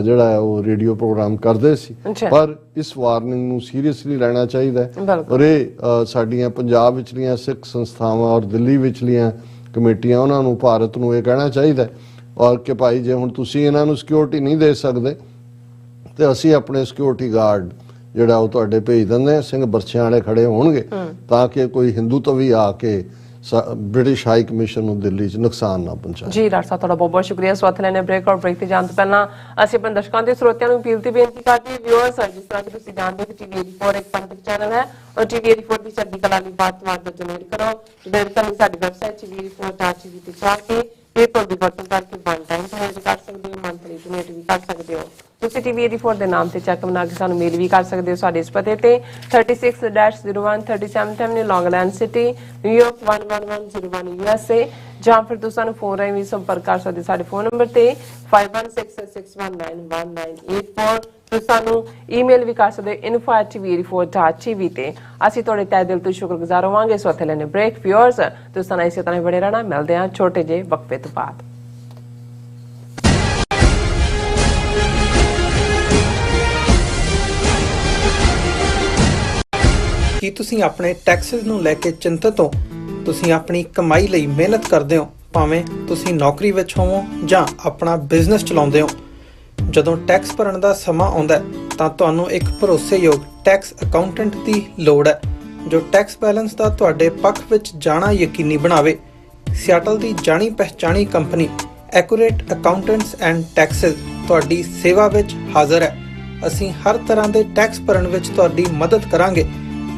ਜਿਹੜਾ ਹੈ ਉਹ ਰੇਡੀਓ ਪ੍ਰੋਗਰਾਮ ਕਰਦੇ ਸੀ। ਪਰ ਇਸ ਵਾਰਨਿੰਗ ਨੂੰ ਸੀਰੀਅਸਲੀ ਲੈਣਾ ਚਾਹੀਦਾ ਔਰ ਇਹ ਸਾਡੀਆਂ ਪੰਜਾਬ ਵਿਚਲੀਆਂ ਸਿੱਖ ਸੰਸਥਾਵਾਂ ਔਰ ਦਿੱਲੀ ਵਿਚਲੀਆਂ ਕਮੇਟੀਆਂ ਉਹਨਾਂ ਨੂੰ ਭਾਰਤ ਨੂੰ ਇਹ ਕਹਿਣਾ ਚਾਹੀਦਾ ਔਰ ਕਿ ਭਾਈ ਜੇ ਹੁਣ ਤੁਸੀਂ ਇਹਨਾਂ ਨੂੰ ਸਿਕਿਉਰਿਟੀ ਨਹੀਂ ਦੇ ਸਕਦੇ ਤੇ ਅਸੀਂ ਆਪਣੇ ਸਿਕਿਉਰਿਟੀ ਗਾਰਡ ਜਿਹੜਾ ਉਹ ਤੁਹਾਡੇ ਭੇਜ ਦਿੰਦੇ ਆ, ਸਿੰਘ ਬਰਛਿਆਂ ਵਾਲੇ ਖੜੇ ਹੋਣਗੇ ਤਾਂ ਕਿ ਕੋਈ ਹਿੰਦੂ ਤੋਂ ਵੀ ਆ ਕੇ ਬ੍ਰਿਟਿਸ਼ ਹਾਈ ਕਮਿਸ਼ਨ ਨੂੰ ਦਿੱਲੀ 'ਚ ਨੁਕਸਾਨ ਨਾ ਪਹੁੰਚਾਏ। ਜੀ ਡਾਕਟਰ ਸਾਹਿਬ ਤੁਹਾਡਾ ਬਹੁਤ ਬਹੁਤ ਸ਼ੁਕਰੀਆ। ਸੋ ਇੱਥੇ ਲੈਣੇ ਬ੍ਰੇਕ, ਔਰ ਬ੍ਰੇਕ ਤੇ ਜਾਣ ਤੋਂ ਪਹਿਲਾਂ ਅਸੀਂ ਆਪਣੇ ਦਰਸ਼ਕਾਂ ਤੇ ਸਰੋਤਿਆਂ ਨੂੰ ਅਪੀਲ ਤੇ ਬੇਨਤੀ ਕਰਦੇ ਹਾਂ ਵਿਊਅਰਸ, ਜਿਸ ਤਰ੍ਹਾਂ ਕਿ ਤੁਸੀਂ ਜਾਣਦੇ ਹੋ ਕਿ TV 84 ਇੱਕ ਪੰਥਕ ਚੈਨਲ ਹੈ ਔਰ TV 84 ਦੀ ਚੜ੍ਹਦੀ ਕਲਾ ਲਈ ਬਾਤ-ਬਾਤ ਦਾ ਜਨਰੇਟ ਕਰੋ। ਜਨਰੇਟ ਕਰਨ ਲਈ ਸਾਡੀ ਵੈਬਸਾਈਟ TV84.tv ਤੇ ਜਾ ਕੇ ਪੇਪਰ ਦੀ ਵਰਤੋਂ ਕਰਕੇ ਵਨ ਟਾਈਮ ਡੋਨੇਟ ਕਰ ਸਕਦੇ ਹੋ, ਮੰਥਲੀ ਡੋਨੇਟ ਵੀ ਕਰ ਸਕਦੇ ਹੋ। ਤੁਸੀਂ TV 84 ਦੇ ਨਾਮ ਤੇ ਚੈੱਕ ਬਣਾ ਕੇ ਸਾਨੂੰ ਮੇਲ ਵੀ ਕਰ ਸਕਦੇ ਹੋ ਸਾਡੇ ਇਸ ਪਤੇ ਤੇ 36-01 37th Avenue, Long Island City, New York 11101 USA, ਜਾਂ ਫਿਰ ਤੁਸੀਂ ਸਾਨੂੰ ਫੋਨ ਰਾਹੀਂ ਵੀ ਸੰਪਰਕ ਕਰ ਸਕਦੇ ਸਾਡੇ ਫੋਨ ਨੰਬਰ ਤੇ 5166191984। ਤੁਸੀਂ ਸਾਨੂੰ ਈਮੇਲ ਵੀ ਕਰ ਸਕਦੇ info@tv84.tv ਤੇ। ਅਸੀਂ ਤੁਹਾਡੇ ਤਹਿ ਦਿਲ ਤੋਂ ਸ਼ੁਕਰਗੁਜ਼ਾਰ ਹੋਵਾਂਗੇ। ਸੋ ਇੱਥੇ ਲੈਣੇ ਬ੍ਰੇਕ। ਵਿਊਅਰਸ, ਤੁਸੀਂ ਸਾਨੂੰ ਇਸੇ ਤਰ੍ਹਾਂ ਬਣੇ ਰਹਿਣਾ। ਮਿਲਦੇ ਹਾਂ ਛੋਟੇ ਜਿਹੇ ਵਕਫੇ ਤੋਂ ਬਾਅਦ। ਕੀ ਤੁਸੀਂ ਆਪਣੇ ਟੈਕਸਿਸ ਨੂੰ ਲੈ ਕੇ ਚਿੰਤਤ ਹੋ? ਤੁਸੀਂ ਆਪਣੀ ਕਮਾਈ ਲਈ ਮਿਹਨਤ ਕਰਦੇ ਹੋ, ਭਾਵੇਂ ਤੁਸੀਂ ਨੌਕਰੀ ਵਿੱਚ ਹੋਵੋ ਜਾਂ ਆਪਣਾ ਬਿਜ਼ਨਸ ਚਲਾਉਂਦੇ ਹੋ। ਜਦੋਂ ਟੈਕਸ ਭਰਨ ਦਾ ਸਮਾਂ ਆਉਂਦਾ ਹੈ ਤਾਂ ਤੁਹਾਨੂੰ ਇੱਕ ਭਰੋਸੇਯੋਗ ਟੈਕਸ ਅਕਾਊਂਟੈਂਟ ਦੀ ਲੋੜ ਹੈ ਜੋ ਟੈਕਸ ਬੈਲੈਂਸ ਦਾ ਤੁਹਾਡੇ ਪੱਖ ਵਿੱਚ ਜਾਣਾ ਯਕੀਨੀ ਬਣਾਵੇ। ਸਿਆਟਲ ਦੀ ਜਾਣੀ ਪਛਾਣੀ company accurate accountants and taxes ਤੁਹਾਡੀ ਸੇਵਾ ਵਿੱਚ ਹਾਜ਼ਰ ਹੈ। ਅਸੀਂ ਹਰ ਤਰ੍ਹਾਂ ਦੇ ਟੈਕਸ ਭਰਨ ਵਿੱਚ ਤੁਹਾਡੀ ਮਦਦ ਕਰਾਂਗੇ।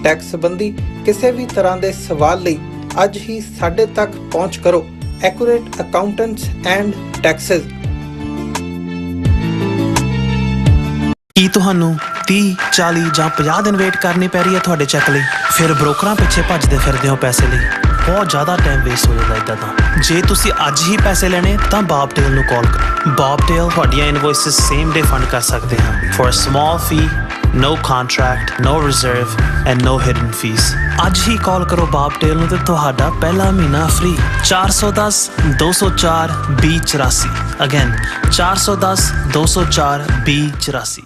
ਟੈਕਸ ਸੰਬੰਧੀ ਕਿਸੇ ਵੀ ਤਰ੍ਹਾਂ ਦੇ ਸਵਾਲ ਲਈ ਅੱਜ ਹੀ ਸਾਡੇ ਤੱਕ ਪਹੁੰਚ ਕਰੋ। Accurate accountants and taxes. ਕੀ ਤੁਹਾਨੂੰ 30, 40 ਜਾਂ 50 ਦਿਨ ਵੇਟ ਕਰਨੀ ਪੈ ਰਹੀ ਹੈ ਤੁਹਾਡੇ ਚੈੱਕ ਲਈ? ਫਿਰ ਬ੍ਰੋਕਰਾਂ ਪਿੱਛੇ ਭੱਜਦੇ ਫਿਰਦੇ ਹੋ ਪੈਸੇ ਲਈ। ਬਹੁਤ ਜ਼ਿਆਦਾ ਟਾਈਮ ਵੇਸਟ ਹੋ ਜਾਂਦਾ ਇੱਦਾਂ ਤਾਂ। ਜੇ ਤੁਸੀਂ ਅੱਜ ਹੀ ਪੈਸੇ ਲੈਣੇ ਤਾਂ ਬੌਬਟੇਲ ਨੂੰ ਕਾਲ ਕਰੋ। ਬੌਬਟੇਲ ਤੁਹਾਡੀਆਂ ਇਨਵੋਇਸਿਸ ਸੇਮ ਡੇ ਫੰਡ ਕਰ ਸਕਦੇ ਹਨ for a small fee, no contract, no reserve and no hidden fees। ਅੱਜ ਹੀ ਕਾਲ ਕਰੋ ਬੌਬਟੇਲ ਨੂੰ ਤੇ ਤੁਹਾਡਾ ਪਹਿਲਾ ਮਹੀਨਾ free. 410 204 2084। Again 410 204 2084।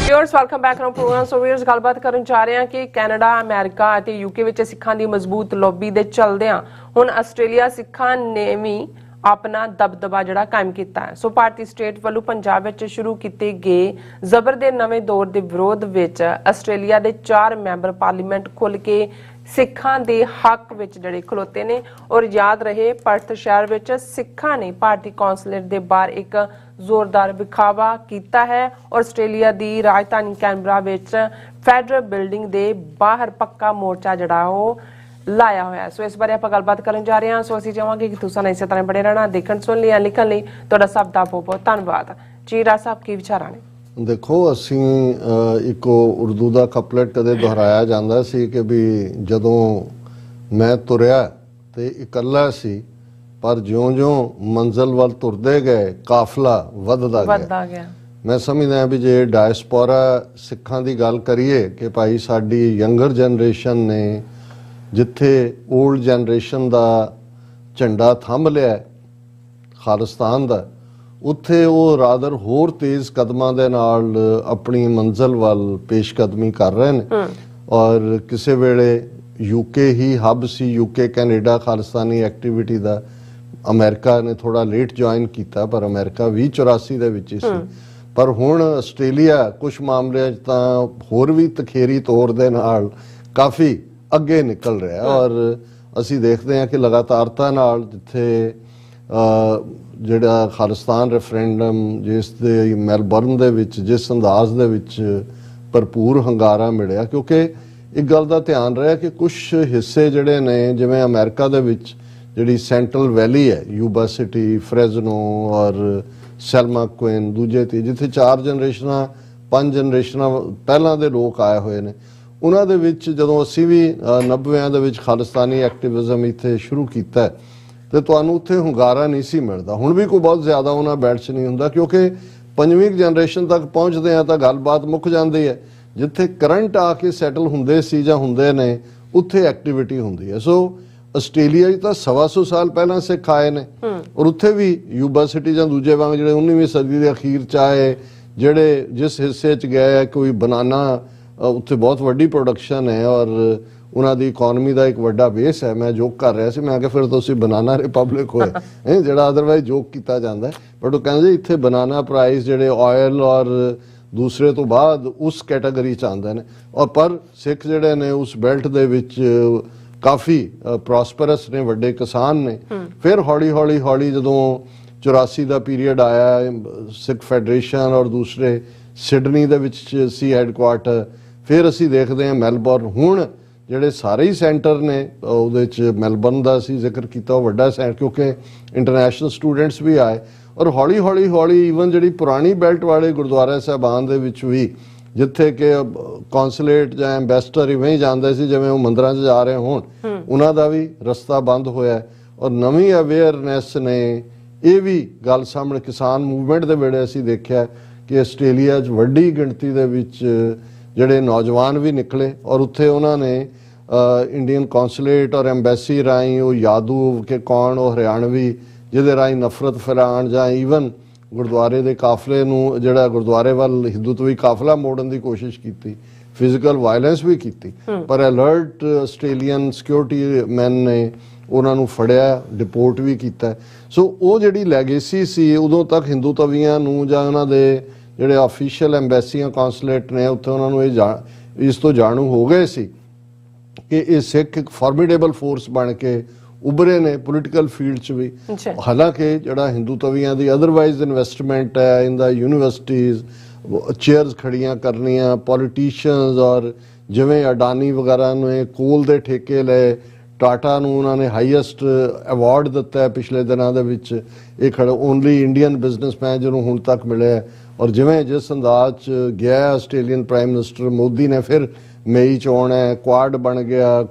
Viewers, welcome back to programme. So viewers, ਗੱਲਬਾਤ ਕਰਨ ਜਾ ਰਹੇ ਹਾਂ ਕਿ ਕੈਨੇਡਾ, ਅਮਰੀਕਾ ਅਤੇ ਯੂਕੇ ਵਿੱਚ ਸਿੱਖਾਂ ਦੀ ਮਜ਼ਬੂਤ ਲੌਬੀ ਦੇ ਚੱਲਦਿਆਂ ਹੁਣ ਆਸਟ੍ਰੇਲੀਆ ਸਿੱਖਾਂ ਨੇ ਵੀ ਆਪਣਾ ਦਬਦਬਾ ਜਿਹੜਾ ਕਾਇਮ ਕੀਤਾ ਹੈ। ਸੋ ਭਾਰਤੀ ਸਟੇਟ ਵੱਲੋਂ ਪੰਜਾਬ ਵਿੱਚ ਸ਼ੁਰੂ ਕੀਤੇ ਗਏ ਜ਼ਬਰ ਦੇ ਨਵੇਂ ਦੌਰ ਦੇ ਵਿਰੋਧ ਵਿੱਚ ਆਸਟ੍ਰੇਲੀਆ ਦੇ 4 ਮੈਂਬਰ ਪਾਰਲੀਮੈਂਟ ਖੁੱਲ੍ਹ ਕੇ ਸਿੱਖਾਂ ਦੇ ਹੱਕ ਵਿੱਚ ਜਿਹੜੇ ਖਲੋਤੇ ਨੇ। ਔਰ ਯਾਦ ਰਹੇ, ਪਰਥ ਸ਼ਹਿਰ ਵਿੱਚ ਸਿੱਖਾਂ ਨੇ ਭਾਰਤੀ ਕੌਂਸਲੇਟ ਦੇ ਬਾਹਰ ਇੱਕ ਜ਼ੋਰਦਾਰ ਵਿਖਾਵਾ ਕੀਤਾ ਹੈ ਔਰ ਆਸਟ੍ਰੇਲੀਆ ਦੀ ਰਾਜਧਾਨੀ ਕੈਨਬਰਾ ਵਿੱਚ ਫੈਡਰਲ ਬਿਲਡਿੰਗ ਦੇ ਬਾਹਰ ਪੱਕਾ ਮੋਰਚਾ ਜਿਹੜਾ ਉਹ ਲਾਇਆ ਹੋਇਆ। ਸੋ ਇਸ ਬਾਰੇ ਆਪਾਂ ਗੱਲਬਾਤ ਕਰਨ ਜਾ ਰਹੇ ਹਾਂ। ਸੋ ਅਸੀਂ ਚਾਹਾਂਗੇ ਕਿ ਤੁਸੀਂ ਇਸੇ ਤਰ੍ਹਾਂ ਬਣੇ ਰਹਿਣਾ। ਦੇਖਣ, ਸੁਣ ਲਈ, ਲਿਖਣ ਲਈ ਤੁਹਾਡਾ ਸਭ ਦਾ ਬਹੁਤ ਬਹੁਤ ਧੰਨਵਾਦ। ਜੀ ਰਾਜ ਸਾਹਿਬ, ਕੀ ਵਿਚਾਰਾਂ ਨੇ? ਦੇਖੋ, ਅਸੀਂ ਇੱਕ ਉਰਦੂ ਦਾ ਕਪਲੇਟ ਕਦੇ ਦੁਹਰਾਇਆ ਜਾਂਦਾ ਸੀ ਕਿ ਵੀ ਜਦੋਂ ਮੈਂ ਤੁਰਿਆ ਤੇ ਇਕੱਲਾ ਸੀ, ਪਰ ਜਿਉਂ-ਜਿਉਂ ਮੰਜ਼ਿਲ ਵੱਲ ਤੁਰਦੇ ਗਏ ਕਾਫਲਾ ਵੱਧਦਾ ਗਿਆ। ਮੈਂ ਸਮਝਦਾ ਵੀ ਜੇ ਡਾਇਸਪੋਰਾ ਸਿੱਖਾਂ ਦੀ ਗੱਲ ਕਰੀਏ ਕਿ ਭਾਈ ਸਾਡੀ ਯੰਗਰ ਜਨਰੇਸ਼ਨ ਨੇ ਜਿੱਥੇ ਓਲਡ ਜਨਰੇਸ਼ਨ ਦਾ ਝੰਡਾ ਥੰਮ ਲਿਆ ਖਾਲਿਸਤਾਨ ਦਾ, ਉੱਥੇ ਉਹ ਰਾਦਰ ਹੋਰ ਤੇਜ਼ ਕਦਮਾਂ ਦੇ ਨਾਲ ਆਪਣੀ ਮੰਜ਼ਿਲ ਵੱਲ ਪੇਸ਼ਕਦਮੀ ਕਰ ਰਹੇ ਨੇ। ਔਰ ਕਿਸੇ ਵੇਲੇ ਯੂਕੇ ਹੀ ਹੱਬ ਸੀ, ਯੂਕੇ ਕੈਨੇਡਾ ਖਾਲਿਸਤਾਨੀ ਐਕਟੀਵਿਟੀ ਦਾ। ਅਮਰੀਕਾ ਨੇ ਥੋੜਾ ਲੇਟ ਜੁਆਇਨ ਕੀਤਾ, ਪਰ ਅਮਰੀਕਾ ਵੀ 84 ਦੇ ਵਿੱਚ ਹੀ ਸੀ। ਪਰ ਹੁਣ ਆਸਟ੍ਰੇਲੀਆ ਕੁਝ ਮਾਮਲਿਆਂ 'ਚ ਤਾਂ ਹੋਰ ਵੀ ਤਖੇਰੀ ਤੌਰ ਦੇ ਨਾਲ ਕਾਫੀ ਅੱਗੇ ਨਿਕਲ ਰਿਹਾ। ਔਰ ਅਸੀਂ ਦੇਖਦੇ ਹਾਂ ਕਿ ਲਗਾਤਾਰਤਾ ਨਾਲ ਜਿੱਥੇ ਜਿਹੜਾ ਖਾਲਿਸਤਾਨ ਰੈਫਰੈਂਡਮ ਜਿਸ ਦੇ ਮੈਲਬਰਨ ਦੇ ਵਿੱਚ ਜਿਸ ਅੰਦਾਜ਼ ਦੇ ਵਿੱਚ ਭਰਪੂਰ ਹੰਗਾਰਾ ਮਿਲਿਆ, ਕਿਉਂਕਿ ਇੱਕ ਗੱਲ ਦਾ ਧਿਆਨ ਰਿਹਾ ਕਿ ਕੁਝ ਹਿੱਸੇ ਜਿਹੜੇ ਨੇ, ਜਿਵੇਂ ਅਮਰੀਕਾ ਦੇ ਵਿੱਚ ਜਿਹੜੀ ਸੈਂਟਰਲ ਵੈਲੀ ਹੈ, ਯੂਬਾ ਸਿਟੀ, ਫਰੈਜ਼ਨੋ ਔਰ ਸੈਲਮਾ ਕੁਇਨ, ਦੂਜੇ ਤੇ ਜਿੱਥੇ 4 ਜਨਰੇਸ਼ਨਾਂ 5 ਜਨਰੇਸ਼ਨਾਂ ਪਹਿਲਾਂ ਦੇ ਲੋਕ ਆਏ ਹੋਏ ਨੇ, ਉਹਨਾਂ ਦੇ ਵਿੱਚ ਜਦੋਂ ਅਸੀਂ ਵੀ 90ਵਿਆਂ ਦੇ ਵਿੱਚ ਖਾਲਿਸਤਾਨੀ ਐਕਟਿਵਿਜ਼ਮ ਇੱਥੇ ਸ਼ੁਰੂ ਕੀਤਾ ਤੇ ਤੁਹਾਨੂੰ ਉੱਥੇ ਹੁੰਗਾਰਾ ਨਹੀਂ ਸੀ ਮਿਲਦਾ। ਹੁਣ ਵੀ ਕੋਈ ਬਹੁਤ ਜ਼ਿਆਦਾ ਉਹਨਾਂ ਬੈਠ 'ਚ ਨਹੀਂ ਹੁੰਦਾ, ਕਿਉਂਕਿ 5ਵੀਂ ਜਨਰੇਸ਼ਨ ਤੱਕ ਪਹੁੰਚਦੇ ਆ ਤਾਂ ਗੱਲਬਾਤ ਮੁੱਕ ਜਾਂਦੀ ਹੈ। ਜਿੱਥੇ ਕਰੰਟ ਆ ਕੇ ਸੈਟਲ ਹੁੰਦੇ ਸੀ ਜਾਂ ਹੁੰਦੇ ਨੇ, ਉੱਥੇ ਐਕਟੀਵਿਟੀ ਹੁੰਦੀ ਹੈ। ਸੋ ਆਸਟ੍ਰੇਲੀਆ 'ਚ ਤਾਂ 125 ਸਾਲ ਪਹਿਲਾਂ ਸਿੱਖ ਆਏ ਨੇ ਔਰ ਉੱਥੇ ਵੀ ਯੂਬਾ ਸਿਟੀ ਜਾਂ ਦੂਜੇ ਵਾਂਗ ਜਿਹੜੇ 19ਵੀਂ ਸਦੀ ਦੇ ਅਖੀਰ 'ਚ ਆਏ, ਜਿਹੜੇ ਜਿਸ ਹਿੱਸੇ 'ਚ ਗਏ, ਕੋਈ ਬਨਾਨਾ ਉੱਥੇ ਬਹੁਤ ਵੱਡੀ ਪ੍ਰੋਡਕਸ਼ਨ ਹੈ ਔਰ ਉਹਨਾਂ ਦੀ ਇਕਨੋਮੀ ਦਾ ਇੱਕ ਵੱਡਾ ਬੇਸ ਹੈ। ਮੈਂ ਜੋਕ ਕਰ ਰਿਹਾ ਸੀ, ਮੈਂ ਕਿਹਾ ਫਿਰ ਤੁਸੀਂ ਬਨਾਨਾ ਰਿਪਬਲਿਕ ਹੋਏ ਜਿਹੜਾ ਅਦਰਵਾਈਜ਼ ਜੋਕ ਕੀਤਾ ਜਾਂਦਾ ਹੈ। ਬਟ ਉਹ ਕਹਿੰਦੇ ਇੱਥੇ ਬਨਾਨਾ ਪ੍ਰਾਈਸ ਜਿਹੜੇ ਆਇਲ ਔਰ ਦੂਸਰੇ ਤੋਂ ਬਾਅਦ ਉਸ ਕੈਟਾਗਰੀ 'ਚ ਆਉਂਦੇ ਨੇ। ਔਰ ਪਰ ਸਿੱਖ ਜਿਹੜੇ ਨੇ ਉਸ ਬੈਲਟ ਦੇ ਵਿੱਚ ਕਾਫੀ ਪ੍ਰੋਸਪਰਸ ਨੇ, ਵੱਡੇ ਕਿਸਾਨ ਨੇ। ਫਿਰ ਹੌਲੀ ਜਦੋਂ 84 ਦਾ ਪੀਰੀਅਡ ਆਇਆ, ਸਿੱਖ ਫੈਡਰੇਸ਼ਨ ਔਰ ਦੂਸਰੇ ਸਿਡਨੀ ਦੇ ਵਿੱਚ ਸੀ ਹੈੱਡਕੁਆਰਟਰ। ਫਿਰ ਅਸੀਂ ਦੇਖਦੇ ਹਾਂ ਮੈਲਬੌਰਨ, ਹੁਣ ਜਿਹੜੇ ਸਾਰੇ ਹੀ ਸੈਂਟਰ ਨੇ ਉਹਦੇ 'ਚ ਮੈਲਬੌਰਨ ਦਾ ਅਸੀਂ ਜ਼ਿਕਰ ਕੀਤਾ, ਉਹ ਵੱਡਾ ਸੈਂਟਰ ਕਿਉਂਕਿ ਇੰਟਰਨੈਸ਼ਨਲ ਸਟੂਡੈਂਟਸ ਵੀ ਆਏ। ਔਰ ਹੌਲੀ ਈਵਨ ਜਿਹੜੀ ਪੁਰਾਣੀ ਬੈਲਟ ਵਾਲੇ ਗੁਰਦੁਆਰਾ ਸਾਹਿਬਾਨ ਦੇ ਵਿੱਚ ਵੀ, ਜਿੱਥੇ ਕਿ ਕੌਂਸੂਲੇਟ ਜਾਂ ਐਂਬੈਸਡਰ ਇਵੇਂ ਹੀ ਜਾਂਦੇ ਸੀ ਜਿਵੇਂ ਉਹ ਮੰਦਰਾਂ 'ਚ ਜਾ ਰਹੇ ਹੋਣ, ਉਹਨਾਂ ਦਾ ਵੀ ਰਸਤਾ ਬੰਦ ਹੋਇਆ। ਔਰ ਨਵੀਂ ਅਵੇਅਰਨੈਸ ਨੇ ਇਹ ਵੀ ਗੱਲ ਸਾਹਮਣੇ, ਕਿਸਾਨ ਮੂਵਮੈਂਟ ਦੇ ਵੇਲੇ ਅਸੀਂ ਦੇਖਿਆ ਕਿ ਆਸਟ੍ਰੇਲੀਆ 'ਚ ਵੱਡੀ ਗਿਣਤੀ ਦੇ ਵਿੱਚ ਜਿਹੜੇ ਨੌਜਵਾਨ ਵੀ ਨਿਕਲੇ ਔਰ ਉੱਥੇ ਉਹਨਾਂ ਨੇ ਇੰਡੀਅਨ ਕੌਂਸੂਲੇਟ ਔਰ ਐਂਬੈਸੀ ਰਾਹੀਂ ਉਹ ਯਾਦੂ ਕਿ ਕੌਣ ਉਹ ਹਰਿਆਣਵੀ ਜਿਹਦੇ ਰਾਹੀਂ ਨਫ਼ਰਤ ਫੈਲਾਉਣ ਜਾਂ ਈਵਨ ਗੁਰਦੁਆਰੇ ਦੇ ਕਾਫਲੇ ਨੂੰ, ਜਿਹੜਾ ਗੁਰਦੁਆਰੇ ਵੱਲ ਹਿੰਦੂਤਵੀ ਕਾਫਲਾ ਮੋੜਨ ਦੀ ਕੋਸ਼ਿਸ਼ ਕੀਤੀ, ਫਿਜ਼ੀਕਲ ਵਾਇਲੈਂਸ ਵੀ ਕੀਤੀ। ਪਰ ਅਲਰਟ ਆਸਟ੍ਰੇਲੀਅਨ ਸਿਕਿਉਰਿਟੀ ਮੈਨ ਨੇ ਉਹਨਾਂ ਨੂੰ ਫੜਿਆ, ਡਿਪੋਰਟ ਵੀ ਕੀਤਾ। ਸੋ ਉਹ ਜਿਹੜੀ ਲੈਗੇਸੀ ਸੀ ਉਦੋਂ ਤੱਕ ਹਿੰਦੂਤਵੀਆਂ ਨੂੰ ਜਾਂ ਉਹਨਾਂ ਦੇ ਜਿਹੜੇ ਆਫੀਸ਼ੀਅਲ ਐਂਬੈਸੀਆਂ ਕੌਂਸੂਲੇਟ ਨੇ ਉੱਥੇ ਉਹਨਾਂ ਨੂੰ ਇਸ ਤੋਂ ਜਾਣੂ ਹੋ ਗਏ ਸੀ ਕਿ ਇਹ ਸਿੱਖ ਇੱਕ ਫਾਰਮੀਡੇਬਲ ਫੋਰਸ ਬਣ ਕੇ ਉਭਰੇ ਨੇ ਪੋਲੀਟੀਕਲ ਫੀਲਡ 'ਚ ਵੀ। ਹਾਲਾਂਕਿ ਜਿਹੜਾ ਹਿੰਦੂਤਵੀਆਂ ਦੀ ਅਦਰਵਾਈਜ਼ ਇਨਵੈਸਟਮੈਂਟ ਹੈ ਇਨ ਦਾ ਯੂਨੀਵਰਸਿਟੀਜ਼, ਚੇਅਰਸ ਖੜੀਆਂ ਕਰਨੀਆਂ, ਪੋਲੀਟੀਸ਼ੀਅਨਸ, ਔਰ ਜਿਵੇਂ ਅਡਾਨੀ ਵਗੈਰਾ ਨੇ ਕੋਲ ਦੇ ਠੇਕੇ ਲਏ, ਟਾਟਾ ਨੂੰ ਉਹਨਾਂ ਨੇ ਹਾਈਐਸਟ ਅਵਾਰਡ ਦਿੱਤਾ ਹੈ ਪਿਛਲੇ ਦਿਨਾਂ ਦੇ ਵਿੱਚ, ਇਹ ਖੜਾ ਓਨਲੀ ਇੰਡੀਅਨ ਬਿਜ਼ਨਸਮੈਨ ਜਿਹਨੂੰ ਹੁਣ ਤੱਕ ਮਿਲਿਆ। ਔਰ ਜਿਵੇਂ ਜਿਸ ਅੰਦਾਜ਼ 'ਚ ਗਿਆ ਆਸਟ੍ਰੇਲੀਅਨ ਪ੍ਰਾਈਮ ਮਿਨਿਸਟਰ ਮੋਦੀ ਨੇ, ਫਿਰ ਮਈ 'ਚ ਆਉਣਾ ਹੈ, ਕੁਆਡ ਬਣ ਗਿਆ,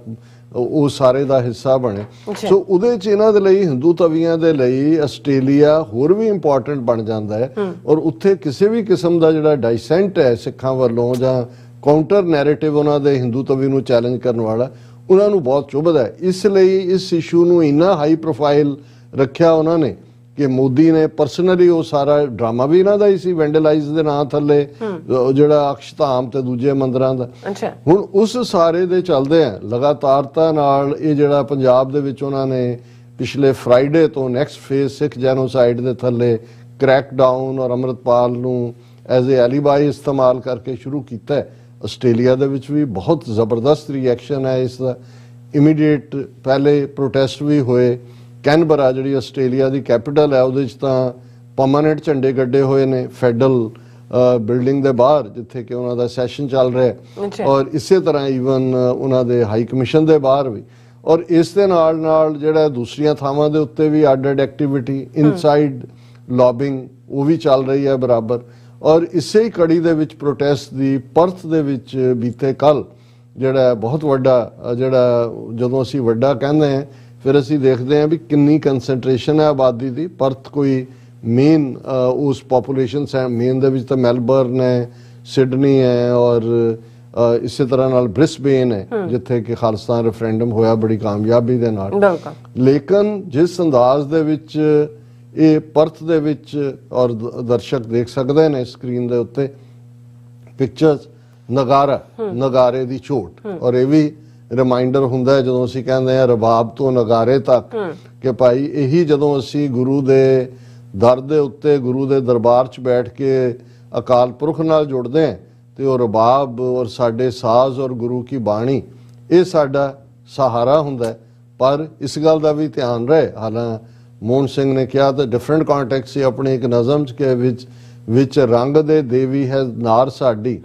ਉਹ ਸਾਰੇ ਦਾ ਹਿੱਸਾ ਬਣੇ। ਸੋ ਉਹਦੇ 'ਚ ਇਹਨਾਂ ਦੇ ਲਈ, ਹਿੰਦੂਤਵੀਆਂ ਦੇ ਲਈ ਆਸਟ੍ਰੇਲੀਆ ਹੋਰ ਵੀ ਇੰਪੋਰਟੈਂਟ ਬਣ ਜਾਂਦਾ ਹੈ। ਔਰ ਉੱਥੇ ਕਿਸੇ ਵੀ ਕਿਸਮ ਦਾ ਜਿਹੜਾ ਡਾਈਸੈਂਟ ਹੈ ਸਿੱਖਾਂ ਵੱਲੋਂ ਜਾਂ ਕਾਊਂਟਰ ਨੈਰੇਟਿਵ ਉਹਨਾਂ ਦੇ ਹਿੰਦੂਤਵੀ ਨੂੰ ਚੈਲੰਜ ਕਰਨ ਵਾਲਾ, ਉਹਨਾਂ ਨੂੰ ਬਹੁਤ ਚੁਭਦਾ ਹੈ। ਇਸ ਲਈ ਇਸ ਇਸ਼ੂ ਨੂੰ ਇੰਨਾ ਹਾਈ ਪ੍ਰੋਫਾਈਲ ਰੱਖਿਆ ਉਹਨਾਂ ਨੇ ਕਿ ਮੋਦੀ ਨੇ ਪਰਸਨਲੀ ਉਹ ਸਾਰਾ ਡਰਾਮਾ ਵੀ ਇਹਨਾਂ ਦਾ ਹੀ ਸੀ, ਵੈਂਡਲਾਈਜ਼ ਦੇ ਨਾਂ ਥੱਲੇ ਜਿਹੜਾ ਅਕਸ਼ਧਾਮ ਤੇ ਦੂਜੇ ਮੰਦਰਾਂ ਦਾ। ਹੁਣ ਉਸ ਸਾਰੇ ਦੇ ਚੱਲਦੇ ਆ ਲਗਾਤਾਰਤਾ ਨਾਲ ਇਹ ਜਿਹੜਾ ਪੰਜਾਬ ਦੇ ਵਿੱਚ ਉਹਨਾਂ ਨੇ ਪਿਛਲੇ ਫਰਾਈਡੇ ਤੋਂ ਨੈਕਸਟ ਫੇਜ਼ ਸਿੱਖ ਜੈਨੋਸਾਈਡ ਦੇ ਥੱਲੇ ਕ੍ਰੈਕ ਡਾਊਨ ਔਰ ਅੰਮ੍ਰਿਤਪਾਲ ਨੂੰ ਐਜ਼ ਏ ਐਲੀਬਾਈ ਇਸਤੇਮਾਲ ਕਰਕੇ ਸ਼ੁਰੂ ਕੀਤਾ ਹੈ। ਆਸਟ੍ਰੇਲੀਆ ਦੇ ਵਿੱਚ ਵੀ ਬਹੁਤ ਜ਼ਬਰਦਸਤ ਰਿਐਕਸ਼ਨ ਹੈ ਇਸ ਦਾ। ਇਮੀਡੀਏਟ ਪਹਿਲੇ ਪ੍ਰੋਟੈਸਟ ਵੀ ਹੋਏ। ਕੈਨਬਰਾ ਜਿਹੜੀ ਆਸਟ੍ਰੇਲੀਆ ਦੀ ਕੈਪੀਟਲ ਹੈ ਉਹਦੇ 'ਚ ਤਾਂ ਪਰਮਾਨੈਂਟ ਝੰਡੇ ਗੱਡੇ ਹੋਏ ਨੇ ਫੈਡਰਲ ਬਿਲਡਿੰਗ ਦੇ ਬਾਹਰ, ਜਿੱਥੇ ਕਿ ਉਹਨਾਂ ਦਾ ਸੈਸ਼ਨ ਚੱਲ ਰਿਹਾ। ਔਰ ਇਸੇ ਤਰ੍ਹਾਂ ਈਵਨ ਉਹਨਾਂ ਦੇ ਹਾਈ ਕਮਿਸ਼ਨ ਦੇ ਬਾਹਰ ਵੀ। ਔਰ ਇਸ ਦੇ ਨਾਲ ਜਿਹੜਾ ਦੂਸਰੀਆਂ ਥਾਵਾਂ ਦੇ ਉੱਤੇ ਵੀ ਅੱਡ ਐਕਟੀਵਿਟੀ, ਇਨਸਾਈਡ ਲੌਬਿੰਗ, ਉਹ ਵੀ ਚੱਲ ਰਹੀ ਹੈ ਬਰਾਬਰ। ਔਰ ਇਸੇ ਹੀ ਕੜੀ ਦੇ ਵਿੱਚ ਪ੍ਰੋਟੈਸਟ ਦੀ ਪਰਥ ਦੇ ਵਿੱਚ ਬੀਤੇ ਕੱਲ ਜਿਹੜਾ ਬਹੁਤ ਵੱਡਾ, ਜਿਹੜਾ ਜਦੋਂ ਅਸੀਂ ਵੱਡਾ ਕਹਿੰਦੇ ਹਾਂ ਫਿਰ ਅਸੀਂ ਦੇਖਦੇ ਹਾਂ ਵੀ ਕਿੰਨੀ ਕੰਸੈਂਟਰੇਸ਼ਨ ਹੈ ਆਬਾਦੀ ਦੀ। ਪਰਥ ਕੋਈ ਮੇਨ ਉਸ ਪਾਪੂਲੇਸ਼ਨ ਮੇਨ ਦੇ ਵਿੱਚ ਤਾਂ ਮੈਲਬਰਨ ਹੈ, ਸਿਡਨੀ ਹੈ ਔਰ ਇਸੇ ਤਰ੍ਹਾਂ ਨਾਲ ਬ੍ਰਿਸਬੇਨ ਹੈ ਜਿੱਥੇ ਕਿ ਖਾਲਿਸਤਾਨ ਰੈਫਰੈਂਡਮ ਹੋਇਆ ਬੜੀ ਕਾਮਯਾਬੀ ਦੇ ਨਾਲ। ਲੇਕਿਨ ਜਿਸ ਅੰਦਾਜ਼ ਦੇ ਵਿੱਚ ਇਹ ਪਰਥ ਦੇ ਵਿੱਚ, ਔਰ ਦਰਸ਼ਕ ਦੇਖ ਸਕਦੇ ਨੇ ਸਕਰੀਨ ਦੇ ਉੱਤੇ ਪਿਕਚਰਸ, ਨਗਾਰੇ ਦੀ ਝੋਟ। ਔਰ ਇਹ ਵੀ ਰਿਮਾਈਂਡਰ ਹੁੰਦਾ ਹੈ ਜਦੋਂ ਅਸੀਂ ਕਹਿੰਦੇ ਹਾਂ ਰਬਾਬ ਤੋਂ ਨਗਾਰੇ ਤੱਕ ਕਿ ਭਾਈ ਇਹੀ ਜਦੋਂ ਅਸੀਂ ਗੁਰੂ ਦੇ ਦਰ ਦੇ ਉੱਤੇ, ਗੁਰੂ ਦੇ ਦਰਬਾਰ 'ਚ ਬੈਠ ਕੇ ਅਕਾਲ ਪੁਰਖ ਨਾਲ ਜੁੜਦੇ ਹਾਂ ਤੇ ਉਹ ਰਬਾਬ ਔਰ ਸਾਡੇ ਸਾਜ਼ ਔਰ ਗੁਰੂ ਕੀ ਬਾਣੀ ਇਹ ਸਾਡਾ ਸਹਾਰਾ ਹੁੰਦਾ ਹੈ। ਪਰ ਇਸ ਗੱਲ ਦਾ ਵੀ ਧਿਆਨ ਰਹੇ, ਹਾਲਾਂ ਮੋਹਨ ਸਿੰਘ ਨੇ ਕਿਹਾ ਤਾਂ ਡਿਫਰੈਂਟ ਕੰਟੈਕਸਟ ਸੀ ਆਪਣੇ ਇੱਕ ਨਜ਼ਮ 'ਚ ਕਿ ਵਿੱਚ ਰੰਗ ਦੇ ਦੇਵੀ ਹੈ ਨਾਰ ਸਾਡੀ,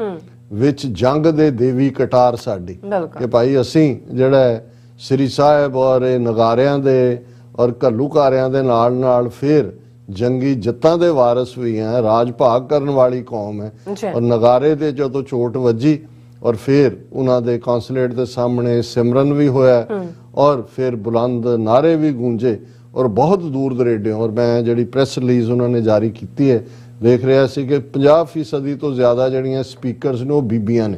ਵਿੱਚ ਜੰਗ ਦੇ ਦੇਵੀ ਕਟਾਰ ਸਾਡੀ। ਕਿ ਭਾਈ ਅਸੀਂ ਜਿਹੜਾ ਸ੍ਰੀ ਸਾਹਿਬ ਔਰ ਨਗਾਰਿਆਂ ਦੇ ਔਰ ਘੱਲੂਕਾਰਿਆਂ ਦੇ ਨਾਲ ਫਿਰ ਜੰਗੀ ਜੱਤਾਂ ਦੇ ਵਾਰਸ ਵੀ ਹੈ, ਰਾਜ ਭਾਗ ਕਰਨ ਵਾਲੀ ਕੌਮ ਹੈ। ਔਰ ਨਗਾਰੇ ਦੇ ਜਦੋਂ ਚੋਟ ਵੱਜੀ ਔਰ ਫਿਰ ਉਹਨਾਂ ਦੇ ਕੌਂਸੂਲੇਟ ਦੇ ਸਾਹਮਣੇ ਸਿਮਰਨ ਵੀ ਹੋਇਆ ਔਰ ਫਿਰ ਬੁਲੰਦ ਨਾਰੇ ਵੀ ਗੂੰਜੇ ਔਰ ਬਹੁਤ ਦੂਰ ਦਰੇਡੇ। ਔਰ ਮੈਂ ਜਿਹੜੀ ਪ੍ਰੈਸ ਰਿਲੀਜ਼ ਉਹਨਾਂ ਨੇ ਜਾਰੀ ਕੀਤੀ ਹੈ ਦੇਖ ਰਿਹਾ ਸੀ ਕਿ 50% ਤੋਂ ਜ਼ਿਆਦਾ ਜਿਹੜੀਆਂ ਸਪੀਕਰਸ ਨੇ ਉਹ ਬੀਬੀਆਂ ਨੇ।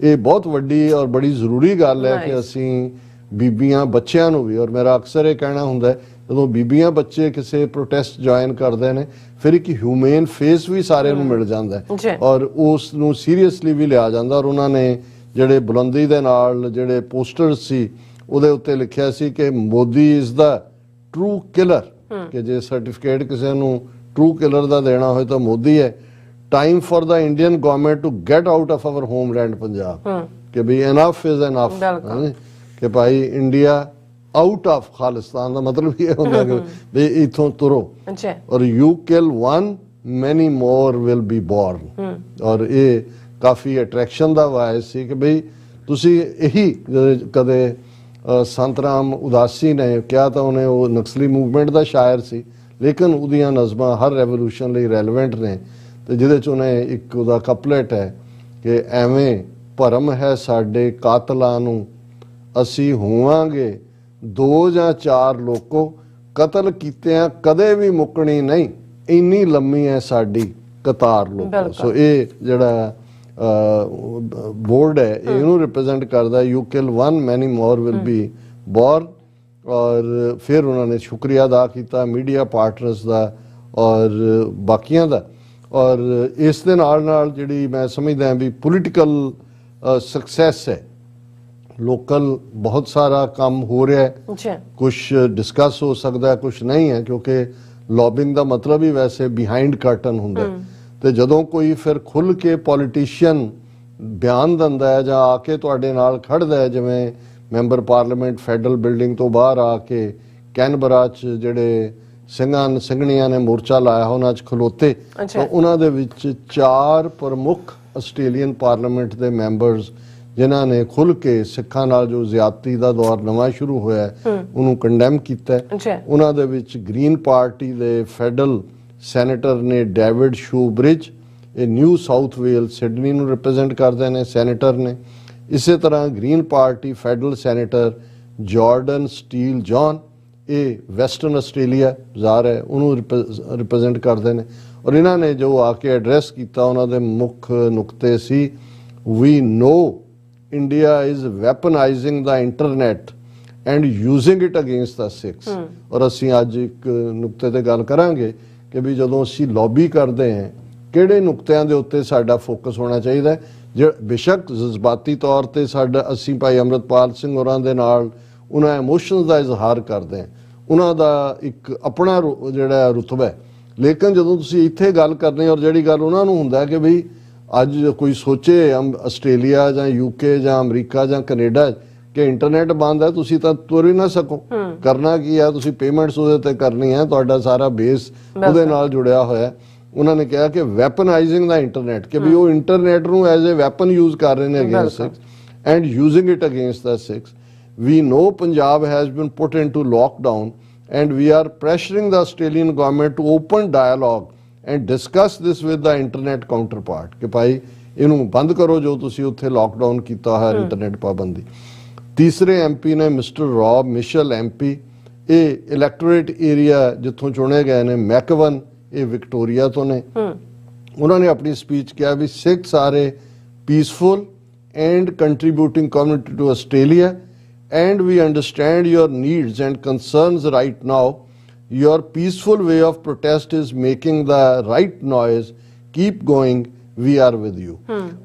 ਇਹ ਬਹੁਤ ਵੱਡੀ ਔਰ ਬੜੀ ਜ਼ਰੂਰੀ ਗੱਲ ਹੈ ਕਿ ਅਸੀਂ ਬੀਬੀਆਂ, ਬੱਚਿਆਂ ਨੂੰ ਵੀ, ਔਰ ਮੇਰਾ ਅਕਸਰ ਇਹ ਕਹਿਣਾ ਹੁੰਦਾ ਹੈ ਜਦੋਂ ਬੀਬੀਆਂ ਬੱਚੇ ਕਿਸੇ ਪ੍ਰੋਟੈਸਟ ਜੁਆਇਨ ਕਰਦੇ ਨੇ ਫਿਰ ਇੱਕ ਹਿਊਮਨ ਫੇਸ ਵੀ ਸਾਰਿਆਂ ਨੂੰ ਮਿਲ ਜਾਂਦਾ ਹੈ ਔਰ ਉਸ ਨੂੰ ਸੀਰੀਅਸਲੀ ਵੀ ਲਿਆ ਜਾਂਦਾ। ਔਰ ਉਹਨਾਂ ਨੇ ਜਿਹੜੇ ਬੁਲੰਦੀ ਦੇ ਨਾਲ ਜਿਹੜੇ ਪੋਸਟਰਸ ਸੀ ਉਹਦੇ ਉੱਤੇ ਲਿਖਿਆ ਸੀ ਕਿ Modi is the true killer, ਕਿ ਜੇ ਸਰਟੀਫਿਕੇਟ ਕਿਸੇ ਨੂੰ ਟਰੂ ਕਿਲਰ ਦਾ ਦੇਣਾ ਹੋਏ ਤਾਂ ਮੋਦੀ ਹੈ। Time for the Indian government to get out of our homeland Punjab कि भाई इनफ इज इनफ कि भाई इंडिया आउट ऑफ खालिस्तान का मतलब ये होता है कि भाई इथों तुरो अच्छा और you kill one many more will be born और ये काफ़ी अट्रैक्शन का वायस सी कि भाई तुसी यही कदे संत राम उदासी ने क्या तो उन्हें वो नक्सली मूवमेंट का शायर सी लेकिन उदियां नज़मां हर रेवोल्यूशन लिए रैलेवेंट ने तो जिहदे च उन्हें एक उहदा कपलेट है कि एवें भरम है साडे कातलां नूं असी होवांगे दो जां चार लोको कतल कीतियां कदे भी मुकनी नहीं इन्नी लम्मी है साडी कतार लोको सो ये जिहड़ा बोर्ड है इनू रिप्रेजेंट करता है you kill one many more will be born और फिर उन्होंने शुक्रिया अदा किया मीडिया पार्टनर्स का और बाकियां दा और इस दे नाल जिहड़ी मैं समझदा भी पोलिटिकल सक्सैस है लोकल बहुत सारा काम हो रहा है कुछ डिस्कस हो सकता है कुछ नहीं है क्योंकि लॉबिंग का मतलब ही वैसे बिहाइंड कर्टन हुंदा तो जदों कोई फिर खुल के पॉलिटिशियन बयान दिंदा है जां आके तुहाडे नाल खड़दा है जिवें मैंबर पार्लीमेंट फैडरल बिल्डिंग तो बाहर आके कैनबरा च जिहड़े ਸਿੰਘਾਂ ਸਿੰਘਣੀਆਂ ने मोर्चा लाया उन्हां च खलोते तो उन्हां दे विच 4 प्रमुख ਆਸਟ੍ਰੇਲੀਅਨ पार्लीमेंट ਦੇ मैंबर्स जिन्हां ने खुल के सिखां नाल जो ज्यादती ਦਾ दौर नवां शुरू होया ਉਹਨੂੰ कंडैम कीता उन्हां दे विच ग्रीन पार्टी ਦੇ फैडरल सैनेटर ने डेविड शूब्रिज ये न्यू साउथ वेल सिडनी ਨੂੰ रिप्रेजेंट करते हैं सैनेटर ने इस तरह green party federal senator Jordan steel John ये वैसटर्न आस्ट्रेलिया ਜ਼ਾਰ है उन्होंने रिप्रेजेंट करते हैं और इन्होंने जो आके एड्रैस किया उन्होंने मुख नुकते सी we know India is weaponizing the internet and using it against the Sikhs और असी अज एक नुकते ते गल करांगे कि भी जदों असी लॉबी करते हैं किहड़े नुकतियां दे उत्ते साडा फोकस होना चाहिए जो बेशक जज्बाती तौर पर साडा असी भाई अमृतपाल सिंह होरां दे नाल उन्हां इमोशनस का इजहार करते हैं उन्हां दा एक अपना जिहड़ा रुतबा है लेकिन जदों तुसीं इत्थे गल करनी और जिहड़ी गल उन्हां नूं हुंदा है कि बई अज कोई सोचे आस्ट्रेलिया जां यूके जां अमरीका जां कनेडा कि इंटरनेट बंद है तुसीं तां तुर ही ना सको करना की है तुसीं पेमेंट्स उहदे ते करनी है तुहाडा सारा बेस उहदे नाल जुड़िया होया उन्होंने कहा कि वैपनाइजिंग द इंटरनेट कि भी वो इंटरनेट नूं एज ए वैपन यूज कर रहे हैं against Sikhs and using it against the Sikhs we know Punjab has been put into lockdown and we are pressuring the Australian government to open dialogue and discuss this with the internet counterpart कि भाई इनू बंद करो जो तुसीं उत्थे lockdown किया है इंटरनेट पाबंदी तीसरे MP ने मिस्टर रॉब मिशल MP ये इलैक्टोरेट एरिया जिथों चुने गए ने मैकवन ये विक्टोरिया तो ने उन्होंने अपनी स्पीच किया भी Sikhs are a peaceful and contributing community to Australia and we understand your needs and concerns right now your peaceful way of protest is making the right noise keep going we are with you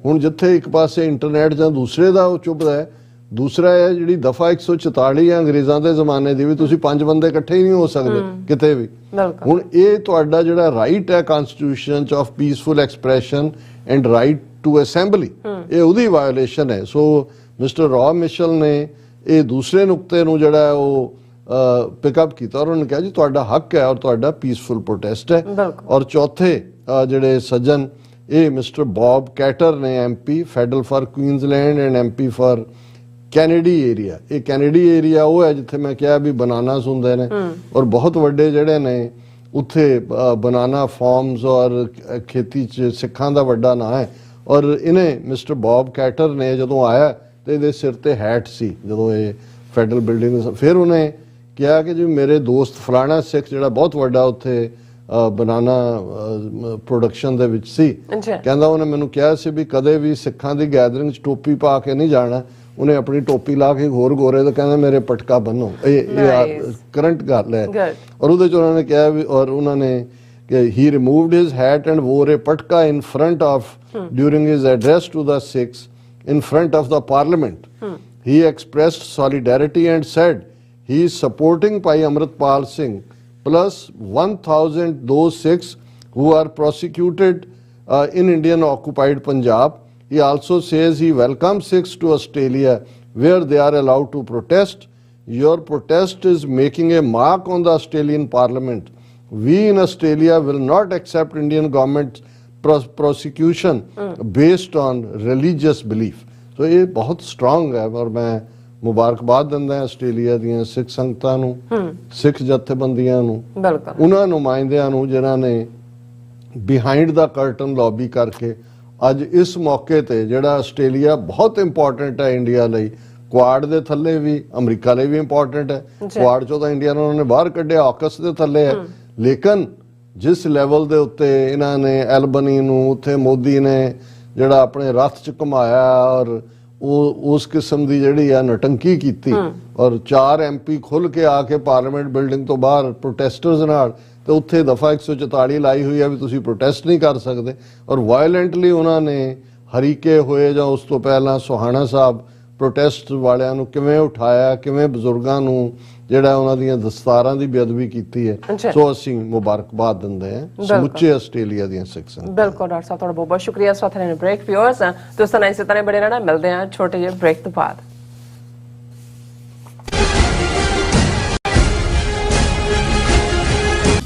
हुण जिथे एक पासे internet जां दूसरे दा चुभदा है दूसरा है जी दफा 144 है अंग्रेजों के जमाने की भी तुसीं 5 बंदे इकट्ठे ही नहीं हो सकते किते भी हुण ये तुहाडा जिहड़ा राइट है constitution of peaceful expression and right to assembly ये उहदी वायोलेशन है सो मिस्टर रॉब मिशल ने ये दूसरे नुकते नूं जिहड़ा है वो पिकअप किया और उन्होंने कहा जी तुहाडा हक है और तुहाडा पीसफुल प्रोटेस्ट है और चौथे जिहड़े सज्जन ये मिस्टर बॉब कैटर ने MP federal for Queensland and MP for Kennedy area ये कैनेडी एरिया वो है जिथे मैं क्या भी बनानास हुंदे ने और बहुत वड्डे जिहड़े ने उत्थे बनाना फार्म्स और खेती च सिखां दा वड्डा नाम है और इन्हें मिस्टर बॉब कैटर ने जदों आया तो ये सिर ते हैट सी जदों ये फैडरल बिल्डिंग फिर उन्हें कहा कि जी मेरे दोस्त फलाना सिख जिहड़ा बहुत वड्डा उत्थे बनाना प्रोडक्शन दे विच सी कहंदा उन्हें मैनूं कहा सी भी कदे भी सिखां दी गैदरिंग च टोपी पा के नहीं जाना उन्हें अपनी टोपी ला के होर गोरे तो कहना मेरे पटका बनो ये करंट गल है और उहदे च उन्होंने कहा भी और उन्होंने he removed his hat and wore a patka in front of during his address to the Sikhs in front of the parliament. He expressed solidarity and said he is supporting Pai Amritpal Singh plus 1,000 those Sikhs who are prosecuted in Indian occupied Punjab. He also says he welcomes Sikhs to Australia where they are allowed to protest. Your protest is making a mark on the Australian Parliament. We in Australia will not accept Indian government's prosecution based on religious belief. So ये बहुत strong है और मैं ਮੁਬਾਰਕਬਾਦ ਦਿੰਦਾ Australia ਦੀਆਂ ਸਿੱਖ ਸੰਗਤਾਂ ਨੂੰ, ਸਿੱਖ ਜਥੇਬੰਦੀਆਂ ਨੂੰ, ਬਿਲਕੁਲ ਉਹਨਾਂ ਨੁਮਾਇੰਦਿਆਂ ਨੂੰ ਜਿਨ੍ਹਾਂ ਨੇ ਬਿਹਾਈਂਡ ਦਾ ਕਰਟਨ ਲੌਬੀ ਕਰਕੇ ਅੱਜ ਇਸ ਮੌਕੇ ਤੇ ਜਿਹੜਾ ਆਸਟ੍ਰੇਲੀਆ ਬਹੁਤ ਇੰਪੋਰਟੈਂਟ ਹੈ ਇੰਡੀਆ ਲਈ, ਕੁਆਡ ਦੇ ਥੱਲੇ ਵੀ, ਅਮਰੀਕਾ ਲਈ ਵੀ ਇੰਪੋਰਟੈਂਟ ਹੈ, ਕੁਆਡ ਚੋਂ ਤਾਂ ਇੰਡੀਆ ਨੂੰ ਉਹਨਾਂ ਨੇ ਬਾਹਰ ਕੱਢਿਆ, ਆਕਸ ਦੇ ਥੱਲੇ ਹੈ, ਲੇਕਿਨ ਜਿਸ ਲੈਵਲ ਦੇ ਉੱਤੇ ਇਹਨਾਂ ਨੇ ਐਲਬਨੀ ਨੂੰ ਉੱਥੇ ਮੋਦੀ ਨੇ ਜਿਹੜਾ ਆਪਣੇ ਰੱਥ 'ਚ ਘੁਮਾਇਆ ਔਰ ਉਹ ਉਸ ਕਿਸਮ ਦੀ ਜਿਹੜੀ ਆ ਨਟੰਕੀ ਕੀਤੀ ਔਰ 4 MP ਖੁੱਲ ਕੇ ਆ ਕੇ ਪਾਰਲੀਮੈਂਟ ਬਿਲਡਿੰਗ ਤੋਂ ਬਾਹਰ ਪ੍ਰੋਟੈਸਟਰਸ ਨਾਲ ਤੇ ਉੱਥੇ ਦਫਾ 144 ਲਾਈ ਹੋਈ ਆ ਵੀ ਤੁਸੀਂ ਪ੍ਰੋਟੈਸਟ ਨਹੀਂ ਕਰ ਸਕਦੇ ਔਰ ਵਾਇਲੈਂਟਲੀ ਉਹਨਾਂ ਨੇ ਹਰੀਕੇ ਹੋਏ ਜਾਂ ਉਸ ਤੋਂ ਪਹਿਲਾਂ ਸੁਹਾਣਾ ਸਾਹਿਬ ਪ੍ਰੋਟੈਸਟ ਵਾਲਿਆਂ ਨੂੰ ਕਿਵੇਂ ਉਠਾਇਆ, ਕਿਵੇਂ ਬਜ਼ੁਰਗਾਂ ਨੂੰ ਜਿਹੜਾ ਉਹਨਾਂ ਦੀਆਂ ਦਸਤਾਰਾਂ ਦੀ ਬੇਅਦਬੀ ਕੀਤੀ ਹੈ। ਸੋ ਅਸੀਂ ਮੁਬਾਰਕਬਾਦ ਦਿੰਦੇ ਹਾਂ ਸਮੁੱਚੇ ਆਸਟ੍ਰੇਲੀਆ ਦੀਆਂ ਸਿੱਖ ਸੰਗਤਾਂ। ਬਿਲਕੁਲ ਡਾਕਟਰ ਸਾਹਿਬ ਤੁਹਾਡਾ ਬਹੁਤ ਬਹੁਤ ਸ਼ੁਕਰੀਆ। ਸਾਥ ਰਹਿਣ ਬ੍ਰੇਕ ਵਿਊਅਰਸ ਦੋਸਤਾਂ ਇਸੇ ਤਰ੍ਹਾਂ ਬੜੇ ਰਹਿਣਾ, ਮਿਲਦੇ ਹਾਂ ਛੋਟੇ ਜਿਹੇ ਬ੍ਰੇਕ ਤੋਂ ਬਾਅਦ।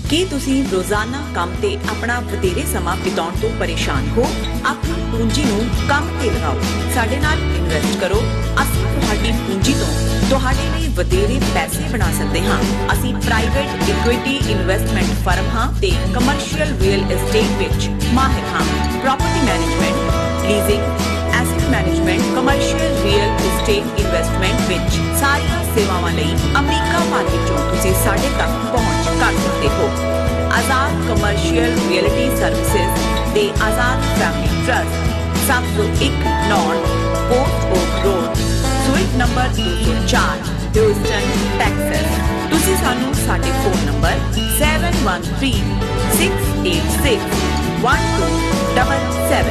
ਕੀ ਤੁਸੀਂ ਰੋਜ਼ਾਨਾ ਕੰਮ ਤੇ ਆਪਣਾ ਵਧੇਰੇ ਸਮਾਂ ਬਿਤਾਉਣ ਤੋਂ ਪਰੇਸ਼ਾਨ ਹੋ? ਆਪਣੀ ਪੂੰਜੀ ਨੂੰ ਕੰਮ ਤੇ ਲਗਾਓ, ਸਾਡੇ ਨਾਲ ਇਨਵੈਸਟ ਕਰੋ। ਅਸੀਂ ਤੁਹਾਡੀ ਪੂੰਜੀ ਤੋਂ ਤੁਹਾਡੇ ਲਈ ਵਧੇਰੇ ਪੈਸੇ ਬਣਾ ਸਕਦੇ ਹਾਂ। ਅਸੀਂ ਪ੍ਰਾਈਵੇਟ ਇਕੁਇਟੀ ਇਨਵੈਸਟਮੈਂਟ ਫਰਮ ਹਾਂ ਤੇ ਕਮਰਸ਼ੀਅਲ ਰੀਅਲ ਏਸਟੇਟ ਵਿੱਚ ਮਾਹਿਰ ਹਾਂ। Property management, leasing, asset management, commercial real estate investment ਵਿੱਚ ਸਾਰੀਆਂ ਸੇਵਾਵਾਂ ਲਈ ਅਮਰੀਕਾ ਭਰ ਵਿੱਚੋਂ ਤੁਸੀਂ ਸਾਡੇ ਤੱਕ ਪਹੁੰਚ ਕਰ ਸਕਦੇ ਹੋ। ਆਜ਼ਾਦ ਕਮਰਸ਼ੀਅਲ ਰੀਅਲਟੀ ਸਰਵਿਸਿਜ਼ ਤੇ Azad family trust 701 North Port Oak Road, suite number 204, Houston, Texas. ਤੁਸੀਂ ਸਾਨੂੰ ਸਾਡੇ ਫੋਨ ਨੰਬਰ 7136861277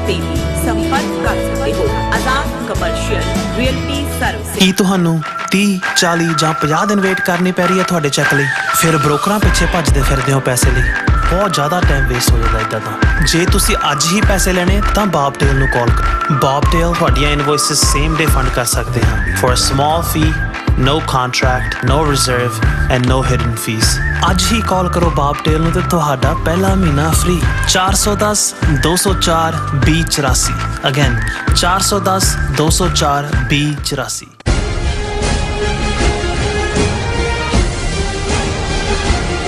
ਤੇ ਵੀ ਸੰਪਰਕ ਕਰ ਸਕਦੇ ਹੋ। Azad commercial realty services. ਕੀ ਤੁਹਾਨੂੰ 30, 40 ਜਾਂ 50 ਦਿਨ ਵੇਟ ਕਰਨੀ ਪੈ ਰਹੀ ਹੈ ਤੁਹਾਡੇ ਚੈੱਕ ਲਈ? ਫਿਰ ਬ੍ਰੋਕਰਾਂ ਪਿੱਛੇ ਭੱਜਦੇ ਫਿਰਦੇ ਹੋ ਪੈਸੇ ਲਈ, ਬਹੁਤ ਜ਼ਿਆਦਾ ਟਾਈਮ ਵੇਸਟ ਹੋ ਜਾਂਦਾ ਇੱਦਾਂ ਤਾਂ। ਜੇ ਤੁਸੀਂ ਅੱਜ ਹੀ ਪੈਸੇ ਲੈਣੇ ਤਾਂ ਬੌਬਟੇਲ ਨੂੰ ਕਾਲ ਕਰੋ। ਬੌਬਟੇਲ ਤੁਹਾਡੀਆਂ ਇਨਵੋਇਸਿਸ ਸੇਮ ਡੇ ਫੰਡ ਕਰ ਸਕਦੇ ਹਨ for a small fee, no contract, no reserve and no hidden fees। ਅੱਜ ਹੀ ਕਾਲ ਕਰੋ ਬੌਬਟੇਲ ਨੂੰ ਤੇ ਤੁਹਾਡਾ ਪਹਿਲਾ ਮਹੀਨਾ ਫ੍ਰੀ। 410 204 2084। ਅਗੇਨ 410 204 2084।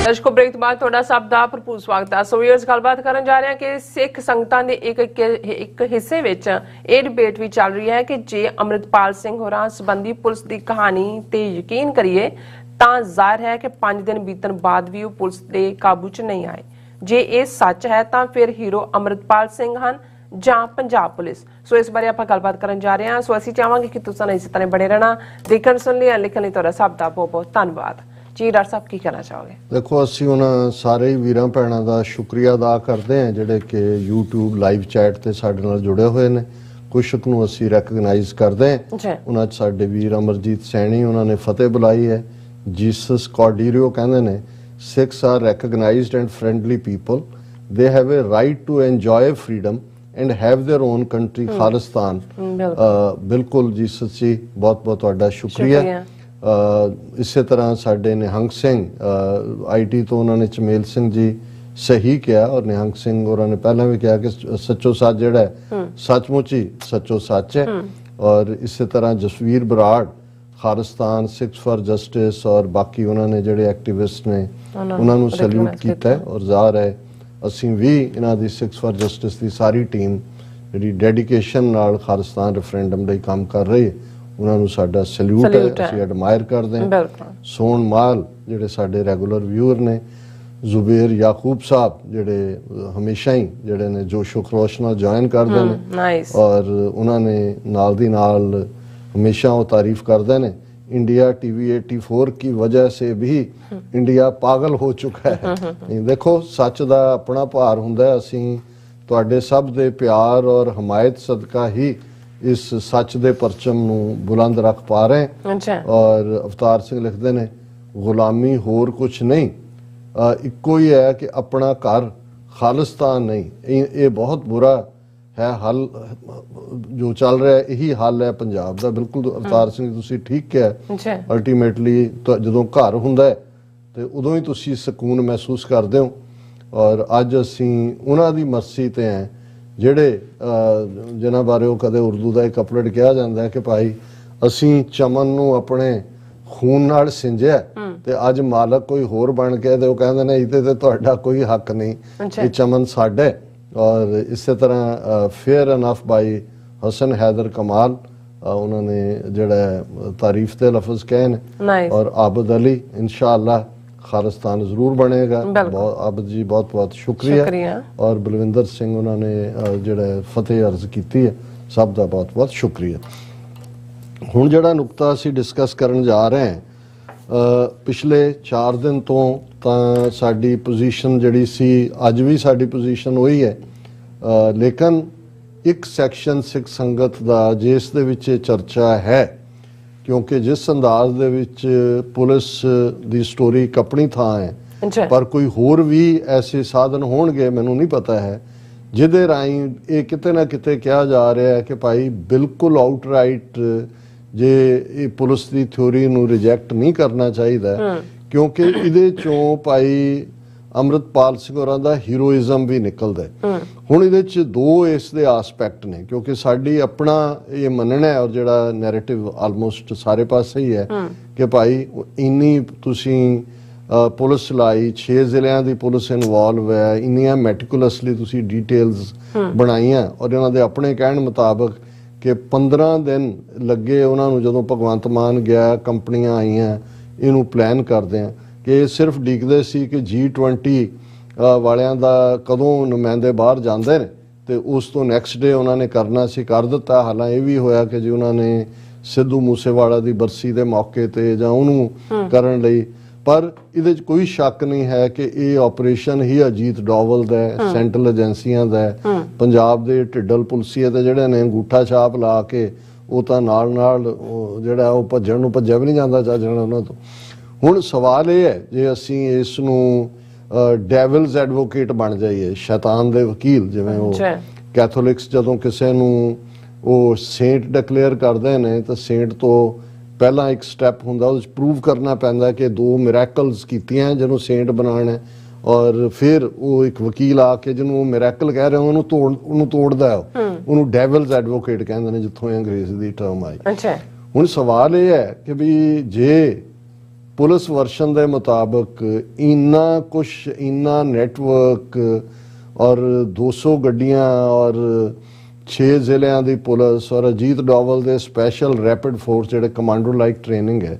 ਦਰਸ਼ਕੋ ਬ੍ਰੇਕ ਤੋਂ ਬਾਅਦ ਤੁਹਾਡਾ ਸਭ ਦਾ ਭਰਪੂਰ ਸਵਾਗਤ ਹੈ। ਸੋ ਵੀਅਰਸ ਗੱਲਬਾਤ ਕਰਨ ਜਾ ਰਹੇ ਹਾਂ ਕਿ ਸਿੱਖ ਸੰਗਤਾਂ ਦੇ ਇੱਕ ਹਿੱਸੇ ਵਿੱਚ ਇਹ ਡਿਬੇਟ ਵੀ ਚੱਲ ਰਹੀ ਹੈ ਕਿ ਜੇ ਅੰਮ੍ਰਿਤਪਾਲ ਸਿੰਘ ਹੋਰਾਂ ਸੰਬੰਧੀ ਪੁਲਿਸ ਦੀ ਕਹਾਣੀ ਤੇ ਯਕੀਨ ਕਰੀਏ ਤਾਂ ਜ਼ਾਹਿਰ ਹੈ ਕਿ 5 ਦਿਨ ਬੀਤਣ ਬਾਅਦ ਵੀ ਉਹ ਪੁਲਿਸ ਦੇ ਕਾਬੂ 'ਚ ਨਹੀਂ ਆਏ। ਜੇ ਇਹ ਸੱਚ ਹੈ ਤਾਂ ਫਿਰ ਹੀਰੋ ਅੰਮ੍ਰਿਤਪਾਲ ਸਿੰਘ ਹਨ ਜਾਂ ਪੰਜਾਬ ਪੁਲਿਸ। ਸੋ ਇਸ ਬਾਰੇ ਆਪਾਂ ਗੱਲਬਾਤ ਕਰਨ ਜਾ ਰਹੇ ਹਾਂ। ਸੋ ਅਸੀਂ ਚਾਹਾਂਗੇ ਕਿ ਤੁਸੀਂ ਇਸੇ ਤਰ੍ਹਾਂ ਬਣੇ ਰਹਿਣਾ। ਦੇਖਣ ਸੁਣ ਲਈ ਲਿਖਣ ਲਈ ਤੁਹਾਡਾ ਸਭ ਦਾ ਬਹੁਤ ਬਹੁਤ ਧੰਨਵਾਦ ਜੀ। ਡਾਕਟਰ ਸਾਹਿਬ ਕੀ ਕਹਿਣਾ ਚਾਹੋਗੇ? ਦੇਖੋ ਅਸੀਂ ਉਹਨਾਂ ਸਾਰੇ ਵੀਰਾਂ ਭੈਣਾਂ ਦਾ ਸ਼ੁਕਰੀਆ ਅਦਾ ਕਰਦੇ ਹਾਂ ਜਿਹੜੇ ਕਿ YouTube ਲਾਈਵ ਚੈਟ ਤੇ ਸਾਡੇ ਨਾਲ ਜੁੜੇ ਹੋਏ ਨੇ। ਕੁਛ ਨੂੰ ਅਸੀਂ ਰੈਕਗਨਾਈਜ਼ ਕਰਦੇ ਹਾਂ। ਉਹਨਾਂ 'ਚ ਸਾਡੇ ਵੀਰ ਅਮਰਜੀਤ ਸੈਣੀ, ਉਹਨਾਂ ਨੇ ਫਤਿਹ ਬੁਲਾਈ ਹੈ। ਜੀਸਸ ਕਾਰਡੀਰੀਓ ਕਹਿੰਦੇ ਨੇ Sikhs are recognised and friendly people, they have a right to enjoy freedom and have their own country Khalistan. ਬਿਲਕੁਲ ਜੀਸਸ ਜੀ, ਬਹੁਤ ਬਹੁਤ ਤੁਹਾਡਾ ਸ਼ੁਕਰੀਆ। ਇਸੇ ਤਰ੍ਹਾਂ ਸਾਡੇ ਨਿਹੰਗ ਸਿੰਘ IT ਤੋਂ ਉਹਨਾਂ ਨੇ ਚਮੇਲ ਸਿੰਘ ਜੀ ਸਹੀ ਕਿਹਾ ਔਰ ਨਿਹੰਗ ਸਿੰਘ ਹੋਰਾਂ ਨੇ ਪਹਿਲਾਂ ਵੀ ਕਿਹਾ ਕਿ ਸੱਚੋ ਸੱਚ ਜਿਹੜਾ ਹੈ ਸੱਚਮੁੱਚ ਹੀ ਸੱਚੋ ਸੱਚ ਹੈ। ਔਰ ਇਸੇ ਤਰ੍ਹਾਂ ਜਸਵੀਰ ਬਰਾੜ ਖਾਲਿਸਤਾਨ ਸਿੱਖਸ ਫॉर ਜਸਟਿਸ ਔਰ ਬਾਕੀ ਉਹਨਾਂ ਨੇ ਜਿਹੜੇ ਐਕਟਿਵਿਸਟ ਨੇ ਉਹਨਾਂ ਨੂੰ ਸੈਲੂਟ ਕੀਤਾ ਔਰ ਜ਼ਾਹਰ ਹੈ ਅਸੀਂ ਵੀ ਇਹਨਾਂ ਦੀ Sikhs for justice the sorry team ਜਿਹੜੀ ਡੈਡੀਕੇਸ਼ਨ ਨਾਲ ਖਾਲਿਸਤਾਨ ਰੈਫਰੈਂਡਮ ਲਈ ਕੰਮ ਕਰ ਰਹੀ ਹੈ ਉਹਨਾਂ ਨੂੰ ਸਾਡਾ ਸੈਲੂਟ ਹੈ। ਅਸੀਂ ਐਡਮਾਇਰ ਕਰਦੇ ਹਾਂ। ਸੋਨ ਮਾਲ ਜਿਹੜੇ ਸਾਡੇ ਰੈਗੂਲਰ ਵਿਊਅਰ ਨੇ, ਜ਼ੁਬੇਰ ਯਾਕੂਬ ਸਾਹਿਬ ਜਿਹੜੇ ਹਮੇਸ਼ਾ ਹੀ ਜਿਹੜੇ ਨੇ ਜੋਸ਼ੋ ਖਰੋਸ਼ ਨਾਲ ਜੁਆਇਨ ਕਰਦੇ ਨੇ ਔਰ ਉਹਨਾਂ ਨੇ ਨਾਲ ਦੀ ਨਾਲ हमेशा वो तारीफ करते हैं। इंडिया TV 84 की वजह से भी इंडिया पागल हो चुका है। देखो सच दा अपना भार हुंदा है। असीं तुहाडे सब दे प्यार और हमायत सदका ही इस सच दे परचम नूं बुलंद रख पा रहे हैं। और अवतार सिंह लिखते हैं गुलामी होर कुछ नहीं, इक्को ही है कि अपना घर ਖਾਲਿਸਤਾਨ ਨਹੀਂ, ਇਹ ਬਹੁਤ ਬੁਰਾ ਹੈ ਹੱਲ ਜੋ ਚੱਲ ਰਿਹਾ, ਇਹੀ ਹੱਲ ਹੈ ਪੰਜਾਬ ਦਾ। ਬਿਲਕੁਲ ਅਵਤਾਰ ਸਿੰਘ ਤੁਸੀਂ ਠੀਕ ਕਿਹਾ। ਅਲਟੀਮੇਟਲੀ ਜਦੋਂ ਘਰ ਹੁੰਦਾ ਹੈ ਤੇ ਉਦੋਂ ਹੀ ਤੁਸੀਂ ਸਕੂਨ ਮਹਿਸੂਸ ਕਰਦੇ ਹੋ। ਔਰ ਅੱਜ ਅਸੀਂ ਉਹਨਾਂ ਦੀ ਮਰਜ਼ੀ ਤੇ ਹਾਂ ਜਿਹੜੇ ਜਿਨ੍ਹਾਂ ਬਾਰੇ ਉਹ ਕਦੇ ਉਰਦੂ ਦਾ ਇੱਕ ਕਪਲਟ ਕਿਹਾ ਜਾਂਦਾ ਹੈ ਕਿ ਭਾਈ ਅਸੀਂ ਚਮਨ ਨੂੰ ਆਪਣੇ ਖੂਨ ਨਾਲ ਸਿੰਜਿਆ ਤੇ ਅੱਜ ਮਾਲਕ ਕੋਈ ਹੋਰ ਬਣ ਕੇ ਤੇ ਉਹ ਕਹਿੰਦੇ ਨੇ ਇਹਦੇ ਤੇ ਤੁਹਾਡਾ ਕੋਈ ਹੱਕ ਨਹੀਂ, ਇਹ ਚਮਨ ਸਾਡਾ ਹੈ। ਔਰ ਇਸੇ ਤਰ੍ਹਾਂ ਫੇਅਰ ਅਨਫ ਬਾਈ ਹਸਨ ਹੈਦਰ ਕਮਾਲ, ਉਹਨਾਂ ਨੇ ਜਿਹੜਾ ਤਾਰੀਫ ਦੇ ਲਫ਼ਜ਼ ਕਹੇ ਨੇ। ਔਰ ਆਬਦ ਅਲੀ इंशाअल्लाह ਖਾਲਿਸਤਾਨ ਜ਼ਰੂਰ ਬਣੇਗਾ। ਬਹੁਤ ਆਬਦ ਜੀ ਬਹੁਤ ਬਹੁਤ ਸ਼ੁਕਰੀਆ। ਔਰ ਬਲਵਿੰਦਰ ਸਿੰਘ ਉਹਨਾਂ ਨੇ ਜਿਹੜਾ ਫਤਿਹ ਅਰਜ਼ ਕੀਤੀ ਹੈ, ਸਭ ਦਾ ਬਹੁਤ ਬਹੁਤ ਸ਼ੁਕਰੀਆ। ਹੁਣ ਜਿਹੜਾ ਨੁਕਤਾ ਅਸੀਂ ਡਿਸਕਸ ਕਰਨ ਜਾ ਰਹੇ ਹਾਂ, ਪਿਛਲੇ 4 ਦਿਨ ਤੋਂ ਤਾਂ ਸਾਡੀ ਪੋਜੀਸ਼ਨ ਜਿਹੜੀ ਸੀ, ਅੱਜ ਵੀ ਸਾਡੀ ਪੋਜੀਸ਼ਨ ਉਹੀ ਹੈ, ਲੇਕਿਨ ਇੱਕ ਸੈਕਸ਼ਨ ਸਿੱਖ ਸੰਗਤ ਦਾ ਜਿਸ ਦੇ ਵਿੱਚ ਚਰਚਾ ਹੈ, ਕਿਉਂਕਿ ਜਿਸ ਅੰਦਾਜ਼ ਦੇ ਵਿੱਚ ਪੁਲਿਸ ਦੀ ਸਟੋਰੀ ਇੱਕ ਆਪਣੀ ਥਾਂ ਹੈ, ਪਰ ਕੋਈ ਹੋਰ ਵੀ ਐਸੇ ਸਾਧਨ ਹੋਣਗੇ ਮੈਨੂੰ ਨਹੀਂ ਪਤਾ ਹੈ ਜਿਹਦੇ ਰਾਹੀਂ ਇਹ ਕਿਤੇ ਨਾ ਕਿਤੇ ਕਿਹਾ ਜਾ ਰਿਹਾ ਹੈ ਕਿ ਭਾਈ ਬਿਲਕੁਲ ਆਊਟਰਾਈਟ ਜੇ ਇਹ ਪੁਲਿਸ ਦੀ ਥਿਊਰੀ ਨੂੰ ਰਿਜੈਕਟ ਨਹੀਂ ਕਰਨਾ ਚਾਹੀਦਾ, ਕਿਉਂਕਿ ਇਹਦੇ ਚੋਂ ਭਾਈ ਅੰਮ੍ਰਿਤਪਾਲ ਸਿੰਘ ਹੋਰਾਂ ਦਾ ਹੀਰੋਇਜ਼ਮ ਵੀ ਨਿਕਲਦਾ ਹੈ। ਹੁਣ ਇਹਦੇ ਚ 2 ਇਸ ਦੇ ਆਸਪੈਕਟ ਨੇ, ਕਿਉਂਕਿ ਸਾਡੀ ਆਪਣਾ ਇਹ ਮੰਨਣਾ ਹੈ ਔਰ ਜਿਹੜਾ ਨੈਰੇਟਿਵ ਆਲਮੋਸਟ ਸਾਰੇ ਪਾਸੇ ਹੀ ਹੈ ਕਿ ਭਾਈ ਇੰਨੀ ਤੁਸੀਂ ਪੁਲਿਸ ਲਾਈ, 6 ਜ਼ਿਲ੍ਹਿਆਂ ਦੀ ਪੁਲਿਸ ਇਨਵੋਲਵ ਹੈ, ਇੰਨੀਆਂ ਮੈਟੀਕੂਲਸਲੀ ਤੁਸੀਂ ਡਿਟੇਲਸ ਬਣਾਈਆਂ ਔਰ ਇਹਨਾਂ ਦੇ ਆਪਣੇ ਕਹਿਣ ਮੁਤਾਬਕ ਕਿ 15 ਦਿਨ ਲੱਗੇ ਉਹਨਾਂ ਨੂੰ ਜਦੋਂ ਭਗਵੰਤ ਮਾਨ ਗਿਆ, ਕੰਪਨੀਆਂ ਆਈਆਂ ਇਹਨੂੰ ਪਲਾਨ ਕਰਦੇ ਆ ਕਿ ਸਿਰਫ ਡੀਕਦੇ ਸੀ ਕਿ G20 ਵਾਲਿਆਂ ਦਾ ਕਦੋਂ ਨੁਮਾਇੰਦੇ ਬਾਹਰ ਜਾਂਦੇ ਨੇ ਤੇ ਉਸ ਤੋਂ ਨੈਕਸਟ ਡੇ ਉਹਨਾਂ ਨੇ ਕਰਨਾ ਸੀ, ਕਰ ਦਿੱਤਾ। ਹਾਲਾਂ ਇਹ ਵੀ ਹੋਇਆ ਕਿ ਜੀ ਉਹਨਾਂ ਨੇ ਸਿੱਧੂ ਮੂਸੇਵਾਲਾ ਦੀ ਬਰਸੀ ਦੇ ਮੌਕੇ ਤੇ ਜਾਂ ਉਹਨੂੰ ਕਰਨ ਲਈ, ਪਰ ਇਹਦੇ 'ਚ ਕੋਈ ਸ਼ੱਕ ਨਹੀਂ ਹੈ ਕਿ ਇਹ ਆਪਰੇਸ਼ਨ ਹੀ ਅਜੀਤ ਡੋਵਲ ਦਾ ਹੈ, ਸੈਂਟਰਲ ਏਜੰਸੀਆਂ ਦਾ ਹੈ, ਪੰਜਾਬ ਦੇ ਢਿੱਡਲ ਪੁਲਸੀਏ ਤੇ ਜਿਹੜੇ ਨੇ ਅੰਗੂਠਾ ਛਾਪ ਲਾ ਕੇ ਉਹ ਤਾਂ ਨਾਲ ਜਿਹੜਾ ਉਹ ਭੱਜਣ ਨੂੰ ਭੱਜਿਆ ਵੀ ਨਹੀਂ ਜਾਂਦਾ ਚੱਜ ਨਾਲ ਉਹਨਾਂ ਤੋਂ। ਹੁਣ ਸਵਾਲ ਇਹ ਹੈ ਜੇ ਅਸੀਂ ਇਸ ਨੂੰ ਡੈਵਲਸ ਐਡਵੋਕੇਟ ਬਣ ਜਾਈਏ, ਸ਼ੈਤਾਨ ਦੇ ਵਕੀਲ, ਜਿਵੇਂ ਉਹ ਕੈਥੋਲਿਕਸ ਜਦੋਂ ਕਿਸੇ ਨੂੰ ਉਹ ਸੇਂਟ ਡਿਕਲੇਅਰ ਕਰਦੇ ਨੇ ਤਾਂ ਸੇਂਟ ਤੋਂ ਪਹਿਲਾਂ ਇੱਕ ਸਟੈਪ ਹੁੰਦਾ, ਉਹਦੇ 'ਚ ਪ੍ਰੂਵ ਕਰਨਾ ਪੈਂਦਾ ਕਿ 2 ਮਿਰੈਕਲਸ ਕੀਤੀਆਂ ਜਿਹਨੂੰ ਸੇਂਟ ਬਣਾਉਣਾ, ਔਰ ਫਿਰ ਉਹ ਇੱਕ ਵਕੀਲ ਆ ਕੇ ਜਿਹਨੂੰ ਉਹ ਮਿਰੈਕਲ ਕਹਿ ਰਹੇ ਉਹਨੂੰ ਤੋੜਦਾ, ਉਹਨੂੰ ਡੈਵਲਸ ਐਡਵੋਕੇਟ ਕਹਿੰਦੇ ਨੇ, ਜਿੱਥੋਂ ਅੰਗਰੇਜ਼ੀ ਦੀ ਟਰਮ ਆਈ। ਹੁਣ ਸਵਾਲ ਇਹ ਹੈ ਕਿ ਵੀ ਜੇ ਪੁਲਿਸ ਵਰਸ਼ਨ ਦੇ ਮੁਤਾਬਕ ਇੰਨਾ ਕੁਛ, ਇੰਨਾ ਨੈਟਵਰਕ ਔਰ 200 ਗੱਡੀਆਂ ਔਰ 6 ਜ਼ਿਲ੍ਹਿਆਂ ਦੀ ਪੁਲਿਸ ਔਰ ਅਜੀਤ ਡੋਵਲ ਦੇ ਸਪੈਸ਼ਲ ਰੈਪਿਡ ਫੋਰਸ ਜਿਹੜੇ ਕਮਾਂਡੋ ਲਾਈਕ ਟ੍ਰੇਨਿੰਗ ਹੈ,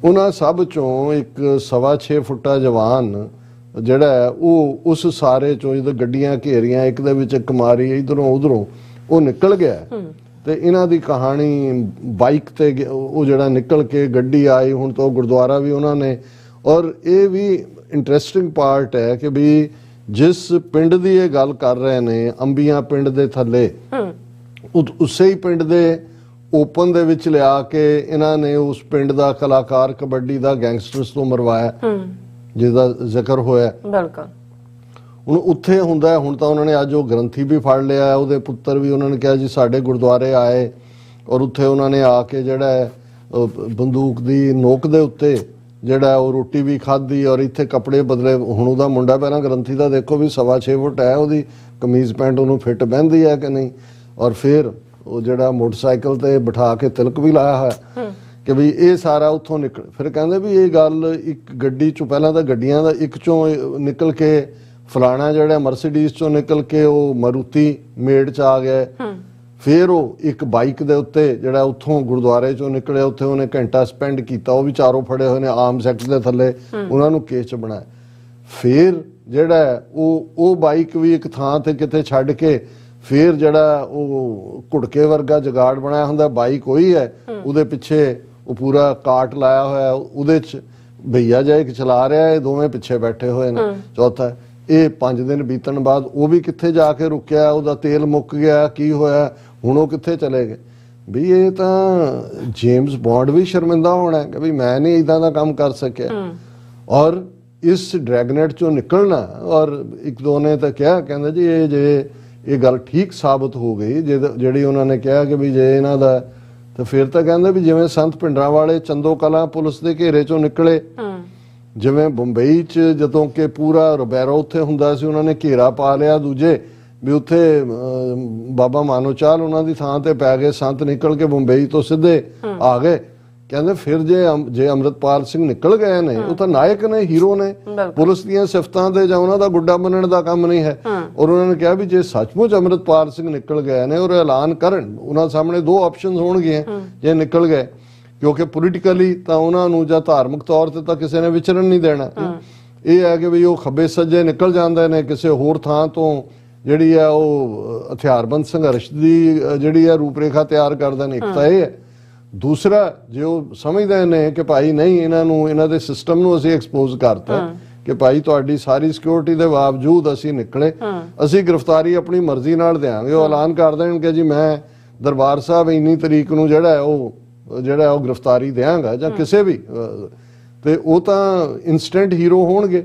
ਉਹਨਾਂ ਸਭ ਚੋਂ ਇੱਕ 6.25 ਫੁੱਟਾ ਜਵਾਨ ਜਿਹੜਾ ਹੈ ਉਹ ਉਸ ਸਾਰੇ ਚੋਂ ਜਦੋਂ ਗੱਡੀਆਂ ਘੇਰੀਆਂ ਇੱਕ ਦੇ ਵਿੱਚ ਇੱਕ ਮਾਰੀ ਇਧਰੋਂ ਉਧਰੋਂ ਉਹ ਨਿਕਲ ਗਿਆ। ਤੇ ਇਹਨਾਂ ਦੀ ਕਹਾਣੀ ਬਾਈਕ ਤੇ ਉਹ ਜਿਹੜਾ ਨਿਕਲ ਕੇ ਗੱਡੀ ਆਈ, ਹੁਣ ਤਾਂ ਗੁਰਦੁਆਰਾ ਵੀ ਉਹਨਾਂ ਨੇ। ਔਰ ਇਹ ਵੀ ਇੰਟਰਸਟਿੰਗ ਪਾਰਟ ਹੈ ਕਿ ਵੀ ਜਿਸ ਪਿੰਡ ਦੀ ਇਹ ਗੱਲ ਕਰ ਰਹੇ ਨੇ, ਅੰਬੀਆਂ ਪਿੰਡ ਦੇ ਥੱਲੇ, ਉਸੇ ਹੀ ਪਿੰਡ ਦੇ ਓਪਨ ਦੇ ਵਿੱਚ ਲਿਆ ਕੇ ਇਹਨਾਂ ਨੇ ਉਸ ਪਿੰਡ ਦਾ ਕਲਾਕਾਰ ਕਬੱਡੀ ਦਾ ਗੈਂਗਸਟਰਸ ਤੋਂ ਮਰਵਾਇਆ, ਜਿਹਦਾ ਜ਼ਿਕਰ ਹੋਇਆ। ਬਿਲਕੁਲ। ਹੁਣ ਉੱਥੇ ਹੁੰਦਾ, ਹੁਣ ਤਾਂ ਉਹਨਾਂ ਨੇ ਅੱਜ ਉਹ ਗ੍ਰੰਥੀ ਵੀ ਫੜ ਲਿਆ, ਉਹਦੇ ਪੁੱਤਰ ਵੀ, ਉਹਨਾਂ ਨੇ ਕਿਹਾ ਜੀ ਸਾਡੇ ਗੁਰਦੁਆਰੇ ਆਏ ਔਰ ਉੱਥੇ ਉਹਨਾਂ ਨੇ ਆ ਕੇ ਜਿਹੜਾ ਬੰਦੂਕ ਦੀ ਨੋਕ ਦੇ ਉੱਤੇ ਜਿਹੜਾ ਉਹ ਰੋਟੀ ਵੀ ਖਾਧੀ ਔਰ ਇੱਥੇ ਕੱਪੜੇ ਬਦਲੇ। ਹੁਣ ਉਹਦਾ ਮੁੰਡਾ ਪਹਿਲਾਂ ਗ੍ਰੰਥੀ ਦਾ ਦੇਖੋ ਵੀ 6.25 ਫੁੱਟ ਹੈ, ਉਹਦੀ ਕਮੀਜ਼ ਪੈਂਟ ਉਹਨੂੰ ਫਿੱਟ ਬਹਿੰਦੀ ਹੈ ਕਿ ਨਹੀਂ, ਔਰ ਫਿਰ ਉਹ ਜਿਹੜਾ ਮੋਟਰਸਾਈਕਲ ਤੇ ਬਿਠਾ ਕੇ ਤਿਲਕ ਵੀ ਲਾਇਆ ਹੋਇਆ ਕਿ ਵੀ ਇਹ ਸਾਰਾ ਉੱਥੋਂ ਨਿਕਲ। ਫਿਰ ਕਹਿੰਦੇ ਵੀ ਇਹ ਗੱਲ ਇੱਕ ਗੱਡੀ ਚੋਂ, ਪਹਿਲਾਂ ਤਾਂ ਗੱਡੀਆਂ ਦਾ ਇੱਕ ਚੋਂ ਨਿਕਲ ਕੇ ਫਲਾਣਾ ਜਿਹੜਾ ਮਰਸੀਡੀਜ਼ ਚੋਂ ਨਿਕਲ ਕੇ ਉਹ ਮਾਰੂਤੀ ਮੇਡ ਚ ਆ ਗਿਆ, ਫਿਰ ਉਹ ਇੱਕ ਬਾਈਕ ਦੇ ਉੱਤੇ ਜਿਹੜਾ ਉੱਥੋਂ ਗੁਰਦੁਆਰੇ ਚੋਂ ਨਿਕਲਿਆ, ਉੱਥੇ ਉਹਨੇ ਘੰਟਾ ਸਪੈਂਡ ਕੀਤਾ, ਉਹ ਵੀ ਚਾਰੋਂ ਫੜੇ ਹੋਏ ਨੇ ਆਰਮਸ ਐਕਟ ਦੇ ਥੱਲੇ, ਉਹਨਾਂ ਨੂੰ ਕੇਸ ਚ ਬਣਾਇਆ। ਫਿਰ ਜਿਹੜਾ ਉਹ ਬਾਈਕ ਵੀ ਇੱਕ ਥਾਂ ਤੇ ਕਿਤੇ ਛੱਡ ਕੇ ਫਿਰ ਜਿਹੜਾ ਉਹ ਘੁੜਕੇ ਵਰਗਾ ਜਗਾੜ ਬਣਾਇਆ ਹੁੰਦਾ, ਬਾਈਕ ਉਹੀ ਹੈ, ਉਹਦੇ ਪਿੱਛੇ ਉਹ ਪੂਰਾ ਕਾਟ ਲਾਇਆ ਹੋਇਆ, ਉਹਦੇ ਚ ਭਈਆ ਜਿਹਾ ਇੱਕ ਚਲਾ ਰਿਹਾ, ਇਹ ਦੋਵੇਂ ਪਿੱਛੇ ਬੈਠੇ ਹੋਏ ਨੇ। ਚੌਥਾ ਇਹ 5 ਦਿਨ ਬੀਤਣ ਬਾਅਦ ਉਹ ਵੀ ਕਿੱਥੇ ਜਾ ਕੇ ਰੁਕਿਆ, ਉਹਦਾ ਤੇਲ ਮੁੱਕ ਗਿਆ, ਕੀ ਹੋਇਆ, ਹੁਣ ਉਹ ਕਿੱਥੇ ਚਲੇ ਗਏ। ਵੀ ਇਹ ਤਾਂ ਜੇਮਸ ਬੌਂਡ ਵੀ ਸ਼ਰਮਿੰਦਾ ਹੋਣਾ ਕਿ ਵੀ ਮੈਂ ਨਹੀਂ ਇਦਾਂ ਦਾ ਕੰਮ ਕਰ ਸਕਿਆ। ਔਰ ਇਸ ਡਰੈਗਨੇਟ ਚੋਂ ਨਿਕਲਣਾ। ਔਰ ਇੱਕ ਦੋ ਨੇ ਤਾਂ ਕਿਹਾ, ਕਹਿੰਦੇ ਜੀ ਇਹ ਜੇ ਇਹ ਗੱਲ ਠੀਕ ਸਾਬਤ ਹੋ ਗਈ ਜਿਹੜੀ ਉਹਨਾਂ ਨੇ ਕਿਹਾ ਕਿ ਵੀ ਜੇ ਇਹਨਾਂ ਦਾ, ਤਾਂ ਫਿਰ ਤਾਂ ਕਹਿੰਦੇ ਵੀ ਜਿਵੇਂ ਸੰਤ ਭਿੰਡਰਾਂ ਵਾਲੇ ਚੰਦੋ ਕਲਾਂ ਪੁਲਿਸ ਦੇ ਘੇਰੇ ਚੋਂ ਨਿਕਲੇ, ਜਿਵੇਂ ਬੰਬਈ 'ਚ ਜਦੋਂ ਕਿ ਪੂਰਾ ਰੁਬੈਰੋ ਉੱਥੇ ਹੁੰਦਾ ਸੀ, ਉਹਨਾਂ ਨੇ ਘੇਰਾ ਪਾ ਲਿਆ ਦੂਜੇ ਵੀ ਉੱਥੇ ਬਾਬਾ ਮਾਨੋਚਾਲ ਉਹਨਾਂ ਦੀ ਥਾਂ ਤੇ ਪੈ ਗਏ, ਸੰਤ ਨਿਕਲ ਕੇ ਬੰਬਈ ਤੋਂ ਸਿੱਧੇ ਆ ਗਏ। ਕਹਿੰਦੇ ਫਿਰ ਜੇ ਅੰਮ੍ਰਿਤਪਾਲ ਸਿੰਘ ਨਿਕਲ ਗਏ ਨੇ, ਉਹ ਤਾਂ ਨਾਇਕ ਨੇ, ਹੀਰੋ ਨੇ, ਪੁਲਿਸ ਦੀਆਂ ਸਿਫਤਾਂ ਦੇ ਜਾਂ ਉਹਨਾਂ ਦਾ ਗੁੱਡਾ ਬਣਨ ਦਾ ਕੰਮ ਨਹੀਂ ਹੈ। ਔਰ ਉਹਨਾਂ ਨੇ ਕਿਹਾ ਵੀ ਜੇ ਸੱਚਮੁੱਚ ਅੰਮ੍ਰਿਤਪਾਲ ਸਿੰਘ ਨਿਕਲ ਗਏ ਨੇ ਔਰ ਐਲਾਨ ਕਰਨ, ਉਹਨਾਂ ਸਾਹਮਣੇ ਦੋ ਆਪਸ਼ਨਸ ਹੋਣਗੀਆਂ ਜੇ ਨਿਕਲ ਗਏ, ਕਿਉਂਕਿ ਪੋਲੀਟੀਕਲੀ ਤਾਂ ਉਹਨਾਂ ਨੂੰ ਜਾਂ ਧਾਰਮਿਕ ਤੌਰ ਤੇ ਤਾਂ ਕਿਸੇ ਨੇ ਵਿਚਰਨ ਨਹੀਂ ਦੇਣਾ। ਇਹ ਹੈ ਕਿ ਵੀ ਉਹ ਖੱਬੇ ਸੱਜੇ ਨਿਕਲ ਜਾਂਦੇ ਨੇ ਕਿਸੇ ਹੋਰ ਥਾਂ ਤੋਂ, ਜਿਹੜੀ ਹੈ ਉਹ ਹਥਿਆਰਬੰਦ ਸੰਘਰਸ਼ ਦੀ ਜਿਹੜੀ ਹੈ ਰੂਪਰੇਖਾ ਤਿਆਰ ਕਰਦੇ ਨੇ। ਇੱਕ ਤਾਂ ਇਹ ਹੈ, ਦੂਸਰਾ ਜੇ ਉਹ ਸਮਝਦੇ ਨੇ ਕਿ ਭਾਈ ਨਹੀਂ ਇਹਨਾਂ ਨੂੰ, ਇਹਨਾਂ ਦੇ ਸਿਸਟਮ ਨੂੰ ਅਸੀਂ ਐਕਸਪੋਜ਼ ਕਰਤਾ ਕਿ ਭਾਈ ਤੁਹਾਡੀ ਸਾਰੀ ਸਿਕਿਉਰਿਟੀ ਦੇ ਬਾਵਜੂਦ ਅਸੀਂ ਨਿਕਲੇ, ਅਸੀਂ ਗ੍ਰਿਫਤਾਰੀ ਆਪਣੀ ਮਰਜ਼ੀ ਨਾਲ ਦੇਾਂਗੇ, ਉਹ ਐਲਾਨ ਕਰ ਦੇਣ ਕਿ ਜੀ ਮੈਂ ਦਰਬਾਰ ਸਾਹਿਬ ਇੰਨੀ ਤਰੀਕ ਨੂੰ ਜਿਹੜਾ ਉਹ ਗ੍ਰਿਫਤਾਰੀ ਦੇਾਂਗਾ ਜਾਂ ਕਿਸੇ ਵੀ, ਤੇ ਉਹ ਤਾਂ ਇਨਸਟੈਂਟ ਹੀਰੋ ਹੋਣਗੇ।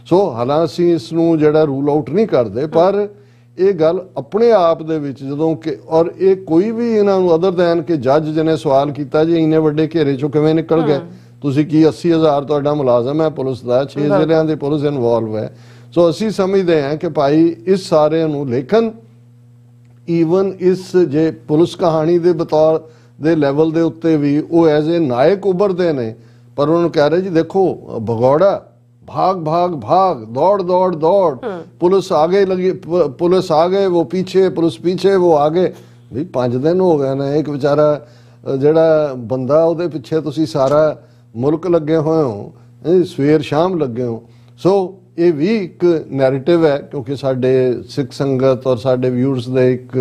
ਸੋ ਹਾਲਾਂਕਿ ਅਸੀਂ ਇਸ ਨੂੰ ਜਿਹੜਾ ਰੂਲ ਆਊਟ ਨਹੀਂ ਕਰਦੇ, ਪਰ ਇਹ ਗੱਲ ਆਪਣੇ ਆਪ ਦੇ ਵਿੱਚ ਜਦੋਂ ਕਿ, ਔਰ ਇਹ ਕੋਈ ਵੀ ਇਹਨਾਂ ਨੂੰ ਅਦਰ ਦੈਨ ਕਿ ਜੱਜ ਜਿਹਨੇ ਸਵਾਲ ਕੀਤਾ ਜੀ ਇੰਨੇ ਵੱਡੇ ਘੇਰੇ ਚੋਂ ਕਿਵੇਂ ਨਿਕਲ ਗਏ ਤੁਸੀਂ, ਕੀ 80,000 ਤੁਹਾਡਾ ਮੁਲਾਜ਼ਮ ਹੈ ਪੁਲਿਸ ਦਾ, 6 ਜ਼ਿਲ੍ਹਿਆਂ ਦੀ ਪੁਲਿਸ ਇਨਵੋਲਵ ਹੈ। ਸੋ ਅਸੀਂ ਸਮਝਦੇ ਹਾਂ ਕਿ ਭਾਈ ਇਸ ਸਾਰਿਆਂ ਨੂੰ, ਲੇਕਿਨ ਈਵਨ ਇਸ ਜੇ ਪੁਲਿਸ ਕਹਾਣੀ ਦੇ ਬਤੌਰ ਦੇ ਲੈਵਲ ਦੇ ਉੱਤੇ ਵੀ ਉਹ ਐਜ਼ ਏ ਨਾਇਕ ਉਭਰਦੇ ਨੇ, ਪਰ ਉਹਨਾਂ ਨੂੰ ਕਹਿ ਰਹੇ ਜੀ ਦੇਖੋ ਭਗੌੜਾ, भाग भाग भाग, दौड़ दौड़ दौड़, पुलिस आगे लगी, पुलिस आगे वो पीछे, पुलिस पीछे वो आगे। भी 5 दिन हो गए ने, एक बेचारा ਜਿਹੜਾ ਬੰਦਾ ਉਹਦੇ ਪਿੱਛੇ ਤੁਸੀਂ ਸਾਰਾ ਮੁਲਕ ਲੱਗੇ ਹੋਏ ਹੋ, ਸਵੇਰ ਸ਼ਾਮ ਲੱਗੇ ਹੋ। ਸੋ ਇਹ ਵੀ ਇੱਕ ਨੈਰੇਟਿਵ ਹੈ, ਕਿਉਂਕਿ ਸਾਡੇ ਸਿੱਖ ਸੰਗਤ ਔਰ ਸਾਡੇ ਵਿਊਅਰਸ ਦੇ ਇੱਕ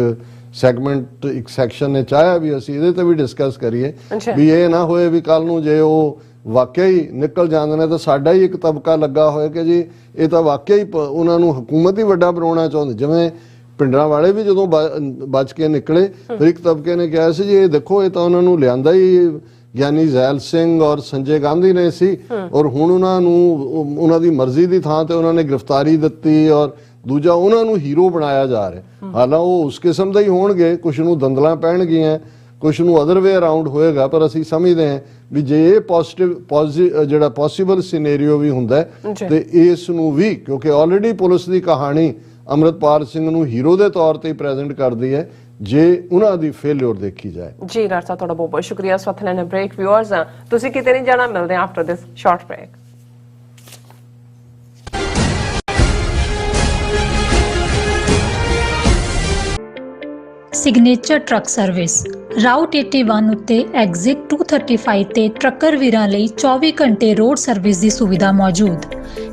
ਸੈਗਮੈਂਟ, ਇੱਕ ਸੈਕਸ਼ਨ ਨੇ ਚਾਹਿਆ ਵੀ ਅਸੀਂ ਇਹਦੇ ਤੇ ਵੀ ਡਿਸਕਸ ਕਰੀਏ ਵੀ ਇਹ ਨਾ ਹੋਏ ਵੀ ਕੱਲ ਨੂੰ ਜੇ ਉਹ ਵਾਕਿਆ ਹੀ ਨਿਕਲ ਜਾਂਦੇ ਨੇ ਤਾਂ ਸਾਡਾ ਹੀ ਇੱਕ ਤਬਕਾ ਲੱਗਾ ਹੋਇਆ ਕਿ ਜੀ ਇਹ ਤਾਂ ਵਾਕਿਆ ਹੀ ਉਹਨਾਂ ਨੂੰ ਹਕੂਮਤ ਹੀ ਵੱਡਾ ਬਣਾਉਣਾ ਚਾਹੁੰਦੇ। ਜਿਵੇਂ ਪਿੰਡਰਾਂ ਵਾਲੇ ਵੀ ਜਦੋਂ ਬਚ ਕੇ ਨਿਕਲੇ, ਫਿਰ ਇੱਕ ਤਬਕੇ ਨੇ ਕਿਹਾ ਸੀ ਜੀ ਇਹ ਦੇਖੋ ਇਹ ਤਾਂ ਉਹਨਾਂ ਨੂੰ ਲਿਆਂਦਾ ਹੀ ਗਿਆਨੀ ਜ਼ੈਲ ਸਿੰਘ ਔਰ ਸੰਜੇ ਗਾਂਧੀ ਨੇ ਸੀ, ਔਰ ਹੁਣ ਉਹਨਾਂ ਨੂੰ ਉਹਨਾਂ ਦੀ ਮਰਜ਼ੀ ਦੀ ਥਾਂ ਤੇ ਉਹਨਾਂ ਨੇ ਗ੍ਰਿਫਤਾਰੀ ਦਿੱਤੀ ਔਰ ਦੂਜਾ ਉਹਨਾਂ ਨੂੰ ਹੀਰੋ ਬਣਾਇਆ ਜਾ ਰਿਹਾ। ਹਾਲਾਂ ਉਹ ਉਸ ਕਿਸਮ ਦਾ ਹੀ ਹੋਣਗੇ, ਕੁਛ ਨੂੰ ਦੰਦਲਾਂ ਪੈਣਗੀਆਂ, ਕੁਛ ਨੂੰ ਅਦਰ ਵੇ ਅਰਾਊਂਡ ਹੋਏਗਾ, ਪਰ ਅਸੀਂ ਸਮਝਦੇ ਹਾਂ ਵੀ ਜੇ ਇਹ ਜਿਹੜਾ ਪੋਸੀਬਲ ਸਿਨੈਰੀਓ ਵੀ ਹੁੰਦਾ ਤੇ ਇਸ ਨੂੰ ਵੀ, ਕਿਉਂਕਿ ਆਲਰੇਡੀ ਪੁਲਿਸ ਦੀ ਕਹਾਣੀ ਅੰਮ੍ਰਿਤਪਾਲ ਸਿੰਘ ਨੂੰ ਹੀਰੋ ਦੇ ਤੌਰ ਤੇ ਪ੍ਰੈਜ਼ੈਂਟ ਕਰਦੀ ਹੈ, ਜੇ ਉਹਨਾਂ ਦੀ ਫੇਲਿਅਰ ਦੇਖੀ ਜਾਏ। ਜੀ ਡਾਕਟਰ ਸਾਹਿਬ ਤੁਹਾਡਾ ਬਹੁਤ ਬਹੁਤ ਸ਼ੁਕਰੀਆ। ਇਸ ਵਕਤ ਲੈਣਾ ਬ੍ਰੇਕ। ਵਿਊਅਰਸ ਤੁਸੀਂ ਕਿਤੇ ਨਹੀਂ ਜਾਣਾ, ਮਿਲਦੇ ਹਾਂ after this short break. Signature truck service route 81 ਉੱਤੇ ਐਗਜ਼ਿਟ 235 ਤੇ ਟਰੱਕਰ ਵੀਰਾਂ ਲਈ 24 ਘੰਟੇ ਰੋਡ ਸਰਵਿਸ ਦੀ ਸੁਵਿਧਾ ਮੌਜੂਦ।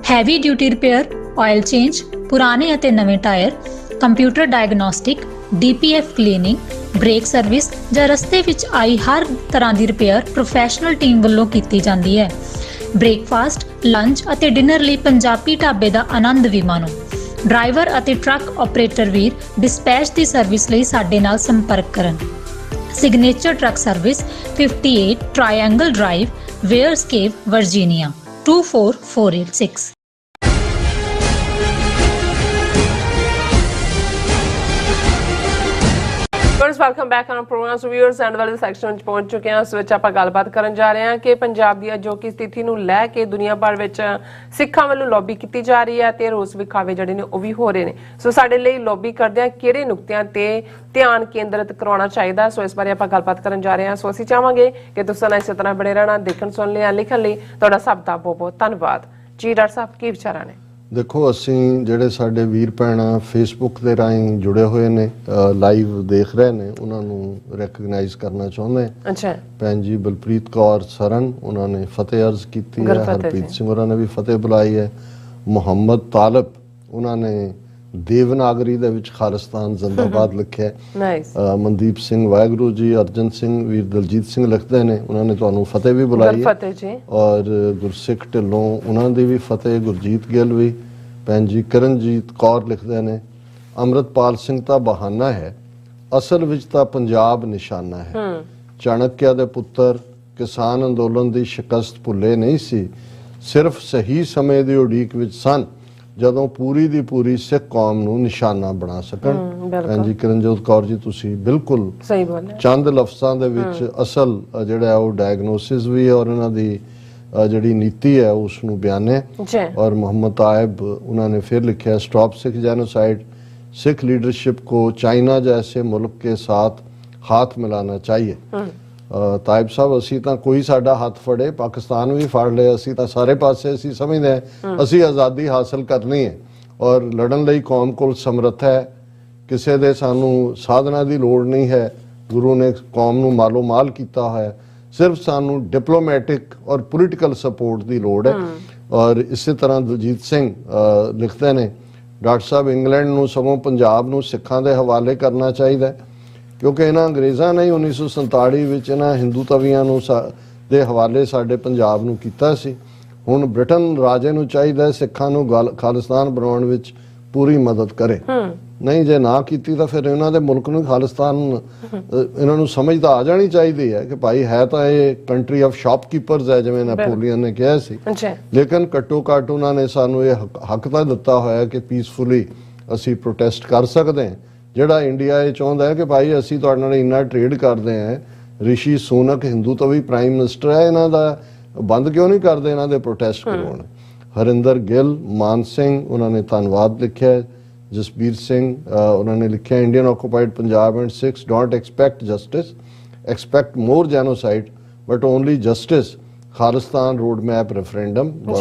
Heavy duty repair, oil change, ਪੁਰਾਣੇ ਅਤੇ ਨਵੇਂ tyre, computer diagnostic, DPF cleaning, brake service ਜਾਂ ਰਸਤੇ ਵਿੱਚ ਆਈ ਹਰ ਤਰ੍ਹਾਂ ਦੀ ਰਿਪੇਅਰ ਪ੍ਰੋਫੈਸ਼ਨਲ ਟੀਮ ਵੱਲੋਂ ਕੀਤੀ ਜਾਂਦੀ ਹੈ। ਬ੍ਰੇਕਫਾਸਟ, ਲੰਚ ਅਤੇ ਡਿਨਰ ਲਈ ਪੰਜਾਬੀ ਢਾਬੇ ਦਾ ਆਨੰਦ ਵੀ ਮਾਣੋ। ਡਰਾਈਵਰ ਅਤੇ ਟਰੱਕ ਆਪਰੇਟਰ ਵੀਰ ਡਿਸਪੈਚ ਦੀ ਸਰਵਿਸ ਲਈ ਸਾਡੇ ਨਾਲ ਸੰਪਰਕ ਕਰਨ। Signature truck service 58 triangle drive, Weyers Cave, Virginia 24486। Welcome back on programme. Viewers end ਵਾਲੇ ਸੈਕਸ਼ਨ ਵਿੱਚ ਪਹੁੰਚ ਚੁੱਕੇ ਹਾਂ। ਉਸ ਵਿੱਚ ਆਪਾਂ ਗੱਲਬਾਤ ਕਰਨ ਜਾ ਰਹੇ ਹਾਂ ਕਿ ਪੰਜਾਬ ਦੀ ਅਜੋਕੀ ਸਥਿਤੀ ਨੂੰ ਲੈ ਕੇ ਦੁਨੀਆ ਭਰ ਵਿੱਚ ਸਿੱਖਾਂ ਵੱਲੋਂ ਲੌਬੀ ਕੀਤੀ ਜਾ ਰਹੀ ਹੈ ਤੇ ਰੋਸ ਵਿਖਾਵੇ ਜਿਹੜੇ ਨੇ ਉਹ ਵੀ ਹੋ ਰਹੇ ਨੇ। ਸੋ ਸਾਡੇ ਲਈ ਲੌਬੀ ਕਰਦਿਆਂ ਕਿਹੜੇ ਨੁਕਤਿਆਂ ਤੇ ਧਿਆਨ ਕੇਂਦਰਿਤ ਕਰਵਾਉਣਾ ਚਾਹੀਦਾ, ਸੋ ਇਸ ਬਾਰੇ ਆਪਾਂ ਗੱਲਬਾਤ ਕਰਨ ਜਾ ਰਹੇ ਹਾਂ। ਸੋ ਅਸੀਂ ਚਾਹਾਂਗੇ ਕਿ ਤੁਸੀਂ ਇਸੇ ਤਰ੍ਹਾਂ ਬਣੇ ਰਹਿਣਾ। ਦੇਖਣ, ਸੁਣ ਲਿਆ, ਲਿਖਣ ਲਈ ਤੁਹਾਡਾ ਸਭ ਦਾ ਬਹੁਤ ਬਹੁਤ ਧੰਨਵਾਦ। ਜੀ ਡਾਕਟਰ ਸਾਹਿਬ ਕੀ ਵਿਚਾਰਾਂ ਨੇ? ਦੇਖੋ, ਅਸੀਂ ਜਿਹੜੇ ਸਾਡੇ ਵੀਰ ਭੈਣਾਂ ਫੇਸਬੁੱਕ ਦੇ ਰਾਹੀਂ ਜੁੜੇ ਹੋਏ ਨੇ, ਲਾਈਵ ਦੇਖ ਰਹੇ ਨੇ, ਉਹਨਾਂ ਨੂੰ ਰੈਕਗਨਾਈਜ਼ ਕਰਨਾ ਚਾਹੁੰਦੇ ਹਾਂ। ਅੱਛਾ, ਭੈਣ ਜੀ ਬਲਪ੍ਰੀਤ ਕੌਰ ਸਰਨ, ਉਹਨਾਂ ਨੇ ਫਤਿਹ ਅਰਜ਼ ਕੀਤੀ ਹੈ। ਹਰਪ੍ਰੀਤ ਸਿੰਘ ਉਹਨਾਂ ਨੇ ਵੀ ਫਤਿਹ ਬੁਲਾਈ ਹੈ। ਮੁਹੰਮਦ ਤਾਲਬ, ਉਹਨਾਂ ਨੇ ਦੇਵਨਾਗਰੀ ਦੇ ਵਿੱਚ ਖਾਲਿਸਤਾਨ ਜ਼ਿੰਦਾਬਾਦ ਲਿਖਿਆ ਹੈ। ਨਾਈਸ। ਮਨਦੀਪ ਸਿੰਘ ਵਾਹਿਗੁਰੂ ਜੀ, ਅਰਜਨ ਸਿੰਘ, ਵੀਰ ਦਲਜੀਤ ਸਿੰਘ ਲਿਖਦੇ ਨੇ, ਉਹਨਾਂ ਨੇ ਤੁਹਾਨੂੰ ਫਤਿਹ ਵੀ ਬੁਲਾਈ ਹੈ। ਫਤਿਹ ਜੀ। ਔਰ ਗੁਰਸਿੱਖ ਢਿੱਲੋਂ, ਉਹਨਾਂ ਦੀ ਵੀ ਫਤਿਹ। ਗੁਰਜੀਤ ਗਿੱਲ ਵੀ, ਭੈਣ ਜੀ ਕਰਨਜੀਤ ਕੌਰ ਲਿਖਦੇ ਨੇ, ਅੰਮ੍ਰਿਤਪਾਲ ਸਿੰਘ ਤਾਂ ਬਹਾਨਾ ਹੈ, ਅਸਲ ਵਿੱਚ ਤਾਂ ਪੰਜਾਬ ਨਿਸ਼ਾਨਾ ਹੈ। ਚਾਣਕਿਆ ਦੇ ਪੁੱਤਰ ਕਿਸਾਨ ਅੰਦੋਲਨ ਦੀ ਸ਼ਿਕਸਤ ਭੁੱਲੇ ਨਹੀਂ ਸੀ, ਸਿਰਫ ਸਹੀ ਸਮੇਂ ਦੀ ਉਡੀਕ ਵਿੱਚ ਸਨ ਜਦੋਂ ਪੂਰੀ ਦੀ ਪੂਰੀ ਸਿੱਖ ਕੌਮ ਨੂੰ ਨਿਸ਼ਾਨਾ ਬਣਾ ਸਕਣ। ਹਾਂਜੀ ਕਿਰਨਜੋਤ ਕੌਰ ਜੀ ਤੁਸੀਂ ਬਿਲਕੁਲ ਸਹੀ ਬੋਲਿਆ। ਚੰਦ ਲਫ਼ਜ਼ਾਂ ਦੇ ਵਿੱਚ ਅਸਲ ਜਿਹੜਾ ਉਹ ਡਾਇਗਨੋਸਿਸ ਵੀ ਔਰ ਇਹਨਾਂ ਦੀ ਜਿਹੜੀ ਨੀਤੀ ਹੈ ਉਸ ਨੂੰ ਬਿਆਨੇ। और मोहम्मद तायब उन्होंने फिर लिखा है stop Sikh genocide, Sikh leadership को चाइना जैसे मुल्क के साथ हाथ मिलाना चाहिए। ਤਾਇਬ ਸਾਹਿਬ ਅਸੀਂ ਤਾਂ ਕੋਈ ਸਾਡਾ ਹੱਥ ਫੜੇ ਪਾਕਿਸਤਾਨ ਵੀ ਫੜ ਲਏ, ਅਸੀਂ ਤਾਂ ਸਾਰੇ ਪਾਸੇ ਅਸੀਂ ਸਮਝਦੇ ਹਾਂ ਅਸੀਂ ਆਜ਼ਾਦੀ ਹਾਸਲ ਕਰਨੀ ਹੈ ਔਰ ਲੜਨ ਲਈ ਕੌਮ ਕੋਲ ਸਮਰੱਥ ਹੈ, ਕਿਸੇ ਦੇ ਸਾਨੂੰ ਸਾਧਨਾ ਦੀ ਲੋੜ ਨਹੀਂ ਹੈ। ਗੁਰੂ ਨੇ ਕੌਮ ਨੂੰ ਮਾਲੋ ਮਾਲ ਕੀਤਾ ਹੋਇਆ, ਸਿਰਫ ਸਾਨੂੰ ਡਿਪਲੋਮੈਟਿਕ ਔਰ ਪੋਲੀਟੀਕਲ ਸਪੋਰਟ ਦੀ ਲੋੜ ਹੈ। ਔਰ ਇਸੇ ਤਰ੍ਹਾਂ ਦਲਜੀਤ ਸਿੰਘ ਲਿਖਦੇ ਨੇ ਡਾਕਟਰ ਸਾਹਿਬ ਇੰਗਲੈਂਡ ਨੂੰ ਸਗੋਂ ਪੰਜਾਬ ਨੂੰ ਸਿੱਖਾਂ ਦੇ ਹਵਾਲੇ ਕਰਨਾ ਚਾਹੀਦਾ ਹੈ ਕਿਉਂਕਿ ਇਹਨਾਂ ਅੰਗਰੇਜ਼ਾਂ ਨੇ 1947 ਵਿੱਚ ਇਹਨਾਂ ਹਿੰਦੂ ਤਵੀਆਂ ਨੂੰ ਦੇ ਹਵਾਲੇ ਸਾਡੇ ਪੰਜਾਬ ਨੂੰ ਕੀਤਾ ਸੀ। ਹੁਣ ਬ੍ਰਿਟਨ ਰਾਜੇ ਨੂੰ ਚਾਹੀਦਾ ਹੈ ਸਿੱਖਾਂ ਨੂੰ ਖਾਲਿਸਤਾਨ ਬਣਾਉਣ ਵਿੱਚ ਪੂਰੀ ਮਦਦ ਕਰੇ। ਨਹੀਂ ਜੇ ਨਾ ਕੀਤੀ ਤਾਂ ਫਿਰ ਇਹਨਾਂ ਦੇ ਮੁਲਕ ਨੂੰ ਖਾਲਿਸਤਾਨ ਇਹਨਾਂ ਨੂੰ ਸਮਝ ਤਾਂ ਆ ਜਾਣੀ ਚਾਹੀਦੀ ਹੈ ਕਿ ਭਾਈ ਹੈ ਤਾਂ ਇਹ ਕੰਟਰੀ ਆਫ ਸ਼ਾਪਕੀਪਰਸ ਹੈ ਜਿਵੇਂ ਨੈਪੋਲੀਅਨ ਨੇ ਕਿਹਾ ਸੀ, ਲੇਕਿਨ ਘੱਟੋ ਘੱਟ ਉਹਨਾਂ ਨੇ ਸਾਨੂੰ ਇਹ ਹੱਕ ਤਾਂ ਦਿੱਤਾ ਹੋਇਆ ਕਿ ਪੀਸਫੁਲੀ ਅਸੀਂ ਪ੍ਰੋਟੈਸਟ ਕਰ ਸਕਦੇ ਹਾਂ। ਜਿਹੜਾ ਇੰਡੀਆ ਇਹ ਚਾਹੁੰਦਾ ਹੈ ਕਿ ਭਾਈ ਅਸੀਂ ਤੁਹਾਡੇ ਨਾਲ ਇੰਨਾ ਟ੍ਰੇਡ ਕਰਦੇ ਹਾਂ, ਰਿਸ਼ੀ ਸੂਨਕ ਹਿੰਦੂ ਤੋਂ ਵੀ ਪ੍ਰਾਈਮ ਮਿਨਿਸਟਰ ਹੈ, ਇਹਨਾਂ ਦਾ ਬੰਦ ਕਿਉਂ ਨਹੀਂ ਕਰਦੇ ਇਹਨਾਂ ਦੇ ਪ੍ਰੋਟੈਸਟ ਕਰਵਾਉਣ। ਹਰਿੰਦਰ ਗਿੱਲ, ਮਾਨ ਸਿੰਘ ਉਹਨਾਂ ਨੇ ਧੰਨਵਾਦ ਲਿਖਿਆ। ਜਸਬੀਰ ਸਿੰਘ ਉਹਨਾਂ ਨੇ ਲਿਖਿਆ Indian occupied Punjab and Sikhs don't expect justice, expect more genocide but only justice. Khalistan road map referendum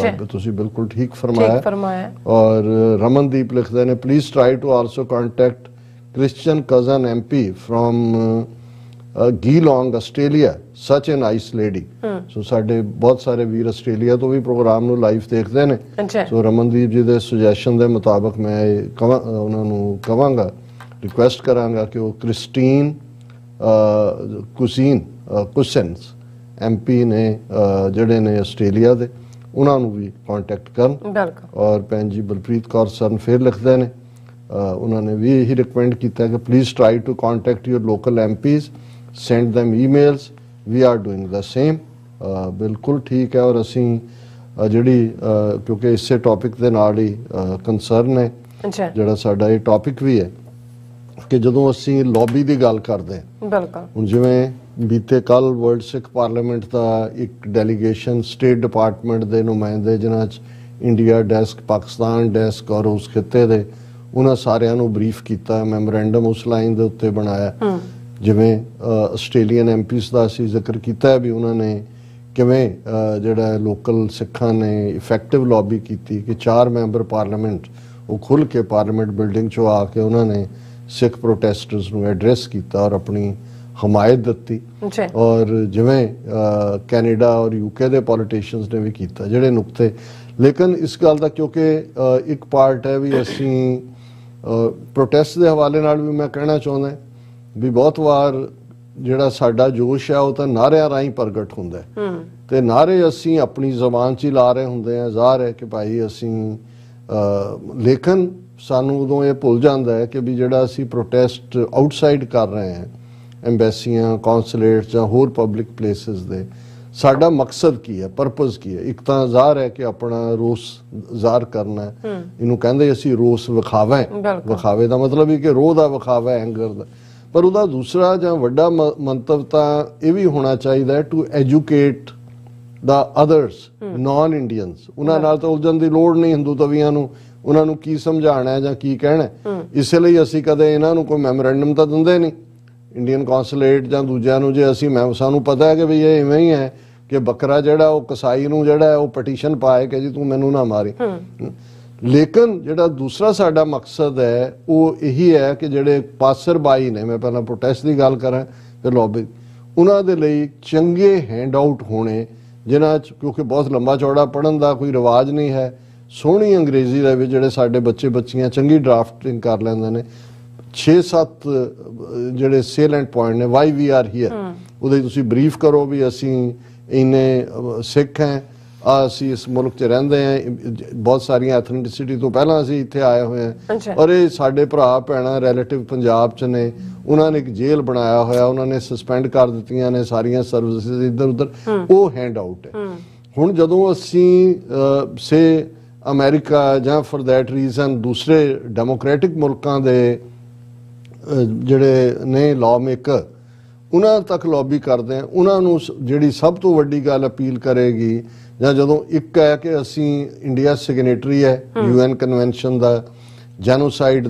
ਤੁਸੀਂ ਬਿਲਕੁਲ ਠੀਕ ਫਰਮਾਇਆ। ਔਰ ਰਮਨਦੀਪ ਲਿਖਦੇ ਨੇ please try to also contact Christian cousin MP from Geelong, Australia, such a nice lady. So ਸਾਡੇ ਬਹੁਤ ਸਾਰੇ ਵੀਰ ਆਸਟ੍ਰੇਲੀਆ ਤੋਂ ਵੀ ਪ੍ਰੋਗਰਾਮ ਨੂੰ ਲਾਈਵ ਦੇਖਦੇ ਨੇ। ਸੋ ਰਮਨਦੀਪ ਜੀ ਦੇ ਸੁਜੈਸ਼ਨ ਦੇ ਮੁਤਾਬਕ ਮੈਂ ਉਹਨਾਂ ਨੂੰ ਕਵਾਂਗਾ, ਰਿਕੁਐਸਟ ਕਰਾਂਗਾ ਕਿ ਉਹ ਕ੍ਰਿਸਟੀਨ ਕੁਸਨਸ MP ਨੇ ਜਿਹੜੇ ਨੇ ਆਸਟ੍ਰੇਲੀਆ ਦੇ, ਉਹਨਾਂ ਨੂੰ ਵੀ ਕੰਟੈਕਟ ਕਰਨ। ਔਰ ਭੈਣ ਜੀ ਬਲਪ੍ਰੀਤ ਕੌਰ ਸਰ ਫਿਰ ਲਿਖਦੇ ਨੇ उन्होंने भी यही रिकमेंड किया कि please try to contact your local MPs, send them emails, we are doing the same. बिल्कुल ठीक है। और असी जी क्योंकि इसे टॉपिक के नाल ही कंसर्न है जोड़ा साडा ये टॉपिक भी है कि जदों असी लॉबी की गल करते हैं, हुण जिवें बीते कल वर्ल्ड सिख पार्लीमेंट का एक डेलीगेशन स्टेट डिपार्टमेंट के नुमाइंदे जिन्हां इंडिया डेस्क, पाकिस्तान डेस्क और उस खिते के ਉਹਨਾਂ ਸਾਰਿਆਂ ਨੂੰ ਬਰੀਫ ਕੀਤਾ, ਮੈਮੋਰੈਂਡਮ ਉਸ ਲਾਈਨ ਦੇ ਉੱਤੇ ਬਣਾਇਆ। ਜਿਵੇਂ ਆਸਟ੍ਰੇਲੀਅਨ MPs ਦਾ ਅਸੀਂ ਜ਼ਿਕਰ ਕੀਤਾ ਵੀ ਉਹਨਾਂ ਨੇ ਕਿਵੇਂ ਜਿਹੜਾ ਲੋਕਲ ਸਿੱਖਾਂ ਨੇ ਇਫੈਕਟਿਵ ਲੌਬੀ ਕੀਤੀ ਕਿ 4 ਮੈਂਬਰ ਪਾਰਲੀਮੈਂਟ ਉਹ ਖੁੱਲ੍ਹ ਕੇ ਪਾਰਲੀਮੈਂਟ ਬਿਲਡਿੰਗ 'ਚੋਂ ਆ ਕੇ ਉਹਨਾਂ ਨੇ ਸਿੱਖ ਪ੍ਰੋਟੈਸਟਰਸ ਨੂੰ ਐਡਰੈਸ ਕੀਤਾ ਔਰ ਆਪਣੀ ਹਮਾਇਤ ਦਿੱਤੀ। ਔਰ ਜਿਵੇਂ ਕੈਨੇਡਾ ਔਰ UK ਦੇ ਪੋਲੀਟੀਸ਼ੀਅਨਸ ਨੇ ਵੀ ਕੀਤਾ ਜਿਹੜੇ ਨੁਕਤੇ। ਲੇਕਿਨ ਇਸ ਗੱਲ ਦਾ ਕਿਉਂਕਿ ਇੱਕ ਪਾਰਟ ਹੈ ਵੀ ਅਸੀਂ ਪ੍ਰੋਟੈਸਟ ਦੇ ਹਵਾਲੇ ਨਾਲ ਵੀ ਮੈਂ ਕਹਿਣਾ ਚਾਹੁੰਦਾ ਵੀ ਬਹੁਤ ਵਾਰ ਜਿਹੜਾ ਸਾਡਾ ਜੋਸ਼ ਹੈ ਉਹ ਤਾਂ ਨਾਅਰਿਆਂ ਰਾਹੀਂ ਪ੍ਰਗਟ ਹੁੰਦਾ ਤੇ ਨਾਅਰੇ ਅਸੀਂ ਆਪਣੀ ਜ਼ਬਾਨ 'ਚ ਹੀ ਲਾ ਰਹੇ ਹੁੰਦੇ ਆ, ਜ਼ਾਹਰ ਹੈ ਕਿ ਭਾਈ ਅਸੀਂ ਲੇਕਿਨ ਸਾਨੂੰ ਉਦੋਂ ਇਹ ਭੁੱਲ ਜਾਂਦਾ ਹੈ ਕਿ ਵੀ ਜਿਹੜਾ ਅਸੀਂ ਪ੍ਰੋਟੈਸਟ ਆਊਟਸਾਈਡ ਕਰ ਰਹੇ ਹਾਂ ਐਮਬੈਸੀਆਂ, ਕੌਂਸੂਲੇਟ ਜਾਂ ਹੋਰ ਪਬਲਿਕ ਪਲੇਸਿਸ ਦੇ, ਸਾਡਾ ਮਕਸਦ ਕੀ ਹੈ, ਪਰਪਸ ਕੀ ਹੈ। ਇੱਕ ਤਾਂ ਜ਼ਾਹਰ ਹੈ ਕਿ ਆਪਣਾ ਰੋਸ ਜ਼ਾਹਰ ਕਰਨਾ ਹੈ, ਇਹਨੂੰ ਕਹਿੰਦੇ ਅਸੀਂ ਰੋਸ ਵਿਖਾਵਾ ਹੈ। ਵਿਖਾਵੇ ਦਾ ਮਤਲਬ ਇਹ ਕਿ ਰੋਹ ਦਾ ਵਿਖਾਵਾ, ਐਂਗਰ ਦਾ। ਪਰ ਉਹਦਾ ਦੂਸਰਾ ਜਾਂ ਵੱਡਾ ਮੰਤਵ ਤਾਂ ਇਹ ਵੀ ਹੋਣਾ ਚਾਹੀਦਾ ਹੈ to educate the others non Indians. ਉਹਨਾਂ ਨਾਲ ਤਾਂ ਉਲਝਣ ਦੀ ਲੋੜ ਨਹੀਂ ਹਿੰਦੂ ਤਵੀਆਂ ਨੂੰ, ਉਹਨਾਂ ਨੂੰ ਕੀ ਸਮਝਾਉਣਾ ਜਾਂ ਕੀ ਕਹਿਣਾ। ਇਸੇ ਲਈ ਅਸੀਂ ਕਦੇ ਇਹਨਾਂ ਨੂੰ ਕੋਈ ਮੈਮੋਰੈਂਡਮ ਤਾਂ ਦਿੰਦੇ ਨਹੀਂ ਇੰਡੀਅਨ ਕੌਂਸੂਲੇਟ ਜਾਂ ਦੂਜਿਆਂ ਨੂੰ। ਜੇ ਅਸੀਂ ਸਾਨੂੰ ਪਤਾ ਹੈ ਕਿ ਵੀ ਇਹ ਇਵੇਂ ਹੀ ਹੈ ਕਿ ਬੱਕਰਾ ਜਿਹੜਾ ਉਹ ਕਸਾਈ ਨੂੰ ਜਿਹੜਾ ਉਹ ਪਟੀਸ਼ਨ ਪਾਏ ਕਿ ਜੀ ਤੂੰ ਮੈਨੂੰ ਨਾ ਮਾਰੀ। ਲੇਕਿਨ ਜਿਹੜਾ ਦੂਸਰਾ ਸਾਡਾ ਮਕਸਦ ਹੈ ਉਹ ਇਹੀ ਹੈ ਕਿ ਜਿਹੜੇ ਪਾਸਰਬਾਈ ਨੇ, ਮੈਂ ਪਹਿਲਾਂ ਪ੍ਰੋਟੈਸਟ ਦੀ ਗੱਲ ਕਰਾਂ ਫਿਰ ਲੌਬੀ, ਉਹਨਾਂ ਦੇ ਲਈ ਚੰਗੇ ਹੈਂਡ ਆਊਟ ਹੋਣੇ ਜਿਨ੍ਹਾਂ 'ਚ, ਕਿਉਂਕਿ ਬਹੁਤ ਲੰਬਾ ਚੌੜਾ ਪੜ੍ਹਨ ਦਾ ਕੋਈ ਰਿਵਾਜ ਨਹੀਂ ਹੈ। ਸੋਹਣੀ ਅੰਗਰੇਜ਼ੀ ਦੇ ਵਿੱਚ ਜਿਹੜੇ ਸਾਡੇ ਬੱਚੀਆਂ ਚੰਗੀ ਡਰਾਫਟਿੰਗ ਕਰ ਲੈਂਦੇ ਨੇ। 6-7 ਜਿਹੜੇ ਸੇਲੈਂਟ ਪੁਆਇੰਟ ਨੇ, ਵਾਈ ਵੀ ਆਰ ਹੀਅਰ, ਉਹਦੇ ਤੁਸੀਂ ਬਰੀਫ ਕਰੋ ਵੀ ਅਸੀਂ ਇੰਨੇ ਸਿੱਖ ਹੈ, ਅਸੀਂ ਇਸ ਮੁਲਕ 'ਚ ਰਹਿੰਦੇ ਹਾਂ, ਬਹੁਤ ਸਾਰੀਆਂ ਐਥਨਿਸਿਟੀ ਤੋਂ ਪਹਿਲਾਂ ਅਸੀਂ ਇੱਥੇ ਆਏ ਹੋਏ ਹਾਂ ਔਰ ਇਹ ਸਾਡੇ ਭਰਾ ਭੈਣਾਂ ਰਿਲੇਟਿਵ ਪੰਜਾਬ 'ਚ ਨੇ। ਉਹਨਾਂ ਨੇ ਇੱਕ ਜੇਲ੍ਹ ਬਣਾਇਆ ਹੋਇਆ, ਉਹਨਾਂ ਨੇ ਸਸਪੈਂਡ ਕਰ ਦਿੱਤੀਆਂ ਨੇ ਸਾਰੀਆਂ ਸਰਵਿਸਿਜ਼ ਇੱਧਰ ਉੱਧਰ। ਉਹ ਹੈਂਡ ਆਊਟ ਹੈ। ਹੁਣ ਜਦੋਂ ਅਸੀਂ ਸੇ ਅਮਰੀਕਾ ਜਾਂ ਫॉर दैट ਰੀਜ਼ਨ ਦੂਸਰੇ ਡੈਮੋਕ੍ਰੈਟਿਕ ਮੁਲਕਾਂ ਦੇ ਜਿਹੜੇ ਨੇ ਲਾਅ ਮੇਕਰ ਉਹਨਾਂ ਤੱਕ ਲੌਬੀ ਕਰਦੇ ਆ, ਉਹਨਾਂ ਨੂੰ ਜਿਹੜੀ ਸਭ ਤੋਂ ਵੱਡੀ ਗੱਲ ਅਪੀਲ ਕਰੇਗੀ ਜਾਂ ਜਦੋਂ ਇੱਕ ਹੈ ਕਿ ਅਸੀਂ ਇੰਡੀਆ ਸਿਗਨੇਟਰੀ ਹੈ UN ਕਨਵੈਨਸ਼ਨ ਦਾ, ਜੈਨੋਸਾਈਡ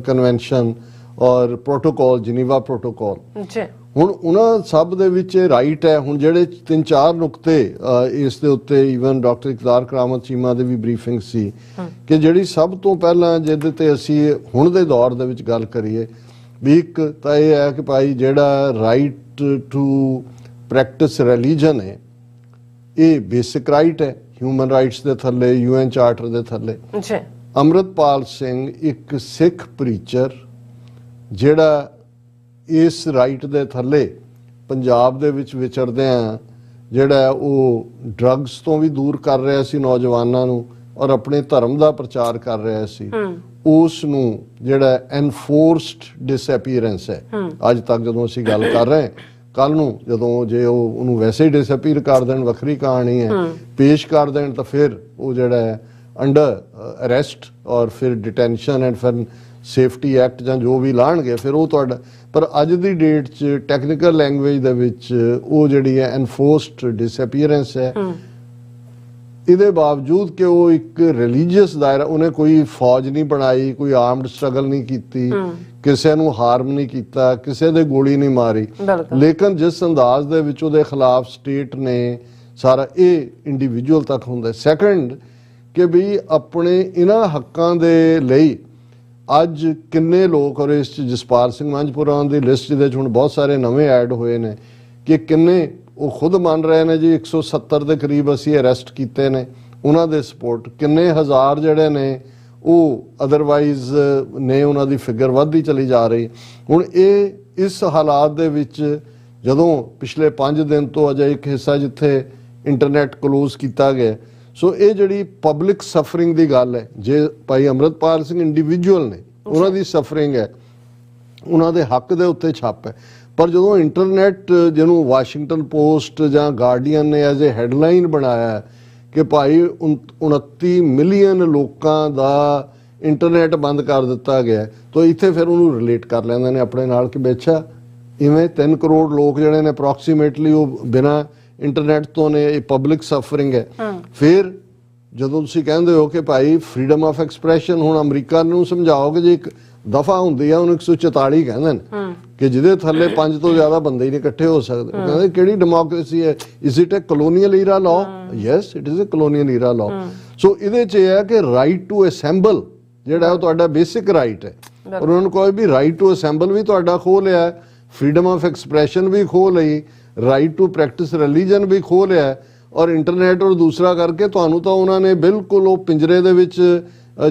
ਕਨਵੈਨਸ਼ਨ ਔਰ ਪ੍ਰੋਟੋਕਾਲ, ਜਨੀਵਾ ਪ੍ਰੋਟੋਕਾਲ। ਜੀ ਹੁਣ ਉਹਨਾਂ ਸਭ ਦੇ ਵਿੱਚ ਰਾਈਟ ਹੈ। ਹੁਣ ਜਿਹੜੇ 3-4 ਨੁਕਤੇ ਇਸ ਦੇ ਉੱਤੇ ਈਵਨ ਡਾਕਟਰ ਇਕਰਾਰ ਕਰਾਮਤ ਚੀਮਾ ਦੀ ਵੀ ਬਰੀਫਿੰਗ ਸੀ ਕਿ ਜਿਹੜੀ ਸਭ ਤੋਂ ਪਹਿਲਾਂ ਜਿਹਦੇ ਤੇ ਅਸੀਂ ਹੁਣ ਦੇ ਦੌਰ ਦੇ ਵਿੱਚ ਗੱਲ ਕਰੀਏ ਵੀ ਇੱਕ ਤਾਂ ਇਹ ਹੈ ਕਿ ਭਾਈ ਜਿਹੜਾ ਰਾਈਟ ਟੂ ਪ੍ਰੈਕਟਿਸ ਰਿਲੀਜਨ ਹੈ ਇਹ ਬੇਸਿਕ ਰਾਈਟ ਹੈ ਹਿਊਮਨ ਰਾਈਟਸ ਦੇ ਥੱਲੇ, UN ਚਾਰਟਰ ਦੇ ਥੱਲੇ। ਜੀ ਅੰਮ੍ਰਿਤਪਾਲ ਸਿੰਘ ਇੱਕ ਸਿੱਖ ਪ੍ਰੀਚਰ ਜਿਹੜਾ ਇਸ ਰਾਈਟ ਦੇ ਥੱਲੇ ਪੰਜਾਬ ਦੇ ਵਿੱਚ ਵਿਚਰਦਿਆਂ ਜਿਹੜਾ ਉਹ ਡਰੱਗਸ ਤੋਂ ਵੀ ਦੂਰ ਕਰ ਰਿਹਾ ਸੀ ਨੌਜਵਾਨਾਂ ਨੂੰ ਔਰ ਆਪਣੇ ਧਰਮ ਦਾ ਪ੍ਰਚਾਰ ਕਰ ਰਿਹਾ ਸੀ, ਉਸ ਨੂੰ ਜਿਹੜਾ ਐਨਫੋਰਸਡ ਡਿਸਅਪੀਅਰੈਂਸ ਹੈ ਅੱਜ ਤੱਕ ਜਦੋਂ ਅਸੀਂ ਗੱਲ ਕਰ ਰਹੇ ਕੱਲ ਨੂੰ ਜਦੋਂ ਜੇ ਉਹ ਉਹਨੂੰ ਵੈਸੇ ਹੀ ਡਿਸਅਪੀਅਰ ਕਰ ਦੇਣ ਵੱਖਰੀ ਕਹਾਣੀ ਹੈ, ਪੇਸ਼ ਕਰ ਦੇਣ ਤਾਂ ਫਿਰ ਉਹ ਜਿਹੜਾ ਹੈ ਅੰਡਰ ਅਰੈਸਟ ਔਰ ਫਿਰ ਡਿਟੈਂਸ਼ਨ ਐਂਡ ਫਿਰ ਸੇਫਟੀ ਐਕਟ ਜਾਂ ਜੋ ਵੀ ਲਾਣਗੇ ਫਿਰ ਉਹ ਤੁਹਾਡਾ। ਪਰ ਅੱਜ ਦੀ ਡੇਟ 'ਚ ਟੈਕਨੀਕਲ ਲੈਂਗੁਏਜ ਦੇ ਵਿੱਚ ਉਹ ਜਿਹੜੀ ਹੈ ਐਨਫੋਰਸਡ ਡਿਸਅਪੀਅਰੈਂਸ ਹੈ। ਇਹਦੇ ਬਾਵਜੂਦ ਕਿ ਉਹ ਇੱਕ ਰਿਲੀਜੀਅਸ ਦਾਇਰਾ, ਉਹਨੇ ਕੋਈ ਫੌਜ ਨਹੀਂ ਬਣਾਈ, ਕੋਈ ਆਰਮਡ ਸਟਰਗਲ ਨਹੀਂ ਕੀਤੀ, ਕਿਸੇ ਨੂੰ ਹਾਰਮ ਨਹੀਂ ਕੀਤਾ, ਕਿਸੇ ਦੇ ਗੋਲੀ ਨਹੀਂ ਮਾਰੀ, ਲੇਕਿਨ ਜਿਸ ਅੰਦਾਜ਼ ਦੇ ਵਿੱਚ ਉਹਦੇ ਖਿਲਾਫ ਸਟੇਟ ਨੇ ਸਾਰਾ ਇਹ ਇੰਡੀਵਿਜੂਅਲ ਤੱਕ ਹੁੰਦਾ। ਸੈਕੰਡ ਕਿ ਵੀ ਆਪਣੇ ਇਹਨਾਂ ਹੱਕਾਂ ਦੇ ਲਈ ਅੱਜ ਕਿੰਨੇ ਲੋਕ, ਔਰ ਇਸ 'ਚ ਜਸਪਾਲ ਸਿੰਘ ਮੰਝਪੁਰਾ ਦੀ ਲਿਸਟ ਜਿਹਦੇ 'ਚ ਹੁਣ ਬਹੁਤ ਸਾਰੇ ਨਵੇਂ ਐਡ ਹੋਏ ਨੇ ਕਿ ਕਿੰਨੇ ਉਹ ਖੁਦ ਮੰਨ ਰਹੇ ਨੇ ਜੀ 170 ਦੇ ਕਰੀਬ ਅਸੀਂ ਅਰੈਸਟ ਕੀਤੇ ਨੇ ਉਹਨਾਂ ਦੇ ਸਪੋਰਟ, ਕਿੰਨੇ ਹਜ਼ਾਰ ਜਿਹੜੇ ਨੇ ਉਹ ਅਦਰਵਾਈਜ਼ ਨੇ ਉਹਨਾਂ ਦੀ ਫਿਗਰ ਵੱਧਦੀ ਚਲੀ ਜਾ ਰਹੀ। ਹੁਣ ਇਹ ਇਸ ਹਾਲਾਤ ਦੇ ਵਿੱਚ ਜਦੋਂ ਪਿਛਲੇ 5 ਦਿਨ ਤੋਂ ਅਜੇ ਇੱਕ ਹਿੱਸਾ ਜਿੱਥੇ ਇੰਟਰਨੈਟ ਕਲੋਜ਼ ਕੀਤਾ ਗਿਆ, ਸੋ ਇਹ ਜਿਹੜੀ ਪਬਲਿਕ ਸਫਰਿੰਗ ਦੀ ਗੱਲ ਹੈ, ਜੇ ਭਾਈ ਅੰਮ੍ਰਿਤਪਾਲ ਸਿੰਘ ਇੰਡੀਵਿਜੂਅਲ ਨੇ ਉਹਨਾਂ ਦੀ ਸਫਰਿੰਗ ਹੈ, ਉਹਨਾਂ ਦੇ ਹੱਕ ਦੇ ਉੱਤੇ ਛਾਪ ਹੈ, ਪਰ ਜਦੋਂ ਇੰਟਰਨੈਟ ਜਿਹਨੂੰ ਵਾਸ਼ਿੰਗਟਨ ਪੋਸਟ ਜਾਂ ਗਾਰਡੀਅਨ ਨੇ ਐਜ਼ ਏ ਹੈਡਲਾਈਨ ਬਣਾਇਆ ਕਿ ਭਾਈ 29 ਮਿਲੀਅਨ ਲੋਕਾਂ ਦਾ ਇੰਟਰਨੈਟ ਬੰਦ ਕਰ ਦਿੱਤਾ ਗਿਆ, ਤਾਂ ਇੱਥੇ ਫਿਰ ਉਹਨੂੰ ਰਿਲੇਟ ਕਰ ਲੈਂਦੇ ਨੇ ਆਪਣੇ ਨਾਲ ਕਿ ਬੇਛਾ ਇਵੇਂ 3 ਕਰੋੜ ਲੋਕ ਜਿਹੜੇ ਨੇ ਅਪਰੋਕਸੀਮੇਟਲੀ ਉਹ ਬਿਨਾਂ ਇੰਟਰਨੈਟ ਤੋਂ ਨੇ, ਇਹ ਪਬਲਿਕ ਸਫਰਿੰਗ ਹੈ। ਫਿਰ ਜਦੋਂ ਤੁਸੀਂ ਕਹਿੰਦੇ ਹੋ ਕਿ ਭਾਈ ਫਰੀडम ਆਫ ਐਕਸਪ੍ਰੈਸ਼ਨ, ਹੁਣ ਅਮਰੀਕਾ ਨੂੰ ਸਮਝਾਓ ਕਿ ਜੇ ਇੱਕ ਦਫਾ ਹੁੰਦੀ ਆ ਉਹਨੂੰ 144 ਕਹਿੰਦੇ ਨੇ ਕਿ ਜਿਹਦੇ ਥੱਲੇ 5 ਤੋਂ ਜ਼ਿਆਦਾ ਬੰਦੇ ਹੀ ਨਹੀਂ ਇਕੱਠੇ ਹੋ ਸਕਦੇ। ਕਹਿੰਦੇ ਕਿਹੜੀ ਡੈਮੋਕ੍ਰੇਸੀ ਹੈ? Is it a colonial era law? Yes, it is a colonial era law. So ਇਹਦੇ 'ਚ ਇਹ ਹੈ ਕਿ ਰਾਈਟ ਟੂ ਅਸੈਂਬਲ ਜਿਹੜਾ ਉਹ ਤੁਹਾਡਾ ਬੇਸਿਕ ਰਾਈਟ ਹੈ, ਔਰ ਉਹਨਾਂ ਨੂੰ ਕੋਈ ਵੀ ਰਾਈਟ ਟੂ ਅਸੈਂਬਲ ਵੀ ਤੁਹਾਡਾ ਖੋਹ ਲਿਆ, ਫਰੀडम ਆਫ ਐਕਸਪ੍ਰੈਸ਼ਨ ਵੀ ਖੋਹ ਲਈ, ਰਾਈਟ ਟੂ ਪ੍ਰੈਕਟਿਸ ਰਿਲੀਜਨ ਵੀ ਖੋਹ ਲਿਆ, ਔਰ ਇੰਟਰਨੈਟ ਔਰ ਦੂਸਰਾ ਕਰਕੇ ਤੁਹਾਨੂੰ ਤਾਂ ਉਹਨਾਂ ਨੇ ਬਿਲਕੁਲ ਉਹ ਪਿੰਜਰੇ ਦੇ ਵਿੱਚ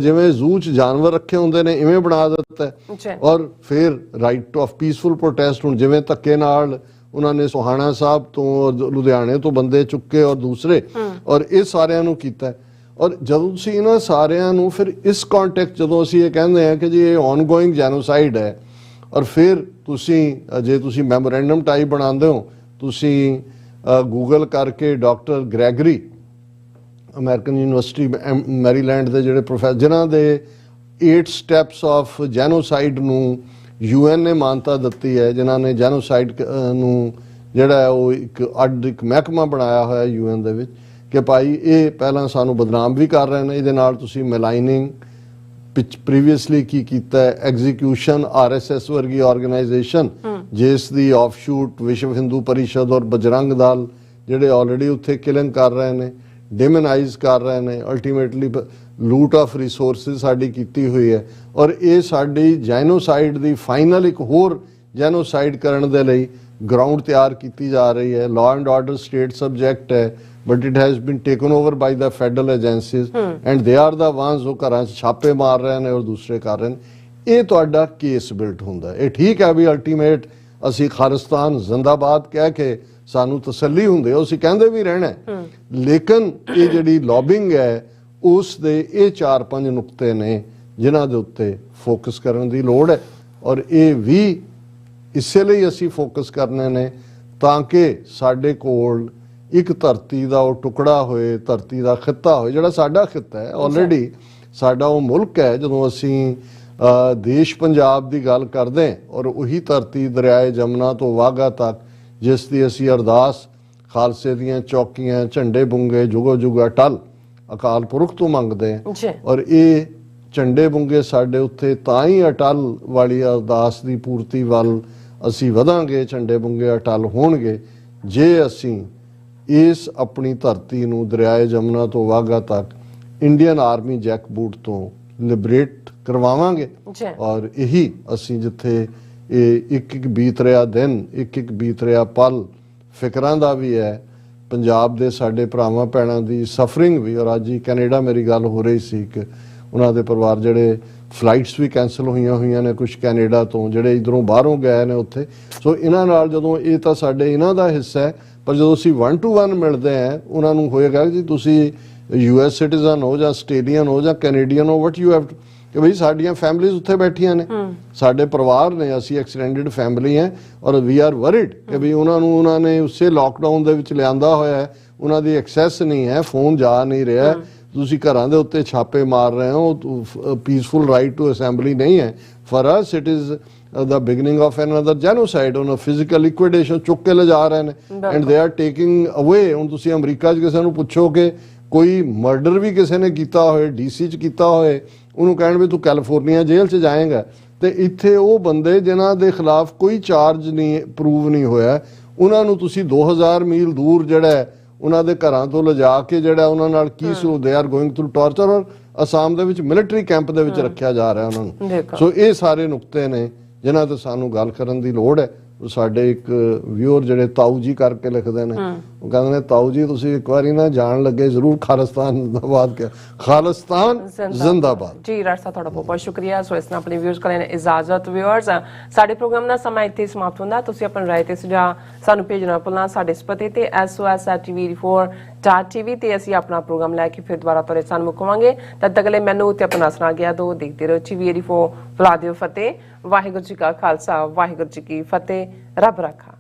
ਜਿਵੇਂ ਜ਼ੂ 'ਚ ਜਾਨਵਰ ਰੱਖੇ ਹੁੰਦੇ ਨੇ ਇਵੇਂ ਬਣਾ ਦਿੱਤਾ। ਔਰ ਫਿਰ ਰਾਈਟ ਆਫ ਪੀਸਫੁਲ ਪ੍ਰੋਟੈਸਟ, ਹੁਣ ਜਿਵੇਂ ਧੱਕੇ ਨਾਲ ਉਹਨਾਂ ਨੇ ਸੋਹਾਣਾ ਸਾਹਿਬ ਤੋਂ ਲੁਧਿਆਣੇ ਤੋਂ ਬੰਦੇ ਚੁੱਕੇ ਔਰ ਦੂਸਰੇ, ਔਰ ਇਹ ਸਾਰਿਆਂ ਨੂੰ ਕੀਤਾ। ਔਰ ਜਦੋਂ ਤੁਸੀਂ ਇਹਨਾਂ ਸਾਰਿਆਂ ਨੂੰ ਫਿਰ ਇਸ ਕੰਟੈਕਸਟ ਜਦੋਂ ਅਸੀਂ ਇਹ ਕਹਿੰਦੇ ਹਾਂ ਕਿ ਜੀ ਇਹ ਔਨਗੋਇੰਗ ਜੈਨੋਸਾਈਡ ਹੈ, ਔਰ ਫਿਰ ਤੁਸੀਂ ਜੇ ਤੁਸੀਂ ਮੈਮੋਰੈਂਡਮ ਟਾਈਪ ਬਣਾਉਂਦੇ ਹੋ, ਤੁਸੀਂ ਗੂਗਲ ਕਰਕੇ doctor Gregory American university Maryland ਦੇ ਜਿਹੜੇ ਪ੍ਰੋਫੈਸਰ ਜਿਨ੍ਹਾਂ ਦੇ 8 ਸਟੈਪਸ ਆਫ ਜੈਨੋਸਾਈਡ ਨੂੰ UN ਨੇ ਮਾਨਤਾ ਦਿੱਤੀ ਹੈ, ਜਿਨ੍ਹਾਂ ਨੇ ਜੈਨੋਸਾਈਡ ਨੂੰ ਜਿਹੜਾ ਹੈ ਉਹ ਇੱਕ ਮਹਿਕਮਾ ਬਣਾਇਆ ਹੋਇਆ UN ਦੇ ਵਿੱਚ ਕਿ ਭਾਈ ਇਹ ਪਹਿਲਾਂ ਸਾਨੂੰ ਬਦਨਾਮ ਵੀ ਕਰ ਰਹੇ ਨੇ, ਇਹਦੇ ਨਾਲ ਤੁਸੀਂ ਮੈਲਾਈਨਿੰਗ ਪ੍ਰੀਵੀਅਸਲੀ ਕੀ ਕੀਤਾ ਹੈ, ਐਗਜ਼ੀਕਿਊਸ਼ਨ RSS ਵਰਗੀ ਆਰਗੇਨਾਈਜੇਸ਼ਨ ਜਿਸ ਦੀ ਆਫਸ਼ੂਟ ਵਿਸ਼ਵ ਹਿੰਦੂ ਪਰਿਸ਼ਦ ਔਰ ਬਜਰੰਗ ਦਲ ਜਿਹੜੇ ਆਲਰੇਡੀ ਉੱਥੇ ਕਿਲਿੰਗ ਕਰ ਰਹੇ ਨੇ, ਡਿਮੋਨਾਈਜ਼ ਕਰ ਰਹੇ ਨੇ, ਅਲਟੀਮੇਟਲੀ ਲੂਟ ਆਫ ਰਿਸੋਰਸਿਸ ਸਾਡੀ ਕੀਤੀ ਹੋਈ ਹੈ। ਔਰ ਇਹ ਸਾਡੀ ਜੈਨੋਸਾਈਡ ਦੀ ਫਾਈਨਲ ਇੱਕ ਹੋਰ ਜੈਨੋਸਾਈਡ ਕਰਨ ਦੇ ਲਈ ਗਰਾਊਂਡ ਤਿਆਰ ਕੀਤੀ ਜਾ ਰਹੀ ਹੈ। Law and order state subject ਹੈ, but it has been taken over by the federal agencies and they are the ones who ਘਰਾਂ 'ਚ ਛਾਪੇ ਮਾਰ ਰਹੇ ਨੇ ਔਰ ਦੂਸਰੇ ਕਰ ਰਹੇ ਨੇ। ਇਹ ਤੁਹਾਡਾ ਕੇਸ ਬਿਲਟ ਹੁੰਦਾ। ਇਹ ਠੀਕ ਹੈ ਵੀ ਅਲਟੀਮੇਟ ਅਸੀਂ ਖਾਲਿਸਤਾਨ ਜ਼ਿੰਦਾਬਾਦ ਕਹਿ ਕੇ ਸਾਨੂੰ ਤਸੱਲੀ ਹੁੰਦੀ ਹੈ, ਅਸੀਂ ਕਹਿੰਦੇ ਵੀ ਰਹਿਣਾ, ਲੇਕਿਨ ਇਹ ਜਿਹੜੀ ਲੌਬਿੰਗ ਹੈ ਉਸ ਦੇ ਇਹ 4-5 ਨੁਕਤੇ ਨੇ ਜਿਨ੍ਹਾਂ ਦੇ ਉੱਤੇ ਫੋਕਸ ਕਰਨ ਦੀ ਲੋੜ ਹੈ। ਔਰ ਇਹ ਵੀ ਇਸੇ ਲਈ ਅਸੀਂ ਫੋਕਸ ਕਰਨੇ ਨੇ ਤਾਂ ਕਿ ਸਾਡੇ ਕੋਲ ਇੱਕ ਧਰਤੀ ਦਾ ਉਹ ਟੁਕੜਾ ਹੋਏ, ਧਰਤੀ ਦਾ ਖਿੱਤਾ ਹੋਏ ਜਿਹੜਾ ਸਾਡਾ ਖਿੱਤਾ ਹੈ ਆਲਰੇਡੀ, ਸਾਡਾ ਉਹ ਮੁਲਕ ਹੈ। ਜਦੋਂ ਅਸੀਂ ਦੇਸ਼ ਪੰਜਾਬ ਦੀ ਗੱਲ ਕਰਦੇ ਔਰ ਉਹੀ ਧਰਤੀ ਦਰਿਆਏ ਜਮਨਾ ਤੋਂ ਵਾਘਾ ਤੱਕ ਜਿਸ ਦੀ ਅਸੀਂ ਅਰਦਾਸ ਖਾਲਸੇ ਦੀਆਂ ਚੌਕੀਆਂ, ਝੰਡੇ ਬੁੰਗੇ, ਜੁਗੋ ਜੁਗ ਅਟਲ ਅਕਾਲ ਪੁਰਖ ਤੋਂ ਮੰਗਦੇ ਹਾਂ। ਜੀ ਔਰ ਇਹ ਝੰਡੇ ਬੁੰਗੇ ਸਾਡੇ ਉੱਤੇ ਤਾਂ ਹੀ ਅਟਲ ਵਾਲੀ ਅਰਦਾਸ ਦੀ ਪੂਰਤੀ ਵੱਲ ਅਸੀਂ ਵਧਾਂਗੇ, ਝੰਡੇ ਬੁੰਗੇ ਅਟਲ ਹੋਣਗੇ ਜੇ ਅਸੀਂ ਇਸ ਆਪਣੀ ਧਰਤੀ ਨੂੰ ਦਰਿਆਏ ਜਮਨਾ ਤੋਂ ਵਾਘਾ ਤੱਕ ਇੰਡੀਅਨ ਆਰਮੀ ਜੈਕ ਬੂਟ ਤੋਂ ਲਿਬਰੇਟ ਕਰਵਾਵਾਂਗੇ। ਜੀ ਔਰ ਇਹੀ ਅਸੀਂ ਜਿੱਥੇ ਇਹ ਇੱਕ ਇੱਕ ਬੀਤ ਰਿਹਾ ਦਿਨ, ਇੱਕ ਇੱਕ ਬੀਤ ਰਿਹਾ ਪਲ ਫਿਕਰਾਂ ਦਾ ਵੀ ਹੈ, ਪੰਜਾਬ ਦੇ ਸਾਡੇ ਭਰਾਵਾਂ ਭੈਣਾਂ ਦੀ ਸਫਰਿੰਗ ਵੀ। ਔਰ ਅੱਜ ਹੀ ਕੈਨੇਡਾ ਮੇਰੀ ਗੱਲ ਹੋ ਰਹੀ ਸੀ ਕਿ ਉਹਨਾਂ ਦੇ ਪਰਿਵਾਰ ਜਿਹੜੇ ਫਲਾਈਟਸ ਵੀ ਕੈਂਸਲ ਹੋਈਆਂ ਨੇ, ਕੁਝ ਕੈਨੇਡਾ ਤੋਂ ਜਿਹੜੇ ਇਧਰੋਂ ਬਾਹਰੋਂ ਗਏ ਨੇ ਉੱਥੇ। ਸੋ ਇਹਨਾਂ ਨਾਲ ਜਦੋਂ ਇਹ ਤਾਂ ਸਾਡੇ ਇਹਨਾਂ ਦਾ ਹਿੱਸਾ ਹੈ, ਪਰ ਜਦੋਂ ਅਸੀਂ 1 to 1 ਮਿਲਦੇ ਹਾਂ ਉਹਨਾਂ ਨੂੰ ਹੋਏਗਾ ਜੀ ਤੁਸੀਂ US ਸਿਟੀਜ਼ਨ ਹੋ ਜਾਂ ਆਸਟ੍ਰੇਲੀਅਨ ਹੋ ਜਾਂ ਕੈਨੇਡੀਅਨ ਹੋ, ਵਟ ਯੂ ਹੈਵ ਕਿ ਬਈ ਸਾਡੀਆਂ ਫੈਮਿਲੀਜ਼ ਉੱਥੇ ਬੈਠੀਆਂ ਨੇ, ਸਾਡੇ ਪਰਿਵਾਰ ਨੇ, ਅਸੀਂ ਐਕਸਟੈਂਡਡ ਫੈਮਿਲੀ ਹੈ ਔਰ ਵੀ ਆਰ ਵਰਿਡ ਕਿ ਬਈ ਉਹਨਾਂ ਨੇ ਉਸੇ ਲਾਕਡਾਊਨ ਦੇ ਵਿੱਚ ਲਿਆਂਦਾ ਹੋਇਆ ਹੈ, ਉਹਨਾਂ ਦੀ ਐਕਸੈਸ ਨਹੀਂ ਹੈ, ਫੋਨ ਜਾ ਨਹੀਂ ਰਿਹਾ, ਤੁਸੀਂ ਘਰਾਂ ਦੇ ਉੱਤੇ ਛਾਪੇ ਮਾਰ ਰਹੇ ਹੋ, ਪੀਸਫੁਲ ਰਾਈਟ ਟੂ ਅਸੈਂਬਲੀ ਨਹੀਂ ਹੈ। For us it is the beginning of another genocide on a physical liquidation। ਚੁੱਕ ਕੇ ਲਿਜਾ ਰਹੇ ਨੇ ਐਂਡ ਦੇ ਆਰ ਟੇਕਿੰਗ ਅਵੇ। ਹੁਣ ਤੁਸੀਂ ਅਮਰੀਕਾ 'ਚ ਕਿਸੇ ਨੂੰ ਪੁੱਛੋ ਕਿ ਕੋਈ ਮਰਡਰ ਵੀ ਕਿਸੇ ਨੇ ਕੀਤਾ ਹੋਏ, DC 'ਚ ਕੀਤਾ ਹੋਏ, ਉਹਨੂੰ ਕਹਿਣ ਵੀ ਤੂੰ ਕੈਲੀਫੋਰਨੀਆ ਜੇਲ੍ਹ 'ਚ ਜਾਏਗਾ। ਤੇ ਇੱਥੇ ਉਹ ਬੰਦੇ ਜਿਨ੍ਹਾਂ ਦੇ ਖਿਲਾਫ ਕੋਈ ਚਾਰਜ ਨਹੀਂ ਪ੍ਰੂਵ ਨਹੀਂ ਹੋਇਆ, ਉਹਨਾਂ ਨੂੰ ਤੁਸੀਂ 2000 ਮੀਲ ਦੂਰ ਜਿਹੜਾ ਉਹਨਾਂ ਦੇ ਘਰਾਂ ਤੋਂ ਲਿਜਾ ਕੇ ਜਿਹੜਾ ਉਹਨਾਂ ਨਾਲ ਕੀ ਸੋ they are going through torture. ਔਰ ਅਸਾਮ ਦੇ ਵਿੱਚ ਮਿਲਟਰੀ ਕੈਂਪ ਦੇ ਵਿੱਚ ਰੱਖਿਆ ਜਾ ਰਿਹਾ ਉਹਨਾਂ ਨੂੰ। ਸੋ ਇਹ ਸਾਰੇ ਨੁਕਤੇ ਨੇ ਜਿਨ੍ਹਾਂ ਤੇ ਸਾਨੂੰ ਗੱਲ ਕਰਨ ਦੀ ਲੋੜ ਹੈ। ਸਾਡੇ ਇੱਕ ਵਿਊਅਰ ਜਿਹੜੇ ਤਾਊ ਜੀ ਕਰਕੇ ਲਿਖਦੇ ਨੇ, ਉਹ ਕਹਿੰਦੇ ਨੇ ਤਾਊ ਜੀ ਤੁਸੀਂ ਇੱਕ ਵਾਰੀ ਨਾ ਜਾਣ ਲੱਗੇ ਜ਼ਰੂਰ ਖਾਲਿਸਤਾਨ ਜ਼ਿੰਦਾਬਾਦ ਕਿਹਾ। ਖਾਲਿਸਤਾਨ ਜ਼ਿੰਦਾਬਾਦ। ਜੀ ਰਾਜਾ ਤੁਹਾਡਾ ਬਹੁਤ ਬਹੁਤ ਸ਼ੁਕਰੀਆ। ਸੋ ਇਸ ਨਾਲ ਆਪਣੇ ਵਿਊਅਰਸ ਕਰਨ ਇਜਾਜ਼ਤ। ਵਿਊਅਰਸ ਸਾਡੇ ਪ੍ਰੋਗਰਾਮ ਦਾ ਸਮਾਂ ਇੱਥੇ ਸਮਾਪਤ ਹੁੰਦਾ। ਤੁਸੀਂ ਆਪਣੀ ਰਾਏ ਤੇ ਸੁਝਾਅ ਸਾਨੂੰ ਭੇਜਣਾ ਭੁੱਲਣਾ ਸਾਡੇ ਇਸ ਪਤੇ ਤੇ SOS@tv4.tv ਤੇ ਅਸੀਂ ਆਪਣਾ ਪ੍ਰੋਗਰਾਮ ਲੈ ਕੇ ਫਿਰ ਦੁਬਾਰਾ ਤੁਹਾਡੇ ਸਾਹਮਣੇ ਮੁਕਾਵਾਂਗੇ। ਤਦ ਤੱਕ ਲਈ ਮੈਨੂੰ ਉੱਤੇ ਆਪਣਾ ਸੁਣਾ ਗਿਆ ਦੋ ਦੇਖਦੇ ਰਹੋ TV84 ਫਲਾ ਦਿਓ ਫਤਿਹ। ਵਾਹਿਗੁਰੂ ਜੀ ਕਾ ਖਾਲਸਾ, ਵਾਹਿਗੁਰੂ ਜੀ ਕੀ ਫਤਿਹ। ਰੱਬ ਰਾਖਾ।